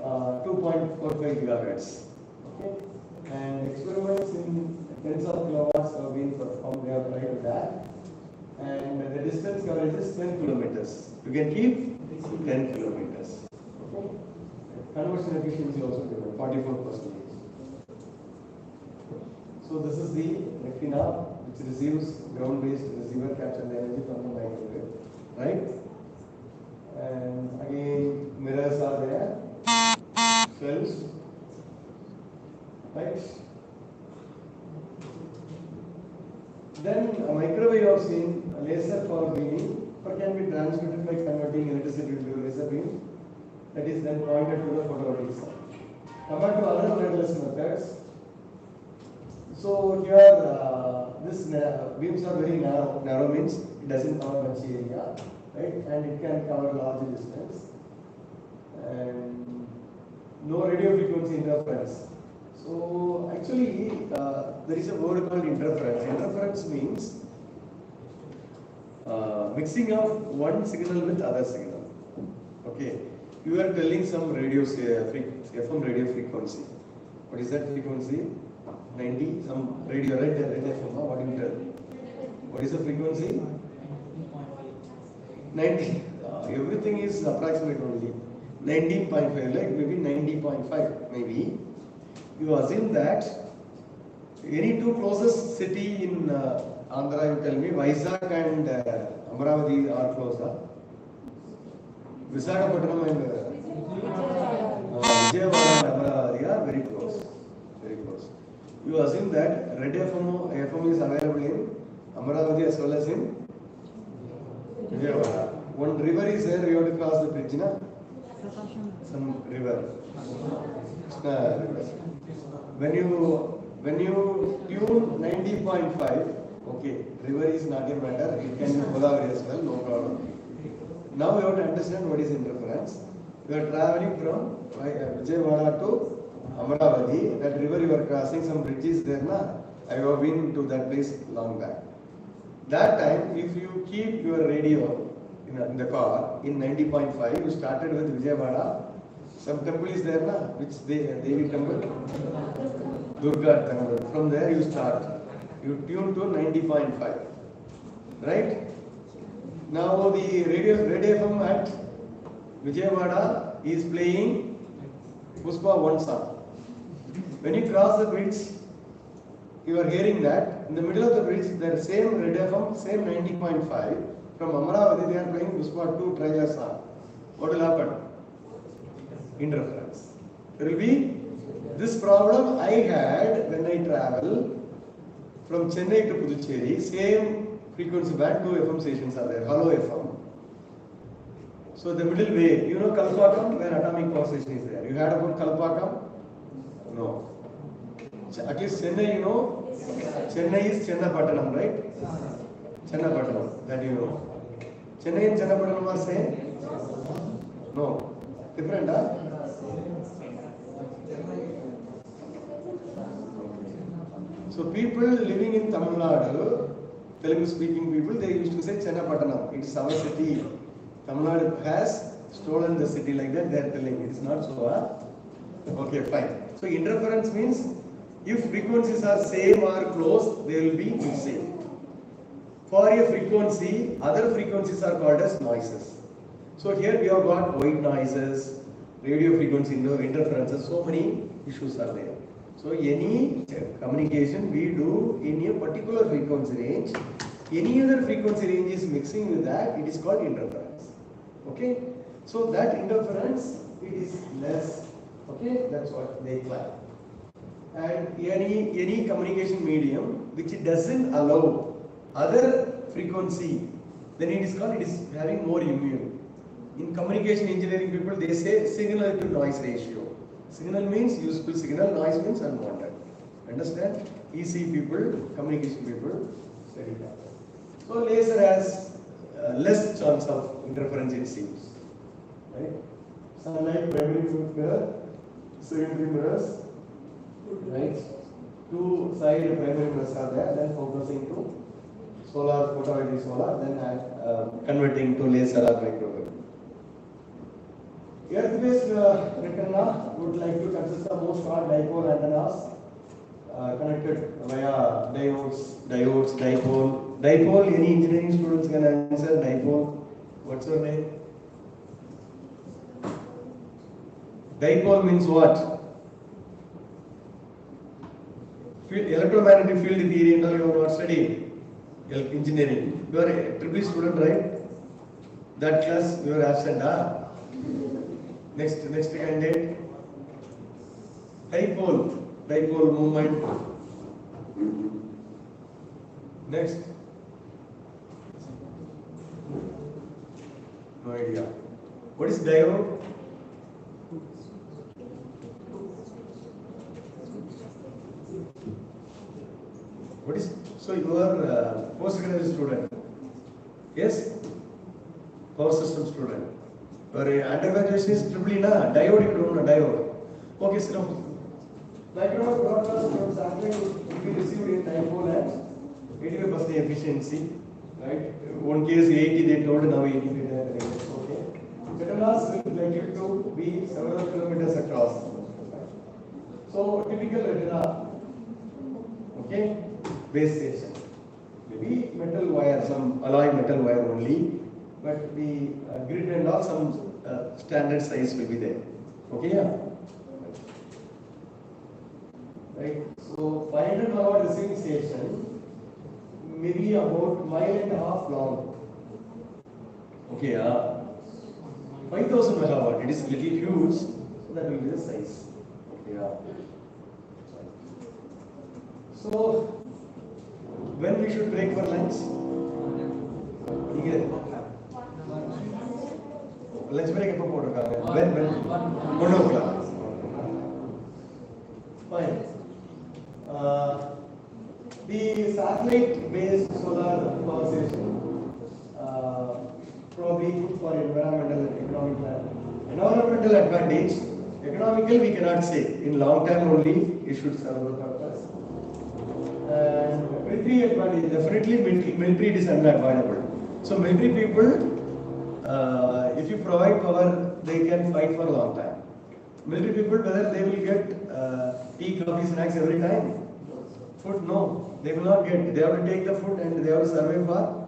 S7: 2.45 gigahertz. Okay, and experiments in tens of kilowatts have been performed. They have tried that, and the distance coverage is 10 kilometers. You can keep 10 kilometers. Okay, conversion efficiency also given 44%. So this is the retina which receives ground-based receiver capture the energy from the microwave, right? And again mirrors are there, cells, right? Then a microwave of seen laser power beaming can be transmitted by converting electricity into laser beam. that is then pointed to the photovoltaic cell. Compared to other wireless methods, so here this beams are very narrow. Narrow means it doesn't cover much area, right? And it can cover large distance. And no radio frequency interference. So actually, there is a word called interference. Interference means mixing of one signal with other signal. Okay, you are telling some radio FM radio frequency. What is that frequency? 90. Some radio red FM. What do you tell? What is the frequency? 90. Everything is approximate only. 19.5, like maybe 90.5, maybe. You assume that any two closest city in Andhra, you tell me, Vizag and Amaravati are closer. Visakhapatnam and Vijayawada and Amaravati are very close. Very close. You assume that red FM is available in Amaravati as well as in Vijayawada. One river is there, you have to cross the bridge, na? Some river. When you tune 90.5, okay, river is not a matter, it can be Godavari as well, no problem. Now you have to understand what is interference. You are traveling from Vijayawada to Amaravati, that river you are crossing, some bridges there, na? I have been to that place long back. That time, if you keep your radio in the car in 90.5, you started with Vijayawada. Some temple is there, na? Which Devi temple? Durga temple. From there you start. You tune to 90.5. Right? Now the radio FM at Vijayawada is playing Puspa 1 song. When you cross the bridge, you are hearing that in the middle of the bridge, the same red FM, same 90.5, from Amaravati they are playing Puspa 2 trailer song. What will happen? Interference. There will be this problem I had when I travel from Chennai to Puducherry. Same frequency band, 2 FM stations are there. Hello FM. So the middle way, you know Kalpakam, where atomic power station is there. You heard about Kalpakam? No. At least Chennai, you know. Chennai is Chennapattanam, right? Chennapattanam, that you know. Chennai and Chennapattanam are same? No. Different, huh? So people living in Tamil Nadu, Telugu speaking people, they used to say Chennapattanam. It is our city. Tamil Nadu has stolen the city, like that they are telling. It is not so, huh? Okay, fine. So interference means if frequencies are same or close, they will be mixing. For a frequency, other frequencies are called as noises. So here we have got white noises, radio frequency interferences, so many issues are there. So any communication we do in a particular frequency range, any other frequency range is mixing with that, it is called interference. Okay? So that interference, it is less. Okay? That's what they claim. And any communication medium which doesn't allow other frequency, then it is called, it is having more immune. In communication engineering people, they say signal to noise ratio. Signal means useful signal, noise means unwanted. Understand? EC people, communication people, study that. So laser has less chance of interference, it seems. Right? Sunlight, primary mirror, secondary mirrors, right? Two side primary mirrors are there, then focusing to solar, photovoltaic solar, then converting to laser or microwave. Earth-based antenna would like to consist of most are dipole antennas connected via diodes, dipole. Dipole, any engineering students can answer dipole. What's your name? Dipole means what? Electromagnetic field theory and all you have not studied. Engineering. You are a triple student, right? That class you are absent, huh? Next candidate. Dipole movement. Next. No idea. What is diode? What is, so you are postgraduate student, yes? Power system student. Your undergraduate is triple na diode, you don't know diode. Okay, sit down. Microwave broadcast from satellite will be received in dipole at 85% efficiency, right? One case 80 they told, now 80 they are okay. Antennas will likely to be several kilometers across. So typical antenna, okay, base station. Maybe metal wire, some alloy metal wire only, but the grid and all some standard size will be there. Okay, yeah. Right. So 500 megawatt receiving station, maybe about 1.5 miles long. Okay, 5,000 megawatt. It is little huge, so that will be the size. Okay, yeah. So when we should break for lunch? Lunch break when? 1 o'clock. Fine. The satellite-based solar power station probably good for environmental and economic environmental advantage. Economical we cannot say. In long term only it should serve the purpose. And military advantage, definitely military it is unavoidable. So military people, if you provide power, they can fight for a long time. Military people, whether they will get tea, coffee, snacks every time? Food, no, they will not get. They have to take the food and they have to survive for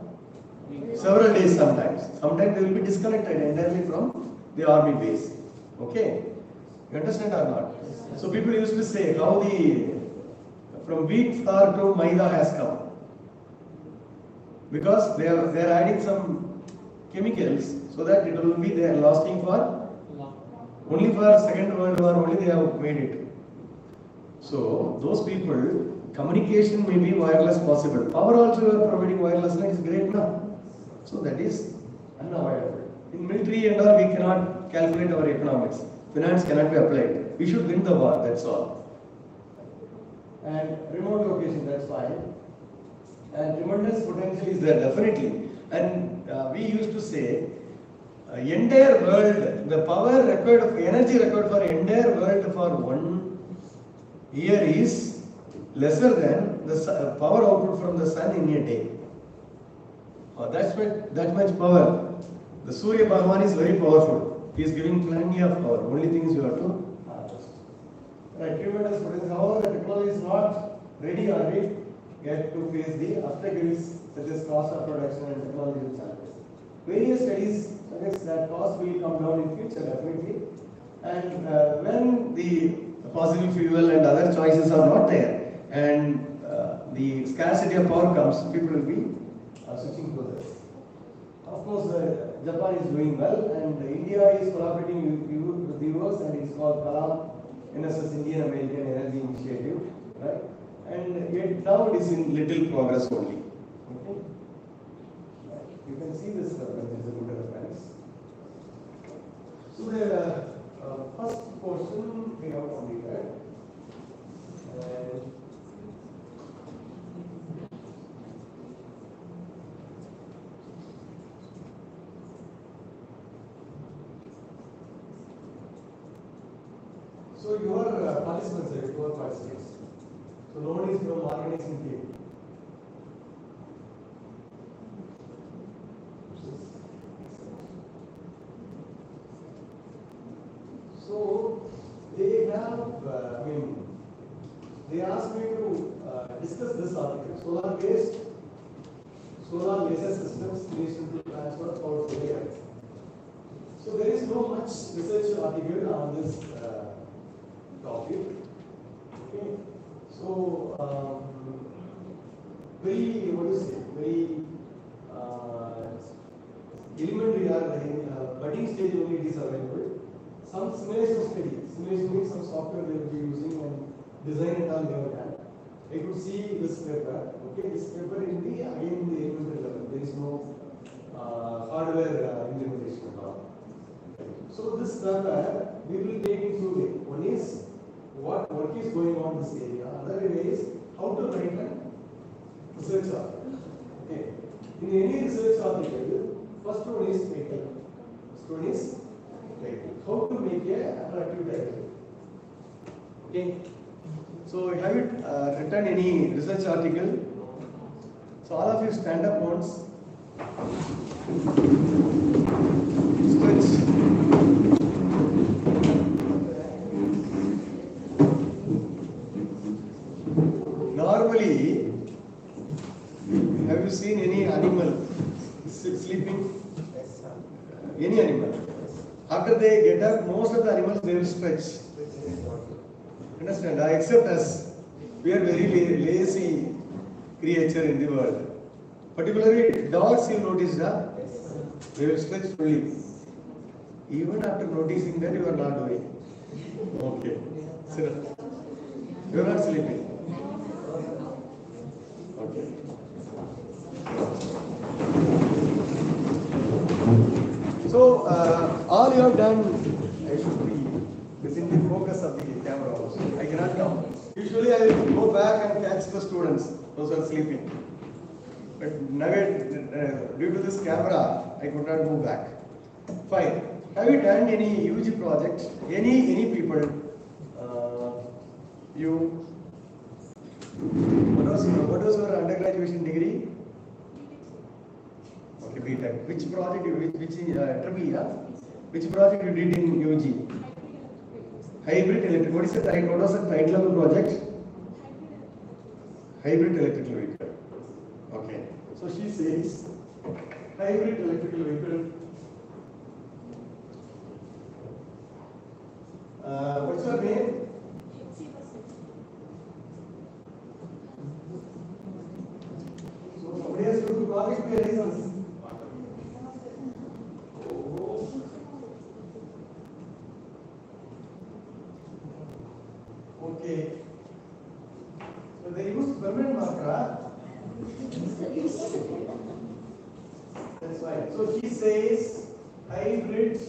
S7: several days sometimes. Sometimes they will be disconnected entirely from the army base. Okay? You understand or not? So people used to say how from wheat flour to maida has come. Because they are adding some chemicals so that it will be there lasting for only for Second World War only they have made it. So those people, communication may be wireless possible. Power also you are providing wireless line is great now. So that is unavoidable. In military and all we cannot calculate our economics. Finance cannot be applied. We should win the war, that's all. And remote location, that's fine. And tremendous potential is there, definitely. And we used to say, entire world, the power required, energy required for entire world for 1 year is lesser than the power output from the sun in a day. That much power. The Surya Bhagavan is very powerful. He is giving plenty of power. Only thing is you have to harvest. Right, tremendous potential. However, the technology is not ready or yet to face the obstacles such as cost of production and technological challenges. Various studies suggest that cost will come down in future definitely, and when the fossil fuel and other choices are not there, and the scarcity of power comes, people will be switching to this. Of course, Japan is doing well, and India is collaborating with the US, and it's called NSS, Indian American Energy Initiative, right? And yet now it is in little progress only. Okay, you can see this reference is a good reference. So the first portion we have completed. So your participants, your participants. So no one is from organizing team. So they have, they asked me to discuss this article, solar laser systems creation to transfer power to the earth. So there is no much research article on this topic. Okay. So very, what do you say, very elementary or budding stage only it is available. Some simulation study, simulation means some software they will be using and design it on their hand. I could see this paper. Okay, this paper in the again the elementary level. There is no hardware implementation at all. So this paper we will take in two ways. One is what work is going on in this area. Other way is how to write a research article. Okay. In any research article, first one is title. First one is title. How to make a attractive title. Okay. So have you written any research article? So all of you stand up once. Stretch. Normally, have you seen any animal sleeping? Any animal? After they get up, most of the animals they will stretch. Understand? Except us, we are very lazy creature in the world. Particularly dogs, you notice that they will stretch fully. Even after noticing that, you are not doing. Okay. Sit up. You are not sleeping. Okay. So all you have done, I should be within the focus of the camera also. I cannot come. Usually I will go back and catch the students, those who are sleeping. But now, due to this camera, I could not move back. Fine. Have you done any UG project? Any people? You? What was your undergraduation degree? Okay, BTech. Which project? Which project you did in UG? Hybrid electric. What is the title? What was the title of the project? Hybrid electrical vehicle. Okay. So she says hybrid electrical vehicle. What's your name? So somebody has to do project license. Okay. So they use permanent marker. That's fine. So she says hybrid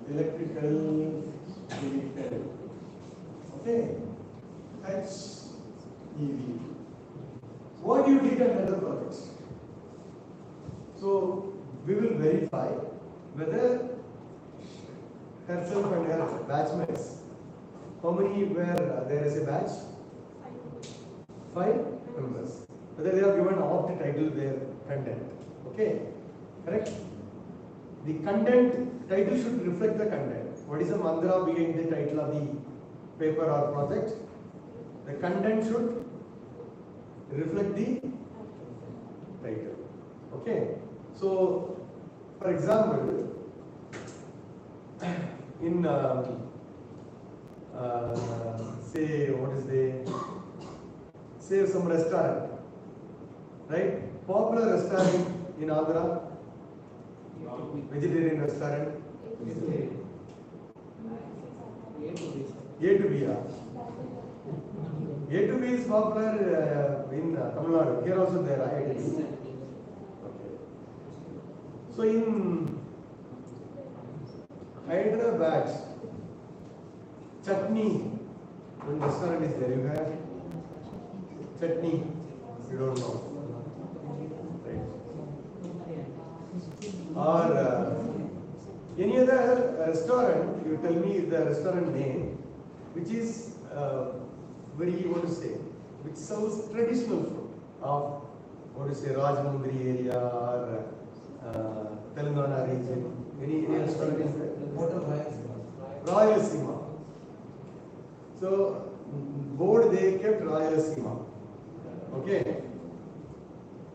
S7: electrical vehicle. Okay. HEV. What you did another project. So we will verify whether herself and her batchmates, how many were there as a batch? 5 members. Whether they are given opt title their content. Okay, correct? The content title should reflect the content. What is the mantra behind the title of the paper or project? The content should reflect the title. Okay. So, for example, in say what is say some restaurant, right? Popular restaurant in Andhra, vegetarian restaurant. A to B. A to B is popular in Tamil Nadu. Here also there, right? Okay. So in Hyderabad, chutney, when restaurant is there, you have chutney, you don't know. Right? Or any other restaurant, you tell me the restaurant name, which is very, what to say, which serves traditional food of, what to say, Rajamundri area or Telangana region. Any restaurant is there? Rayalaseema. So, board they kept Rayalaseema. Okay.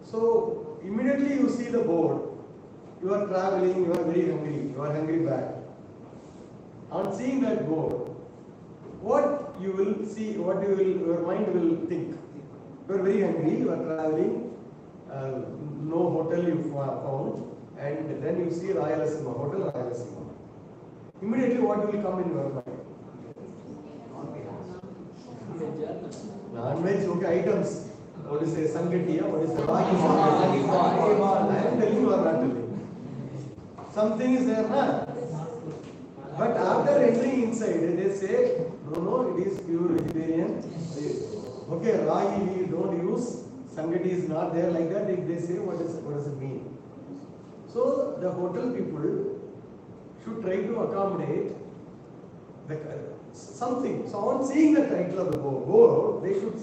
S7: So, immediately you see the board, you are traveling, you are very hungry, you are hungry back. On seeing that board, what you will see, what you will, your mind will think. You are very hungry, you are traveling, no hotel you found, and then you see Rayalaseema, hotel Rayalaseema. Immediately what will come in your mind? Non-veg, okay, items. what is a Sangatiya, what is a Ragi Ball. I am telling you or not telling. Something is there, na? But after entering inside, they say, no, it is pure vegetarian. Okay, Ragi we don't use, Sangati is not there like that. If they say, what does it mean? So the hotel people should try to accommodate something. So on seeing the title of the board, they should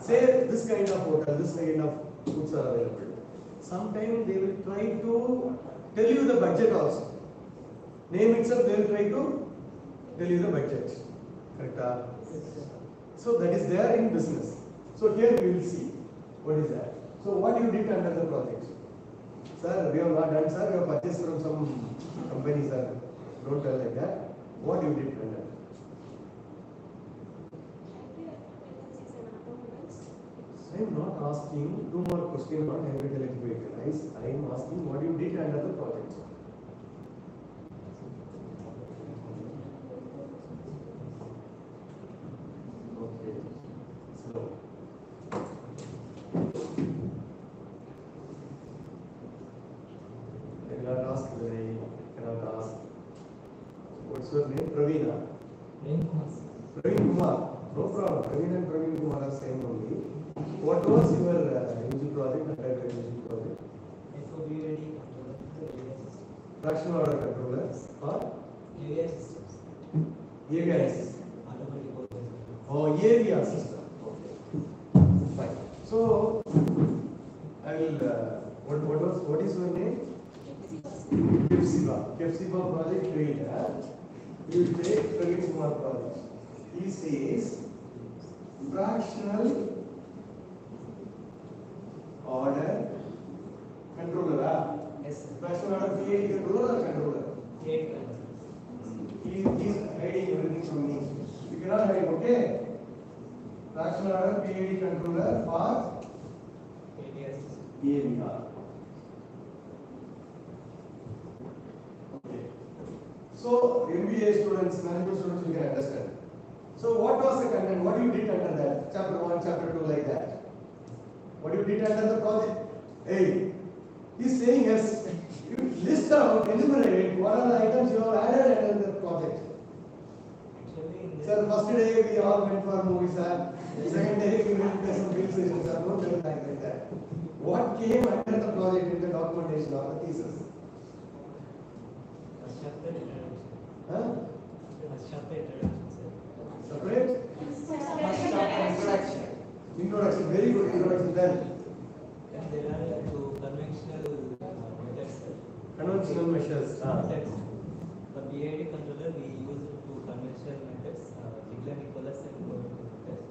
S7: say this kind of hotel, this kind of foods are available. Sometimes they will try to tell you the budget also. Name itself, they will try to tell you the budget. Correct? So that is there in business. So here we will see what is that. So what you did under the project? Sir, we have not done, sir. We have purchased from some company, sir. Don't tell like that. What you did under? I am not asking two more questions on hybrid electric vehicle. I am asking what you did under the project. Okay. So. I cannot ask today. I cannot ask. What's your name? Pravina. Praveen Kumar. No problem. Praveen and Praveen Kumar are same only. What was your UG project and UG project? Fractional order controller or AVI systems. AVI system. Oh, AVI system. Okay. Fine. So I will. What is your name? Kepsiba project creator. You will take Praveen Kumar project. He says fractional order controller. Yes. Fractional order PID controller or controller? PID controller. He is hiding everything from me. You cannot hide, okay? Fractional order PID controller for AVR. Okay. So MBA students, management students, you can understand. So what was the content? What you did under that? Chapter 1, chapter 2, like that. What you did under the project? Hey, he's saying yes. You list out, enumerate what are the items you have added under the project. Sir, first day we all went for movies, sir. Second day we went to some film sessions, sir. Don't tell like that. What came under the project in the documentation or the thesis? Huh? Separate? Introduction, very good introduction then.
S6: There are two conventional methods.
S7: Conventional measures.
S6: For PID controller, we use two conventional methods, Ziegler Nicholas and Palamaneru methods.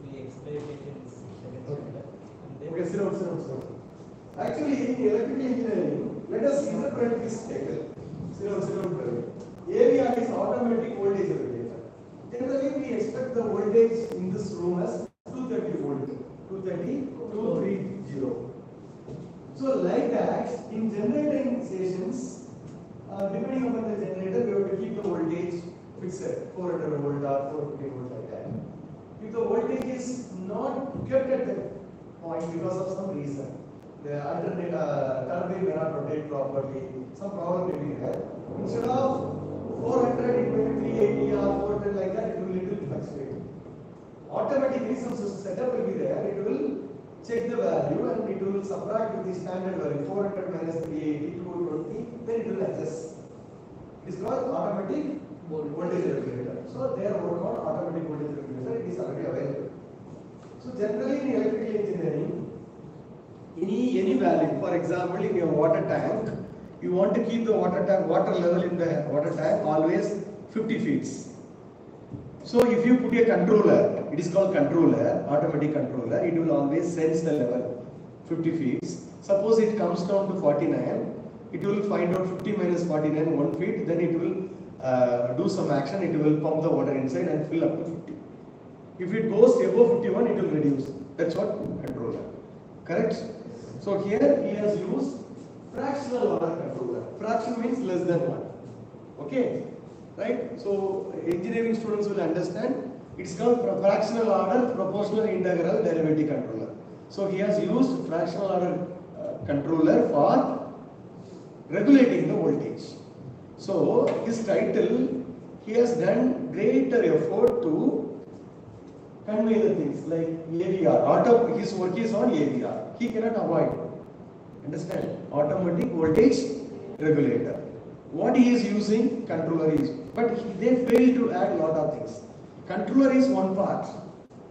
S6: We explain it in second chapter.
S7: Okay, sit down. Actually, in electrical engineering, let us interpret this table. Sit down. AVR is automatic voltage regulator. Generally, we expect the voltage in this room as 230 volt. 230. So like that, in generating stations, depending upon the generator, we have to keep the voltage fixed, 400 volt or 450 volt like that. If the voltage is not kept at that point because of some reason, the alternate turbine may not rotate properly, some problem may be there. Instead of 400, it may be 380 or 410 like that, it will little fluctuate. Automatically, some setup will be there, it will check the value and it will subtract with the standard value 400 minus 380 220, then it will adjust. It is called automatic voltage regulator. So they are working on automatic voltage regulator, it is already available. So generally in electrical engineering, any value, for example in your water tank, you want to keep the water level in the water tank always 50 feet. So if you put a controller, it is called controller, automatic controller, it will always sense the level 50 feet. Suppose it comes down to 49, it will find out 50 minus 49, 1 feet, then it will do some action, it will pump the water inside and fill up to 50. If it goes above 51, it will reduce. That's what controller. Correct? So here he has used fractional order controller. Fraction means less than 1. Okay? Right? So engineering students will understand. It's called fractional order proportional integral derivative controller. So he has used fractional order controller for regulating the voltage. So his title, he has done greater effort to convey the things like AVR. His work is on AVR. He cannot avoid. Understand? Automatic voltage regulator. What he is using, controller is. But they fail to add a lot of things. Controller is one part,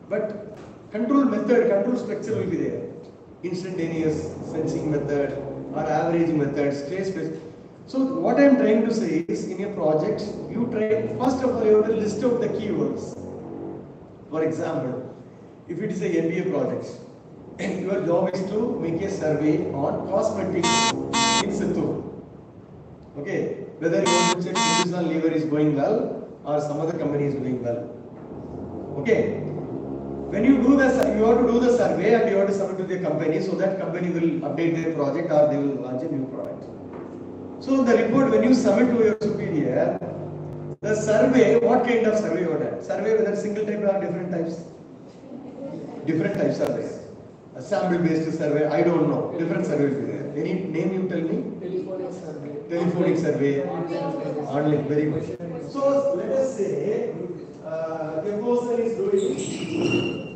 S7: but control method, control structure will be there. Instantaneous sensing method or averaging method, state space. So what I am trying to say is, in a project, you try, first of all, you have to list out the keywords. For example, if it is a MBA project, and your job is to make a survey on cosmetics in Chittoor. Okay, whether you want to check Hindustan Lever is going well or some other company is doing well. Okay, when you do this, you have to do the survey and you have to submit to the company, so that company will update their project or they will launch a new product. So the report, when you submit to your superior, the survey, what kind of survey you have done? Survey whether single type or different types? Different types surveys. A sample based survey, I don't know. Different surveys will be there. Any name you tell me?
S10: Telephonic survey.
S7: Telephonic survey. Online, very good. So let us say a person is doing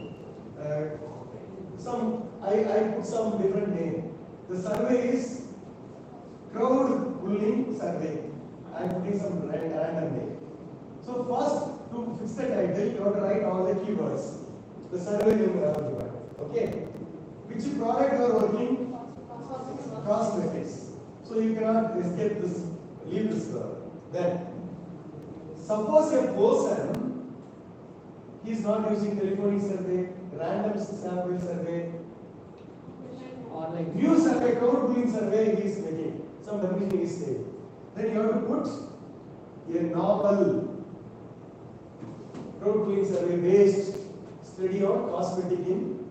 S7: I put some different name. The survey is crowd pulling survey. I am putting some random name. So first, to fix the title, you have to write all the keywords. The survey name you have given. Okay. Which product you are working? Cosmetics. So you cannot escape this, leave this word. Then, suppose a person, he is not using telephonic survey, random sample survey, or like new survey, crowd pulling survey he is making. Some definition is there. Then you have to put a novel crowd pulling survey based study on cosmetic in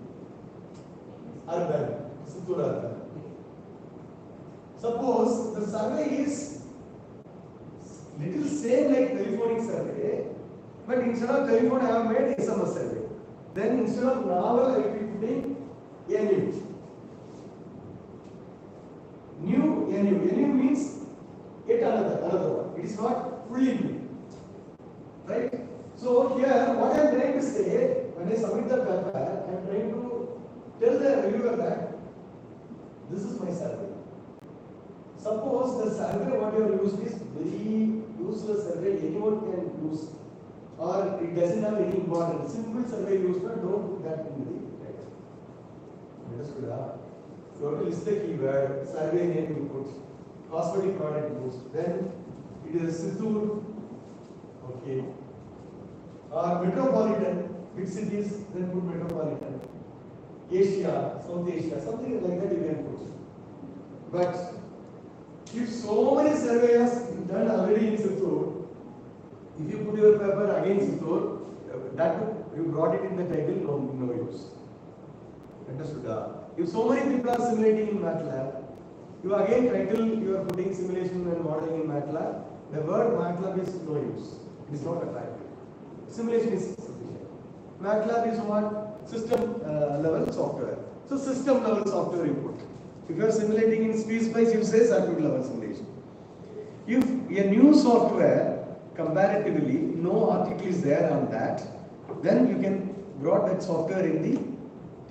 S7: urban, Chittoor urban. Suppose the survey is little same like telephonic survey, but instead of telephone I have made SMS survey. Then instead of novel I will be putting new means yet another one. It is not fully new. Right? So here what I am trying to say, when I submit the paper, I am trying to tell the reviewer that this is my survey. Suppose the survey what you have used is very useless survey, anyone can use, or it doesn't have any importance. Simple survey used, don't put that in the title. Understood? You have to list the keyword, survey name you put, cosmetic product used, then it is Chittoor, okay, or metropolitan, big cities, then put metropolitan, Asia, South Asia, something like that you can put. But if so many surveys done already in Chittoor, if you put your paper again Chittoor, that you brought it in the title, no use. Understood? If so many people are simulating in MATLAB, you again title you are putting simulation and modeling in MATLAB, the word MATLAB is no use. It is not attractive. Simulation is sufficient. MATLAB is what? System level software. So system level software you put. If you are simulating in SPICE, you say circuit level simulation. If a new software, comparatively, no article is there on that, then you can brought that software in the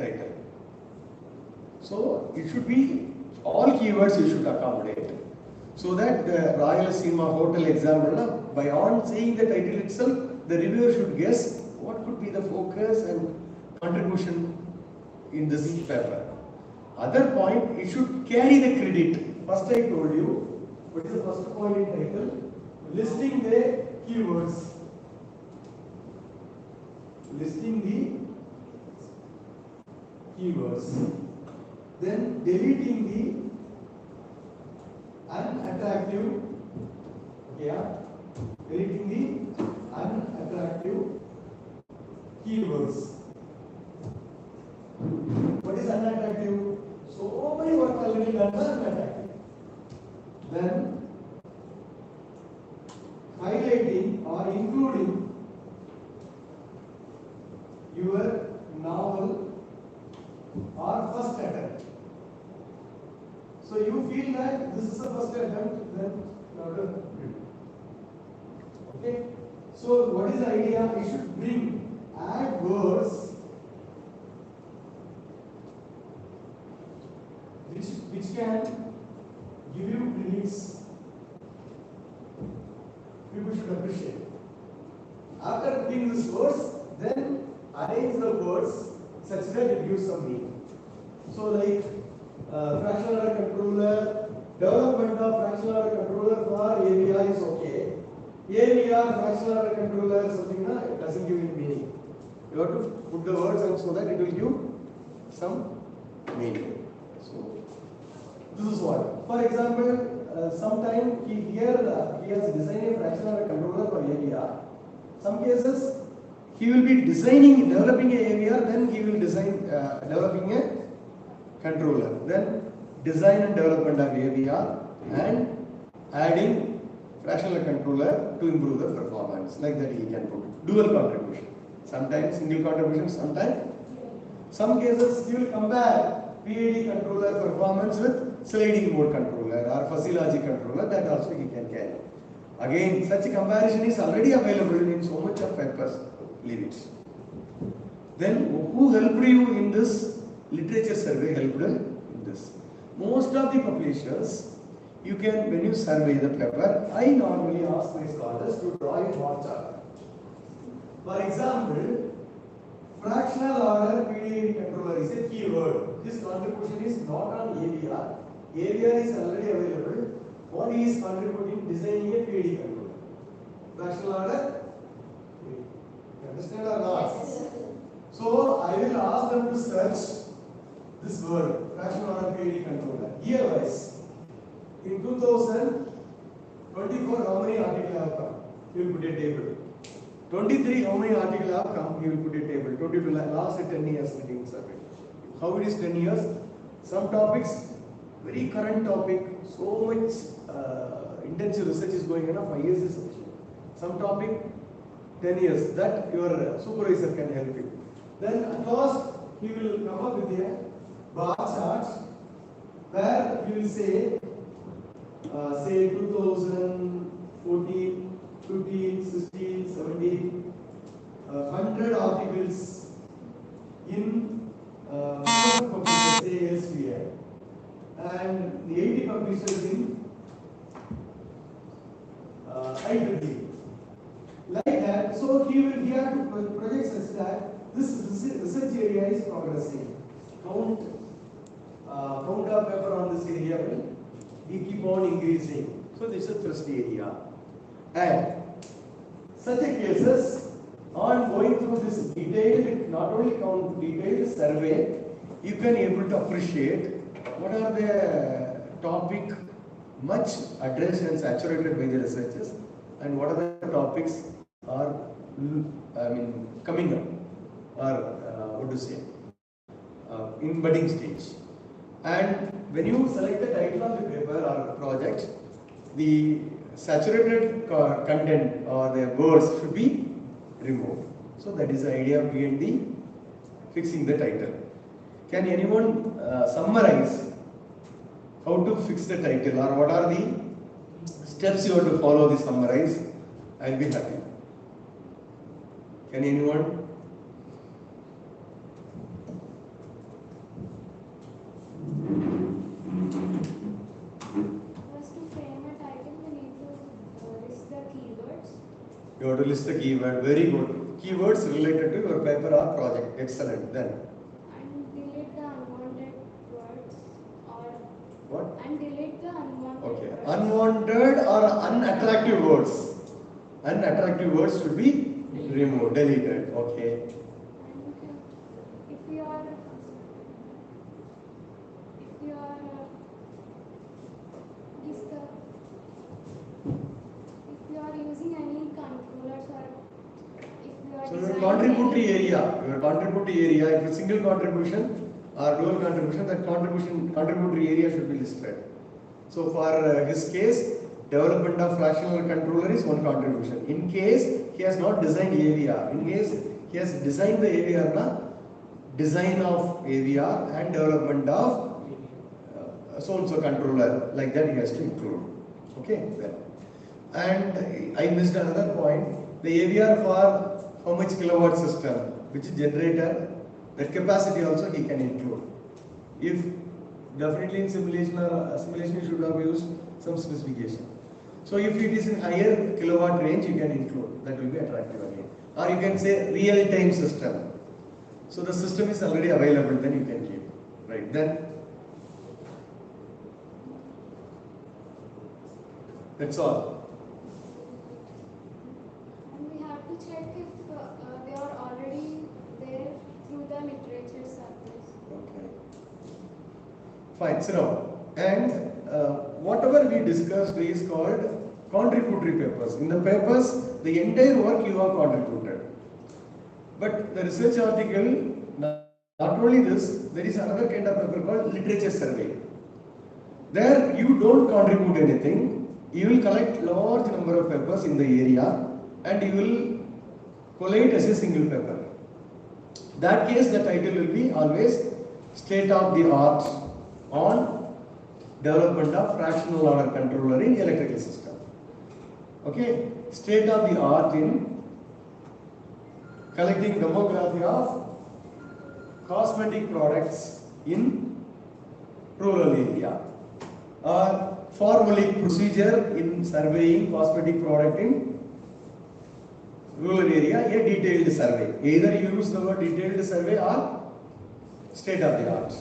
S7: title. So it should be all keywords you should accommodate, so that the Royal Cinema Hotel example, by on seeing the title itself, the reviewer should guess what could be the focus and contribution in this paper. Other point, it should carry the credit. First I told you, what is the first point in title? Listing the keywords. Listing the keywords. Then deleting the unattractive, deleting the unattractive keywords. What is unattractive? So many work already done are unattractive. Then highlighting or including your novel or feel that this is the first attempt, then you have to build. Okay? So what is the idea? We should add words which can give you release. People should appreciate. After putting these words, then arrange the words such that it gives some meaning. So like fractional error controller, development of fractional error controller for AVR is okay. AVR fractional error controller something it doesn't give it meaning. You have to put the words and so that it will give some meaning. So this is what. For example, sometime he has designed a fractional error controller for AVR. Some cases he will be developing a AVR, then he will developing a controller, then design and development of AVR and adding fractional controller to improve the performance. Like that he can put dual contribution. Sometimes single contribution, sometimes. Some cases he will compare PID controller performance with sliding mode controller or fuzzy logic controller, that also he can carry. Again, such a comparison is already available in so much of papers. Leave it. Then who helped you in this? Literature survey helped in this. Most of the publishers, you can, when you survey the paper, I normally ask my scholars to draw a bar chart. For example, fractional order PID controller is a keyword. This contribution is not on AVR. AVR is already available. What he is contributing, designing a PID controller. Fractional order. You understand or not? So I will ask them to search this word, fractional order PID controller. Year wise. In 2024, how many articles have come? You will put a table. 23, how many articles have come? You will put a table. 22, last 10 years meeting survey. How it is 10 years? Some topics, very current topic, so much intensive research is going on, 5 years is sufficient. Some topic, 10 years, that your supervisor can help you. Then at last, he will come up with a bar chart where he will say 2014, 15, 16, 17, 100 articles in publishers, say SVI, and the 80 publishers in IEEE. Like that, so he have to project such that this research area is progressing. Count of paper on this area will keep on increasing. So this is first area. And such a cases, on going through this detailed, not only count, detailed survey, you can able to appreciate what are the topic much addressed and saturated by the researchers, and what are the topics are coming up, or what to say, in budding stage. And when you select the title of the paper or project, the saturated content or the words should be removed. So that is the idea behind the fixing the title. Can anyone summarize how to fix the title, or what are the steps you have to follow to summarize? I'll be happy. Can anyone?
S9: First, to frame a title, we need to list the keywords.
S7: You have to list the keyword. Very good. Keywords related to your paper or project. Excellent. Then.
S9: And delete the unwanted words, or
S7: What?
S9: and delete the unwanted
S7: Okay.
S9: words.
S7: Unwanted or unattractive words. Unattractive words should be removed, deleted. Okay.
S9: And if you are using any controllers, or if you are
S7: So your
S9: designing
S7: contributory
S9: any-
S7: area, if a single contribution or dual contribution, that contributory area should be listed. So for his case, development of fractional controller is one contribution. In case he has not designed AVR, in case he has designed the AVR, design of AVR and development of so-and-so controller, like that he has to include. Okay, then. And I missed another point, the AVR for how much kilowatt system, which generator, that capacity also he can include. If definitely in simulation or assimilation you should have used some specification. So if it is in higher kilowatt range, you can include, that will be attractive again. Or you can say real-time system. So the system is already available, then you can keep, right? Then that's all.
S9: And we have to check if they are already there through the literature samples.
S7: Okay. Fine, sit down. And whatever we discussed is called contributory papers. In the papers, the entire work you have contributed. But the research article, not only this, there is another kind of paper called literature survey. There you don't contribute anything. You will collect large number of papers in the area and you will collate as a single paper. That case, the title will be always state of the art on development of fractional order controller in electrical system. Okay, state of the art in collecting demography of cosmetic products in rural area, or formulaic procedure in surveying cosmetic product in rural area, a detailed survey. Either you use the word detailed survey or state of the art.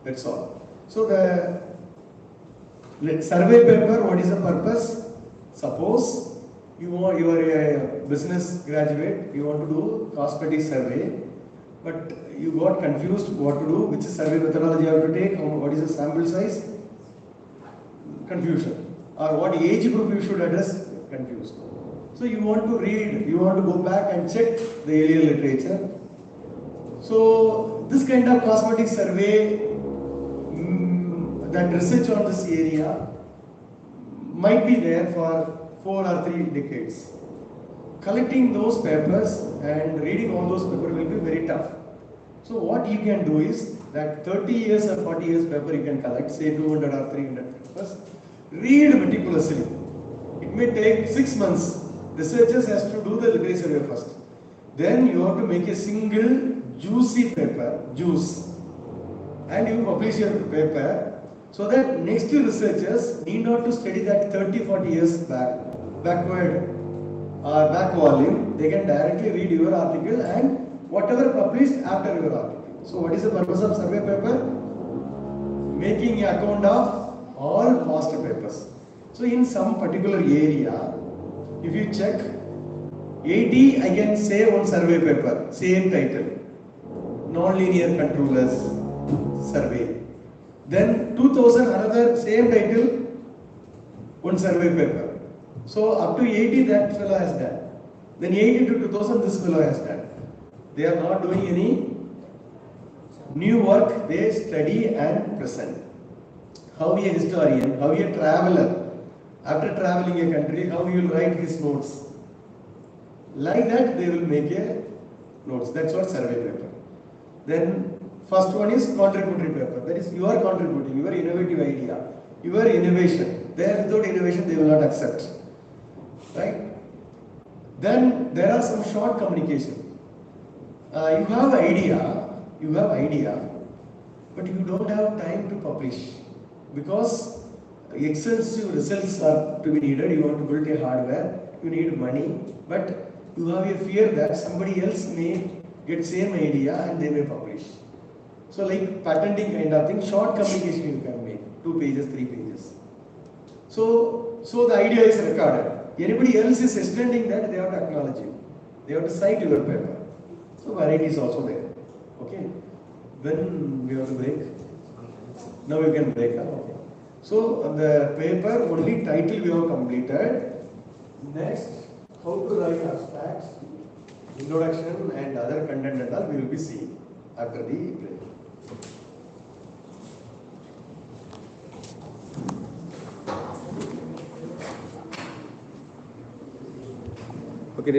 S7: That's all. So the survey paper, what is the purpose? Suppose you are a business graduate, you want to do cosmetic survey, but you got confused what to do, which survey methodology you have to take, what is the sample size? Confusion. Or what age group you should address? Confused. So you want to read, you want to go back and check the earlier literature. So this kind of cosmetic survey, that research on this area might be there for 4 or 3 decades. Collecting those papers and reading all those papers will be very tough. So what you can do is that 30 years or 40 years paper you can collect, say 200 or 300 papers, read meticulously. It may take 6 months. Researchers has to do the literature survey first. Then you have to make a single juicy paper, juice, and you publish your paper, so that next researchers need not to study that 30-40 years backward or back volume. They can directly read your article and whatever published after your article. So what is the purpose of survey paper? Making an account of all master papers. So in some particular area, if you check 80, I can say one survey paper, same title, non-linear controllers survey. Then 2000, another same title, one survey paper. So up to 80 that fellow has done. Then 80 to 2000 this fellow has done. They are not doing any new work, they study and present. How a historian, how a traveler, after traveling a country, how he will write his notes. Like that they will make a notes. That's what survey paper. Then first one is contributory paper. That is you are contributing, your innovative idea, your innovation. There without innovation they will not accept. Right? Then there are some short communication. You have idea, but you don't have time to publish because extensive results are to be needed. You want to build a hardware, you need money, but you have a fear that somebody else may get same idea and they may publish. So like patenting kind of thing, short communication you can make, 2 pages, 3 pages. So the idea is recorded. Anybody else is extending that, they have to acknowledge you. They have to cite your paper. So variety is also there. Okay. When we have to break? Now we can break. Okay. So the paper, only title we have completed. Next, how to write abstracts, introduction and other content and all we will be seeing after the break.
S1: Okay,